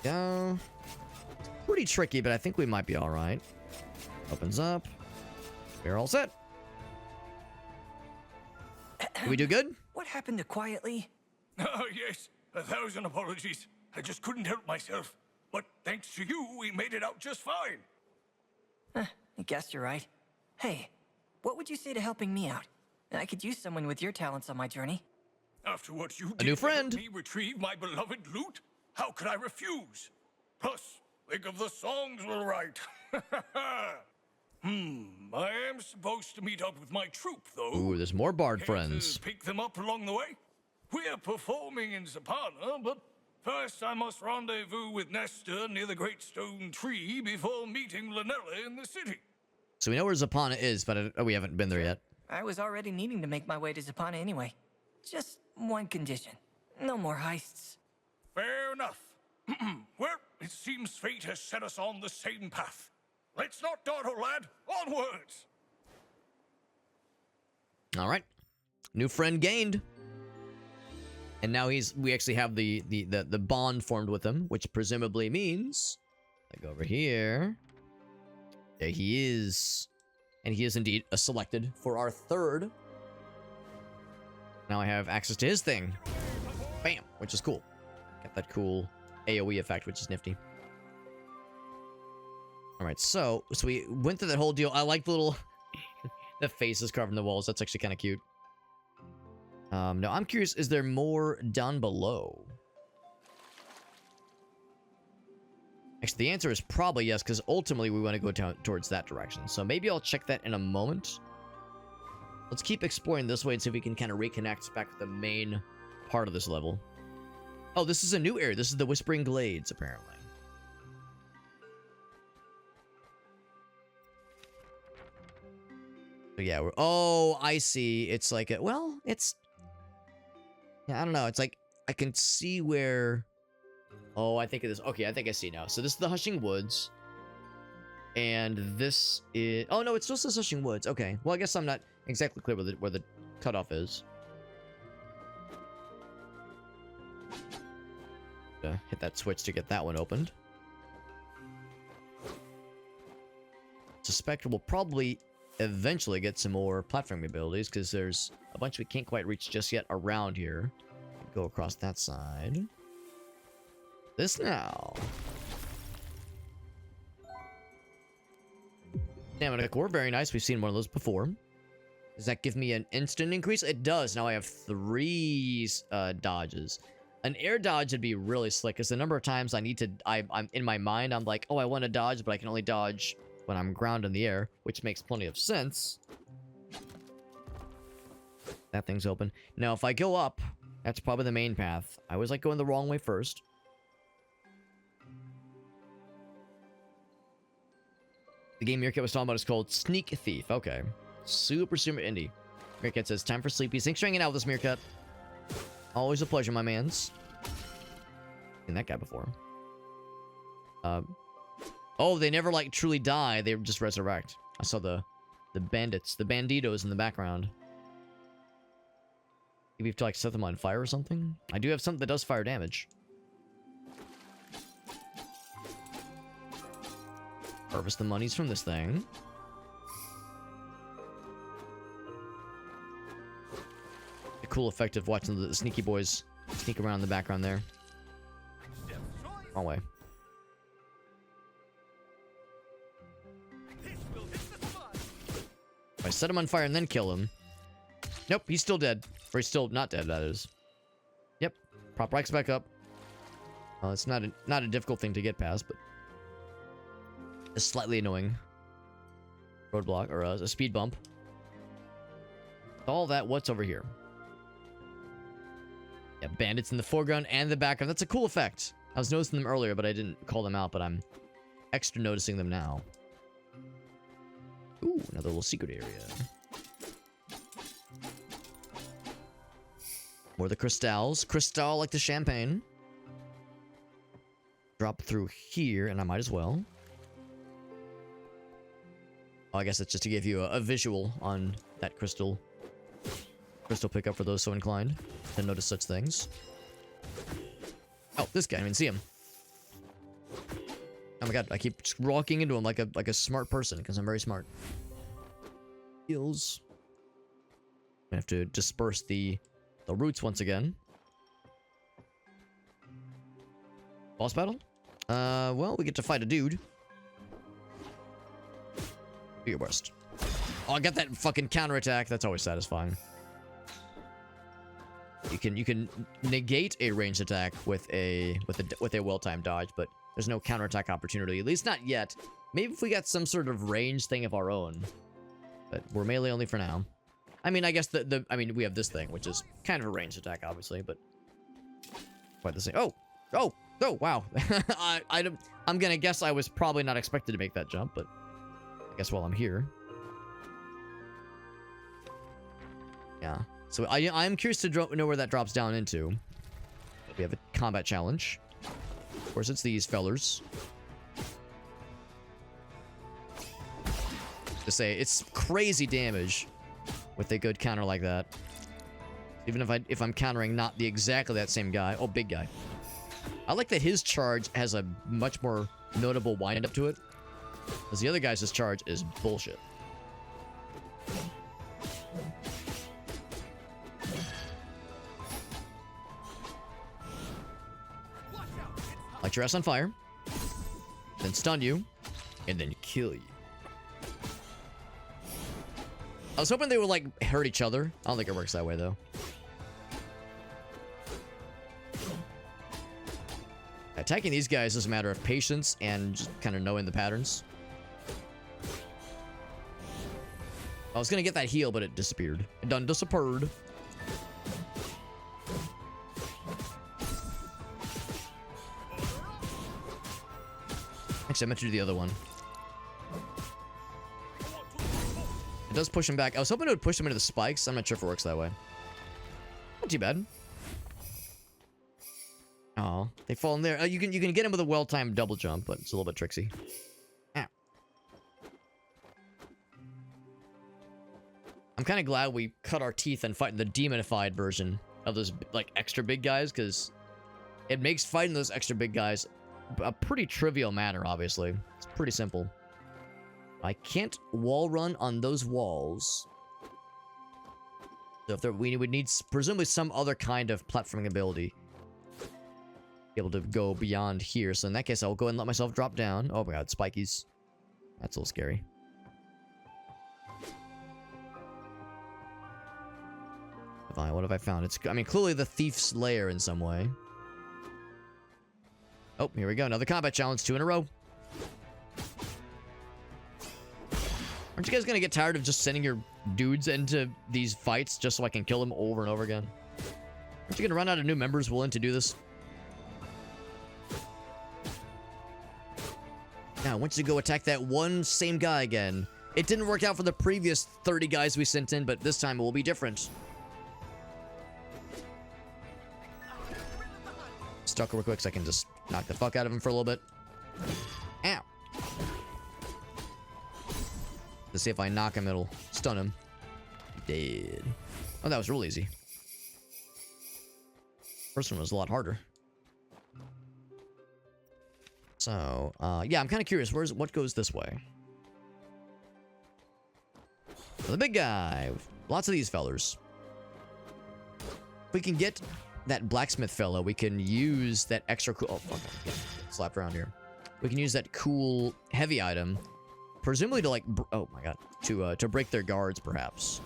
Yeah. Pretty tricky, but I think we might be all right. Opens up. We're all set. Did we do good? What happened to quietly? Oh, yes. 1,000 apologies. I just couldn't help myself. But thanks to you, we made it out just fine. I guess you're right. Hey, what would you say to helping me out? I could use someone with your talents on my journey. After what you A did new to friend. help me retrieve my beloved loot, how could I refuse? Plus, think of the songs we'll write. I am supposed to meet up with my troupe, though. Ooh, there's more bard Care friends. to pick them up along the way? We're performing in Zapana, but first I must rendezvous with Nestor near the Great Stone Tree before meeting Lanella in the city. So we know where Zapana is, but we haven't been there yet. I was already needing to make my way to Zapana anyway. Just one condition. No more heists. Fair enough. Well, it seems fate has set us on the same path. Let's not dawdle, lad. Onwards! All right. New friend gained. And now we actually have the bond formed with him, which presumably means I go over here. There he is. And he is indeed a selected for our third. Now I have access to his thing. Bam, which is cool. Got that cool AoE effect, which is nifty. All right, so we went through that whole deal. I like the little the faces carved in the walls. That's actually kind of cute. No, I'm curious, is there more down below? Actually, the answer is probably yes, because ultimately we want to go down towards that direction. So maybe I'll check that in a moment. Let's keep exploring this way and see if we can kind of reconnect back with the main part of this level. Oh, this is a new area. This is the Whispering Glades, apparently. So yeah, we're... Oh, I see. It's like a... Well, it's... Yeah, I don't know. It's like... I can see where... Oh, I think it is... Okay, I think I see now. So this is the Hushing Woods. And this is... Oh, no, it's just the Hushing Woods. Okay. Well, I guess I'm not exactly clear where the cutoff is. Hit that switch to get that one opened. Suspect we'll probably eventually get some more platforming abilities because there's a bunch we can't quite reach just yet around here. Go across that side. This now. Stamina core, very nice. We've seen one of those before. Does that give me an instant increase? It does. Now I have 3 dodges. An air dodge would be really slick because the number of times I need to... I'm in my mind, I'm like, oh, I want to dodge, but I can only dodge when I'm ground in the air, which makes plenty of sense. That thing's open. Now, if I go up, that's probably the main path. I always like going the wrong way first. The game Meerkat was talking about is called Sneak Thief. Okay. Super indie. Meerkat says, time for sleepies. Thanks for hanging out with us, Meerkat. Always a pleasure, my mans. Seen that guy before. Oh, they never, like, truly die. They just resurrect. I saw the bandits, the banditos in the background. Maybe you have to, like, set them on fire or something? I do have something that does fire damage. Harvest the monies from this thing. The cool effect of watching the sneaky boys sneak around in the background there. Wrong way. If I set him on fire and then kill him. Nope, he's still dead. Or he's still not dead, that is. Yep. Prop Rex back up. Well, it's not a difficult thing to get past, but a slightly annoying roadblock or a speed bump. All that, what's over here? Yeah, bandits in the foreground and the background. That's a cool effect. I was noticing them earlier, but I didn't call them out, but I'm extra noticing them now. Ooh, another little secret area. More of the crystals. Crystal like the champagne. Drop through here, and I might as well. Oh, I guess it's just to give you a visual on that crystal pickup for those so inclined to notice such things. Oh, this guy, I didn't even see him. Oh my god, I keep walking into him like a smart person, because I'm very smart. Heals. I have to disperse the roots once again. Boss battle? Well, we get to fight a dude. Do your worst. Oh, I got that fucking counterattack. That's always satisfying. You can negate a ranged attack with a well-timed dodge, but there's no counterattack opportunity. At least not yet. Maybe if we got some sort of range thing of our own. But we're melee only for now. I mean, I guess I mean, we have this thing, which is kind of a ranged attack, obviously, but quite the same. Oh, wow. I'm gonna guess I was probably not expected to make that jump, but I guess while I'm here. Yeah. So I am curious to know where that drops down into. We have a combat challenge. Of course, it's these fellers. To say, it's crazy damage with a good counter like that. Even if I'm countering not exactly that same guy. Oh, big guy. I like that his charge has a much more notable wind up to it. Because the other guy's charge is bullshit. Light your ass on fire. Then stun you. And then kill you. I was hoping they would, like, hurt each other. I don't think it works that way, though. Attacking these guys is a matter of patience and just kind of knowing the patterns. I was gonna get that heal, but it disappeared. It done disappeared. Actually, I meant to do the other one. It does push him back. I was hoping it would push him into the spikes. I'm not sure if it works that way. Not too bad. Oh, they fall in there. You can get him with a well-timed double jump, but it's a little bit tricksy. Ow. I'm kind of glad we cut our teeth and fighting the demonified version of those, like, extra big guys, because it makes fighting those extra big guys a pretty trivial matter, obviously. It's pretty simple. I can't wall run on those walls. So if we would need presumably some other kind of platforming ability. Be able to go beyond here. So in that case, I'll go and let myself drop down. Oh my god, spikies. That's a little scary. Fine, what have I found? It's, I mean, clearly the thief's lair in some way. Oh, here we go. Another combat challenge. 2 in a row. Aren't you guys gonna get tired of just sending your dudes into these fights just so I can kill them over and over again? Aren't you gonna run out of new members willing to do this? Now, I want you to go attack that one same guy again. It didn't work out for the previous 30 guys we sent in, but this time it will be different. Stuck real quick so I can just knock the fuck out of him for a little bit. Ow. To see if I knock him, it'll stun him. Dead. Oh, that was real easy. First one was a lot harder. So, yeah, I'm kind of curious. What goes this way? The big guy. Lots of these fellers. If we can get that blacksmith fella, we can use that extra cool... Oh, fuck. Get slapped around here. We can use that cool heavy item, presumably to, like... Oh, my God. To break their guards, perhaps.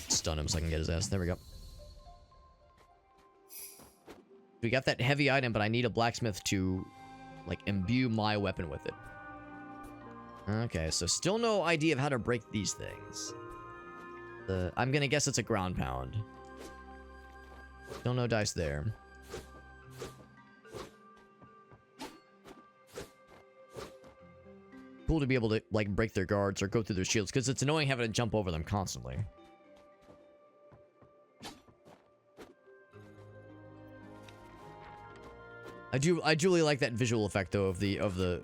Stun him so I can get his ass. There we go. We got that heavy item, but I need a blacksmith to, like, imbue my weapon with it. Okay, so still no idea of how to break these things. I'm gonna guess it's a ground pound. Still no dice there. Cool to be able to, like, break their guards or go through their shields, because it's annoying having to jump over them constantly. I do really like that visual effect though of the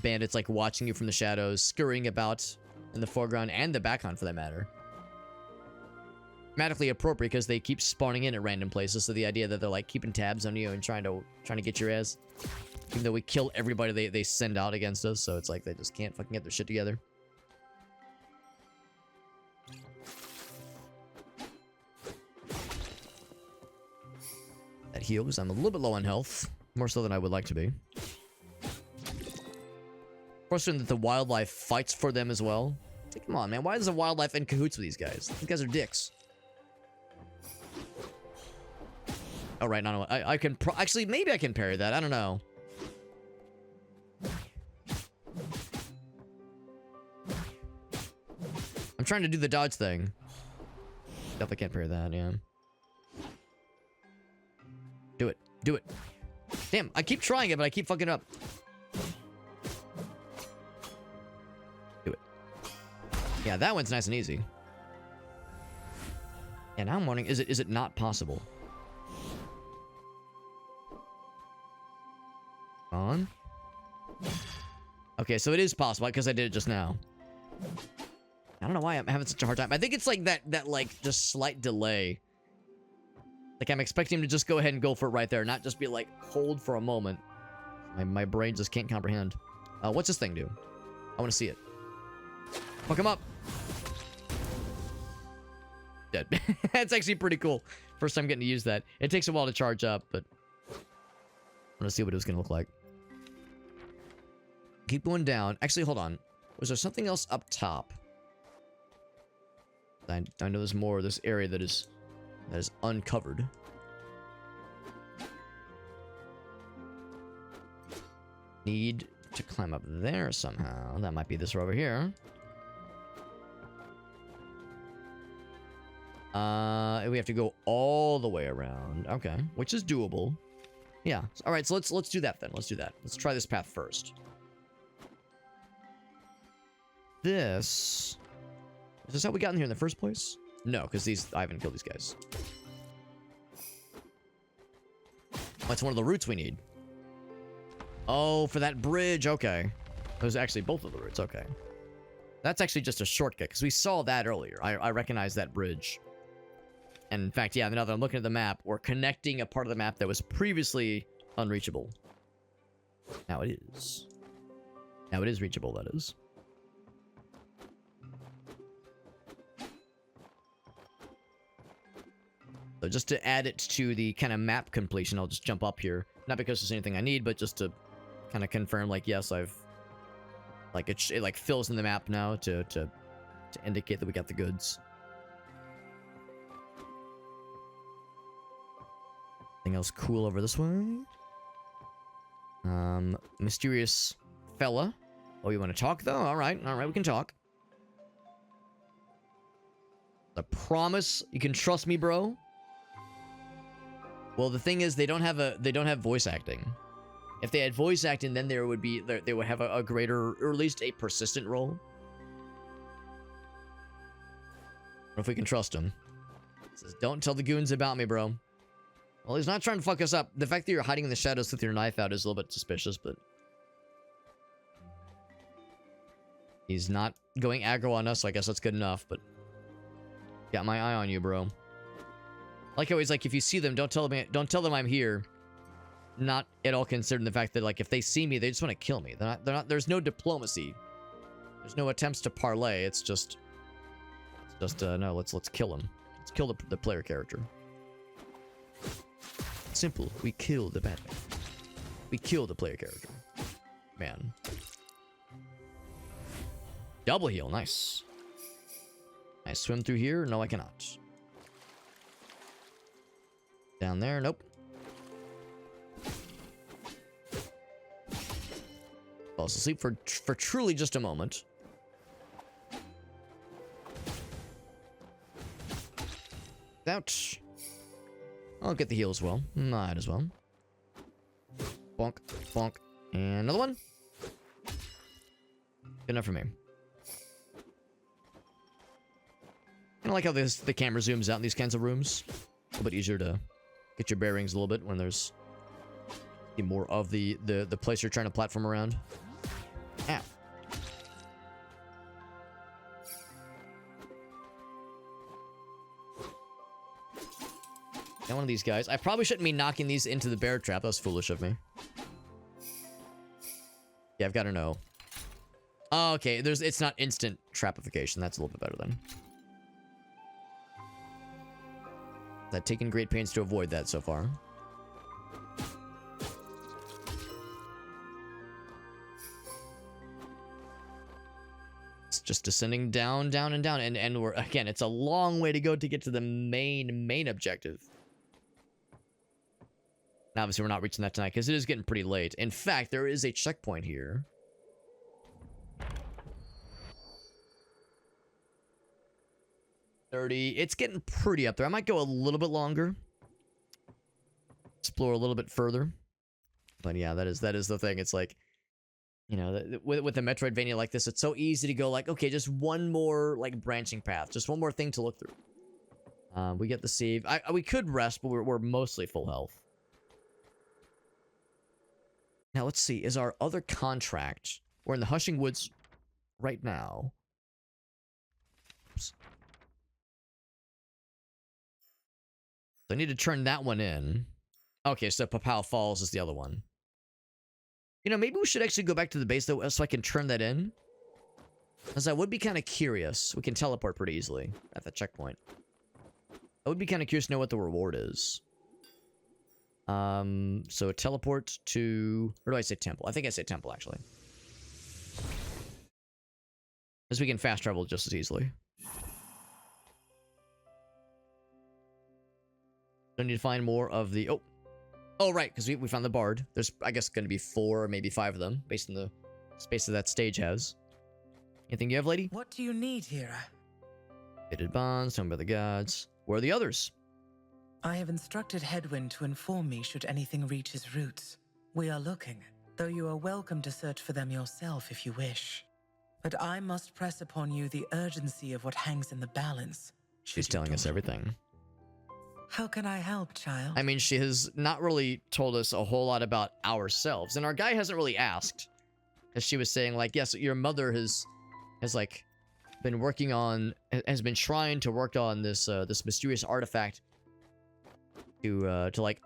bandits like watching you from the shadows, scurrying about in the foreground and the background for that matter. Thematically appropriate because they keep spawning in at random places, so the idea that they're like keeping tabs on you and trying to get your ass. Even though we kill everybody they send out against us, so it's like they just can't fucking get their shit together. That heals. I'm a little bit low on health. More so than I would like to be. Frustrating that the wildlife fights for them as well. Come on, man. Why is the wildlife in cahoots with these guys? These guys are dicks. Oh, right. No, I can... Actually, maybe I can parry that. I don't know. I'm trying to do the dodge thing. Definitely can't parry that, yeah. Do it. Do it. Damn, I keep trying it, but I keep fucking up. Do it. Yeah, that one's nice and easy. Yeah, now I'm wondering, is it not possible? On. Okay, so it is possible, because I did it just now. I don't know why I'm having such a hard time. I think it's like that like, just slight delay. Like, I'm expecting him to just go ahead and go for it right there, not just be like, hold for a moment. My brain just can't comprehend. What's this thing do? I want to see it. Fuck him up. Dead. That's actually pretty cool. First time getting to use that. It takes a while to charge up, but I want to see what it was going to look like. Keep going down. Actually, hold on. Was there something else up top? I know there's more of this area that is uncovered. Need to climb up there somehow. That might be this over here. We have to go all the way around. Okay, which is doable. Yeah. All right, so let's do that then. Let's do that. Let's try this path first. Is this how we got in here in the first place? No, because I haven't killed these guys. That's one of the routes we need. Oh, for that bridge. Okay. Those are actually both of the routes. Okay. That's actually just a shortcut, because we saw that earlier. I recognize that bridge. And in fact, yeah, now that I'm looking at the map, we're connecting a part of the map that was previously unreachable. Now it is. Now it is reachable, that is. So just to add it to the kind of map completion, I'll just jump up here. Not because there's anything I need, but just to kind of confirm, like, yes, I've... Like, it like fills in the map now to indicate that we got the goods. Anything else cool over this way? Mysterious fella. Oh, you want to talk, though? Alright, we can talk. I promise you can trust me, bro. Well, the thing is, they don't have voice acting. If they had voice acting, then they would have a greater, or at least a persistent role. Or if we can trust him. It says, don't tell the goons about me, bro. Well, he's not trying to fuck us up. The fact that you're hiding in the shadows with your knife out is a little bit suspicious, but... He's not going aggro on us, so I guess that's good enough, but... Got my eye on you, bro. Like always, like if you see them, don't tell them I'm here. Not at all considering the fact that like if they see me, they just want to kill me. They're not. There's no diplomacy. There's no attempts to parlay. It's just no. Let's kill him. Let's kill the player character. Simple. We kill the Batman. We kill the player character. Man. Double heal. Nice. I swim through here? No, I cannot. Down there? Nope. Falls asleep for truly just a moment. Ouch. I'll get the heal as well. Might as well. Bonk, bonk. And another one. Good enough for me. I like how the camera zooms out in these kinds of rooms. A little bit easier to get your bearings a little bit when there's more of the place you're trying to platform around. Ow. Got one of these guys. I probably shouldn't be knocking these into the bear trap. That was foolish of me. Yeah, I've got to know. Oh, okay. It's not instant trapification. That's a little bit better then. I've taken great pains to avoid that so far. It's just descending down, down, and down. And we're, again, it's a long way to go to get to the main objective. Now, obviously, we're not reaching that tonight because it is getting pretty late. In fact, there is a checkpoint here. It's getting pretty up there. I might go a little bit longer. Explore a little bit further. But yeah, that is the thing. It's like, you know, with a Metroidvania like this, it's so easy to go like, okay, just one more like branching path. Just one more thing to look through. We get the save. We could rest, but we're mostly full health. Now, let's see. Is our other contract... We're in the Hushing Woods right now. Oops. So I need to turn that one in. Okay, so Papao Falls is the other one. You know, maybe we should actually go back to the base, though, so I can turn that in. Because I would be kind of curious. We can teleport pretty easily at the checkpoint. I would be kind of curious to know what the reward is. So teleport to... Or do I say temple? I think I say temple, actually. Because we can fast travel just as easily. Don't need to find more of the... Oh, right, because we found the bard. There's, I guess, going to be 4 or maybe 5 of them, based on the space that stage has. Anything you have, lady? What do you need, Hera? Fitted bonds, home by the gods. Where are the others? I have instructed Hedwynn to inform me should anything reach his roots. We are looking, though you are welcome to search for them yourself if you wish. But I must press upon you the urgency of what hangs in the balance. She's telling us everything. How can I help, child? I mean, she has not really told us a whole lot about ourselves. And our guy hasn't really asked. Because she was saying, like, yes, your mother has like, been working on... Has been trying to work on this, this mysterious artifact to like,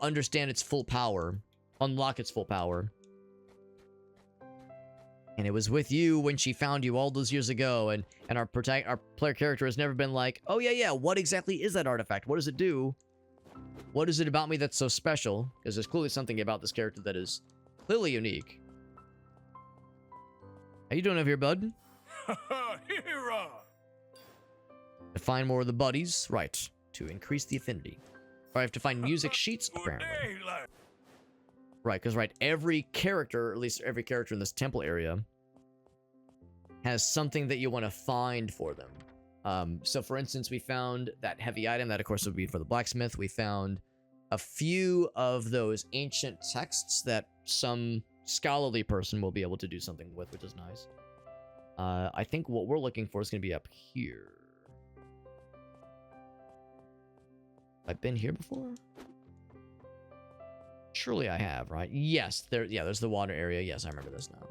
understand its full power. Unlock its full power. And it was with you when she found you all those years ago, and our player character has never been like, oh yeah, what exactly is that artifact? What does it do? What is it about me that's so special? Because there's clearly something about this character that is clearly unique. How you doing over here, bud? Hera! To find more of the buddies, right? To increase the affinity. Or I have to find music sheets, apparently. Right, because every character, or at least every character in this temple area, has something that you want to find for them. So for instance, we found that heavy item, that of course would be for the blacksmith. We found a few of those ancient texts that some scholarly person will be able to do something with, which is nice. I think what we're looking for is going to be up here. I've been here before? Surely I have, right? Yes, there's the water area. Yes, I remember this now.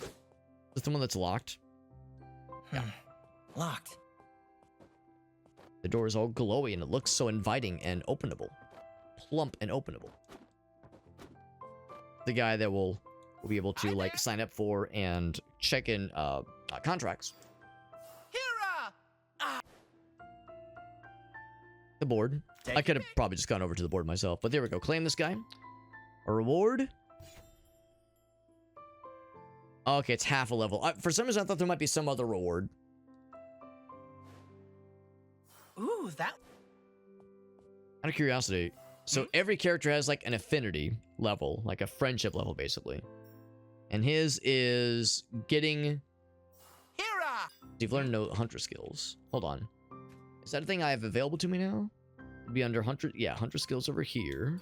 Is this the one that's locked? Yeah. Locked. The door is all glowy and it looks so inviting and openable. Plump and openable. The guy that will be able to like sign up for and check in contracts. The board. I could have probably just gone over to the board myself, but there we go. Claim this guy. A reward. Okay, it's half a level. For some reason, I thought there might be some other reward. Ooh, that. Out of curiosity, so every character has like an affinity level, like a friendship level, basically. And his is getting. You've learned no hunter skills. Hold on. Is that a thing I have available to me now? It'd be under hunter. Yeah, hunter skills over here.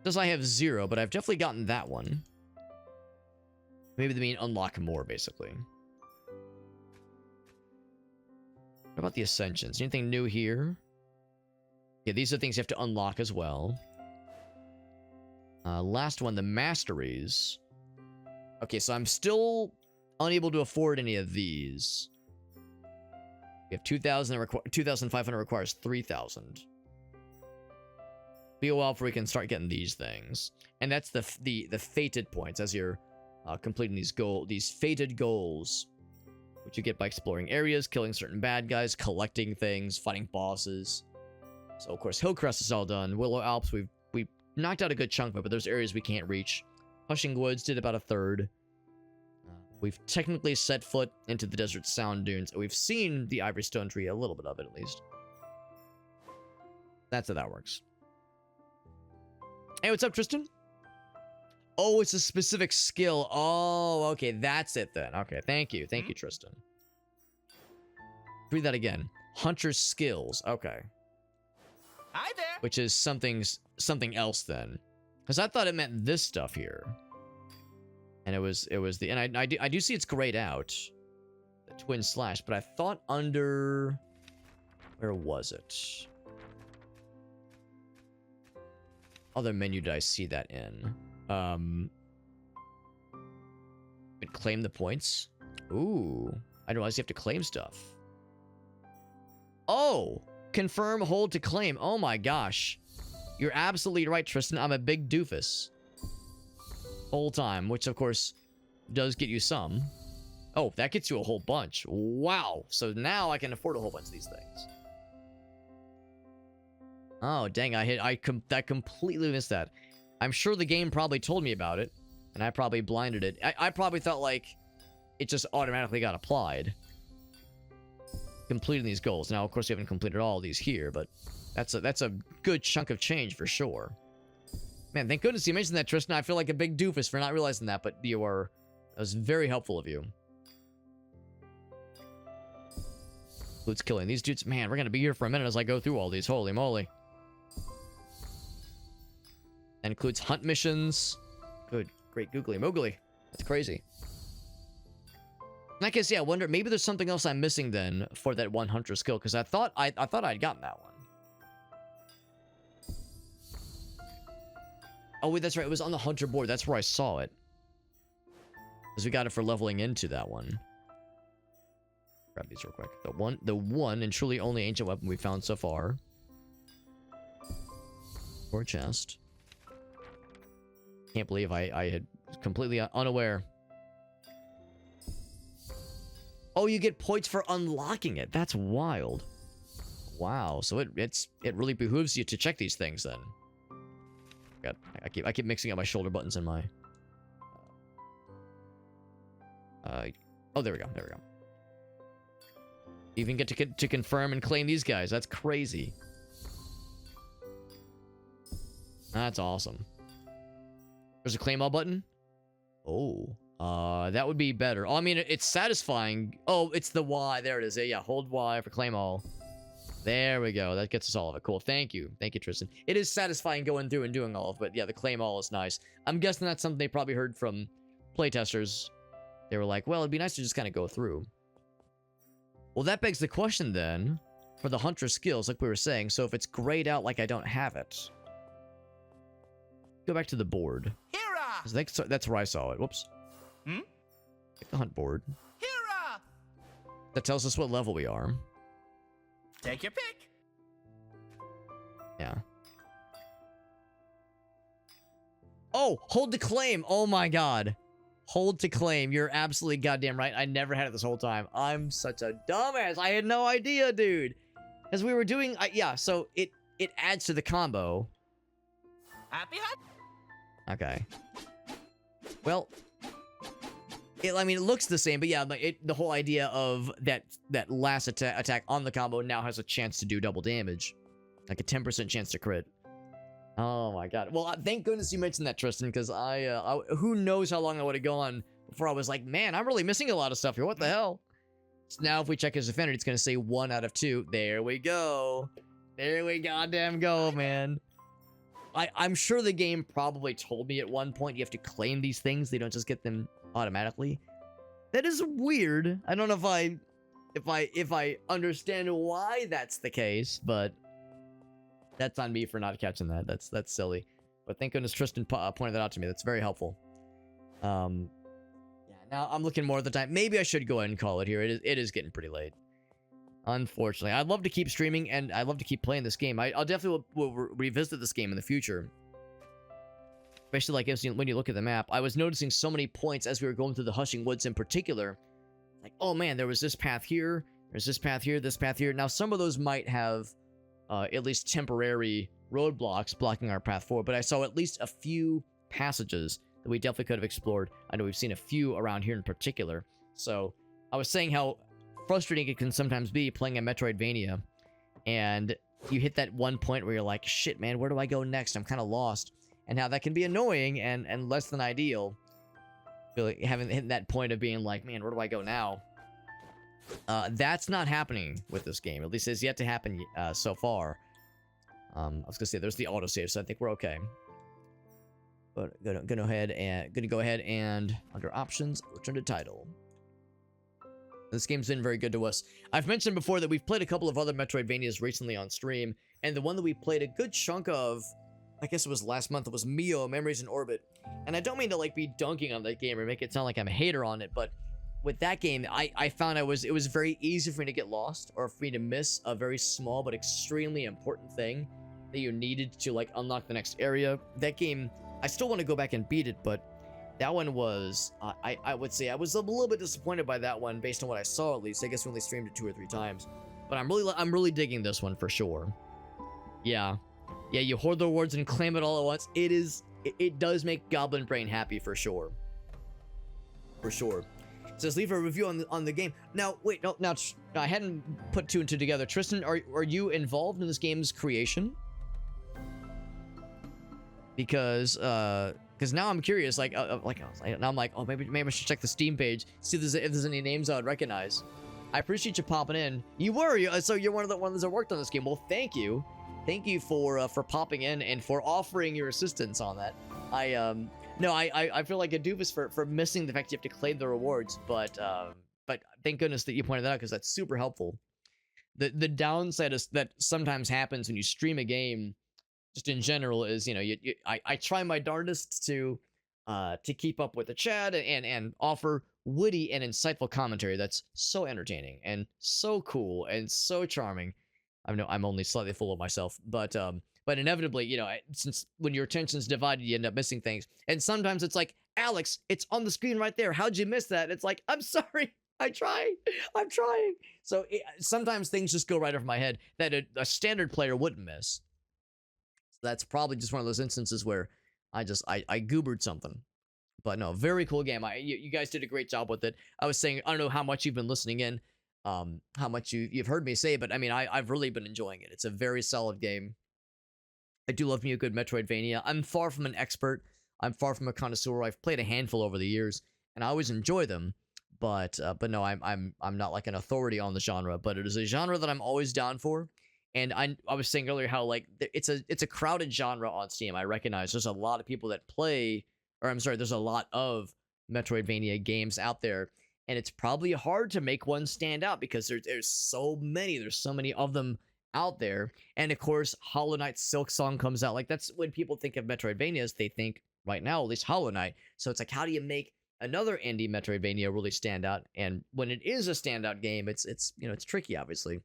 Does I have 0, but I've definitely gotten that one. Maybe they mean unlock more, basically. What about the Ascensions? Anything new here? Yeah, these are things you have to unlock as well. Last one, the Masteries. Okay, so I'm still unable to afford any of these. We have 2,500 requires 3,000. Be a while before we can start getting these things. And that's the fated points as you're completing these fated goals, which you get by exploring areas, killing certain bad guys, collecting things, fighting bosses. So of course Hillcrest is all done. Willow Alps, we've knocked out a good chunk of it, but there's areas we can't reach. Hushing Woods did about a third. We've technically set foot into the Desert Sound Dunes. We've seen the Ivory Stone Tree, a little bit of it at least. That's how that works. Hey, what's up, Trystan? Oh, it's a specific skill. Oh, okay, that's it then. Okay, thank you. Thank you, Trystan. Read that again. Hunter's skills. Okay. Hi there. Which is something else then. Because I thought it meant this stuff here. And it was the, and I do see it's grayed out. The twin slash, but I thought under, where was it? Other menu did I see that in? Claim the points. Ooh, I didn't realize you have to claim stuff. Oh, confirm, hold to claim. Oh my gosh, you're absolutely right, Trystan. I'm a big doofus. Whole time, which of course does get you some. Oh, that gets you a whole bunch. Wow. So now I can afford a whole bunch of these things. Oh, dang, I completely missed that. I'm sure the game probably told me about it, and I probably blinded it. I probably thought, like, it just automatically got applied. Completing these goals. Now, of course, we haven't completed all of these here, but that's a good chunk of change for sure. Man, thank goodness you mentioned that, Trystan. I feel like a big doofus for not realizing that, but that was very helpful of you. Includes killing these dudes. Man, we're gonna be here for a minute as I go through all these. Holy moly. That includes hunt missions. Good, great googly moogly. That's crazy. In that case, yeah, I wonder, maybe there's something else I'm missing then for that one hunter skill, because I thought I'd gotten that one. Oh wait, that's right, it was on the hunter board. That's where I saw it. Because we got it for leveling into that one. Grab these real quick. The one and truly only ancient weapon we found so far. Or chest. Can't believe I had completely unaware. Oh, you get points for unlocking it. That's wild. Wow. So it really behooves you to check these things then. God, I keep mixing up my shoulder buttons and my. Oh, there we go. There we go. You even get to confirm and claim these guys. That's crazy. That's awesome. There's a claim all button. Oh, that would be better. Oh, I mean, it's satisfying. Oh, it's the Y. There it is. Yeah, hold Y for claim all. There we go. That gets us all of it. Cool. Thank you. Thank you, Trystan. It is satisfying going through and doing all of it, but yeah, the claim all is nice. I'm guessing that's something they probably heard from playtesters. They were like, well, it'd be nice to just kind of go through. Well, that begs the question then, for the hunter skills, like we were saying, so if it's grayed out like I don't have it, go back to the board. That's where I saw it. Whoops. Take the hunt board. That tells us what level we are. Take your pick. Yeah. Oh, hold to claim. Oh my god. Hold to claim. You're absolutely goddamn right. I never had it this whole time. I'm such a dumbass. I had no idea, dude. As we were doing, yeah, so it adds to the combo. Happy hunt. Okay. Well, I mean, it looks the same, but yeah, the whole idea of that last attack on the combo now has a chance to do double damage. Like a 10% chance to crit. Oh my god. Well, thank goodness you mentioned that, Trystan, because I who knows how long I would have gone before I was like, man, I'm really missing a lot of stuff here. What the hell? So now if we check his affinity, it's going to say 1 out of 2. There we go. There we goddamn go, man. I'm sure the game probably told me at one point you have to claim these things. They don't just get them automatically. That is weird. I don't know if I understand why that's the case, but that's on me for not catching that. That's silly. But thank goodness Trystan pointed that out to me. That's very helpful. Yeah, now I'm looking more at the time. Maybe I should go ahead and call it here. It is getting pretty late. Unfortunately. I'd love to keep streaming, and I'd love to keep playing this game. I'll definitely will revisit this game in the future. Especially like when you look at the map. I was noticing so many points as we were going through the Hushing Woods in particular. Like, oh man, there was this path here. There's this path here, this path here. Now, some of those might have at least temporary roadblocks blocking our path forward, but I saw at least a few passages that we definitely could have explored. I know we've seen a few around here in particular. So, I was saying how frustrating it can sometimes be playing a Metroidvania, and you hit that one point where you're like, shit, man, where do I go next? I'm kind of lost. And how that can be annoying and less than ideal. Feel like having hit that point of being like, man, where do I go now? That's not happening with this game. At least it's yet to happen so far. I was gonna say there's the autosave, so I think we're okay. But gonna go ahead and under options, return to title. This game's been very good to us. I've mentioned before that we've played a couple of other Metroidvanias recently on stream, and the one that we played a good chunk of, I guess it was last month, it was Mio, Memories in Orbit. And I don't mean to like be dunking on that game or make it sound like I'm a hater on it, but with that game, I found it was very easy for me to get lost, or for me to miss a very small but extremely important thing that you needed to like unlock the next area. That game, I still want to go back and beat it, but that one was, I would say I was a little bit disappointed by that one based on what I saw at least. I guess we only streamed it 2 or 3 times. But I'm really digging this one for sure. Yeah. Yeah, you hoard the rewards and claim it all at once. It does make Goblin Brain happy for sure. For sure. It says leave a review on the game. Now, wait, no, now I hadn't put 2 and 2 together. Trystan, are you involved in this game's creation? Because now I'm curious, now I'm like, oh, maybe I should check the Steam page, see if there's any names I would recognize. I appreciate you popping in. You were, so you're one of the ones that worked on this game. Well, thank you for popping in and for offering your assistance on that. I feel like a doofus for missing the fact you have to claim the rewards, but thank goodness that you pointed that out, because that's super helpful. The downside is that sometimes happens when you stream a game. Just in general is, I try my darndest to keep up with the chat and offer witty and insightful commentary that's so entertaining and so cool and so charming. I know I'm only slightly full of myself, but inevitably, since when your attention's divided, you end up missing things. And sometimes it's like, Alex, it's on the screen right there. How'd you miss that? It's like, I'm sorry. I'm trying. So sometimes things just go right over my head that a standard player wouldn't miss. That's probably just one of those instances where I goobered something. But no, very cool game. You guys did a great job with it. I was saying, I don't know how much you've been listening in, how much you've heard me say, but I mean, I've really been enjoying it. It's a very solid game. I do love me a good Metroidvania. I'm far from an expert. I'm far from a connoisseur. I've played a handful over the years, and I always enjoy them. But no, I'm not like an authority on the genre, but it is a genre that I'm always down for. And I was saying earlier how like it's a crowded genre on Steam. I recognize there's a lot of people that play, or I'm sorry, there's a lot of Metroidvania games out there, and it's probably hard to make one stand out because there's so many of them out there. And of course, Hollow Knight Silksong comes out. Like, that's when people think of Metroidvanias, they think right now at least Hollow Knight. So it's like, how do you make another indie Metroidvania really stand out. And when it is a standout game, it's you know, it's tricky, obviously.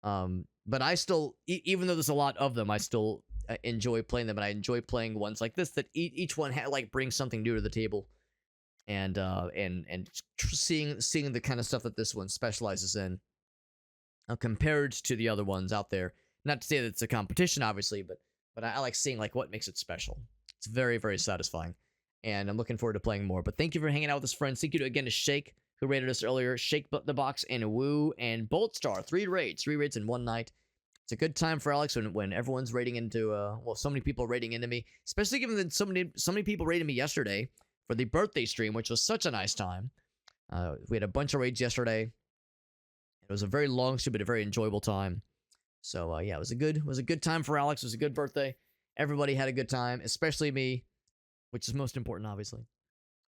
But I still, even though there's a lot of them, I still enjoy playing them, and I enjoy playing ones like this that each one like brings something new to the table, and seeing the kind of stuff that this one specializes in, compared to the other ones out there. Not to say that it's a competition, obviously, but I like seeing like what makes it special. It's very, very satisfying, and I'm looking forward to playing more. But thank you for hanging out with us, friends. Thank you again to Shake, who rated us earlier, Shake the Box, and Woo, and Boltstar. 3 raids in one night. It's a good time for Alex when everyone's raiding into, well, so many people raiding into me, especially given that so many people raided me yesterday for the birthday stream, which was such a nice time. We had a bunch of raids yesterday. It was a very long stream, but a very enjoyable time. So, yeah, it was a good time for Alex. It was a good birthday. Everybody had a good time, especially me, which is most important, obviously.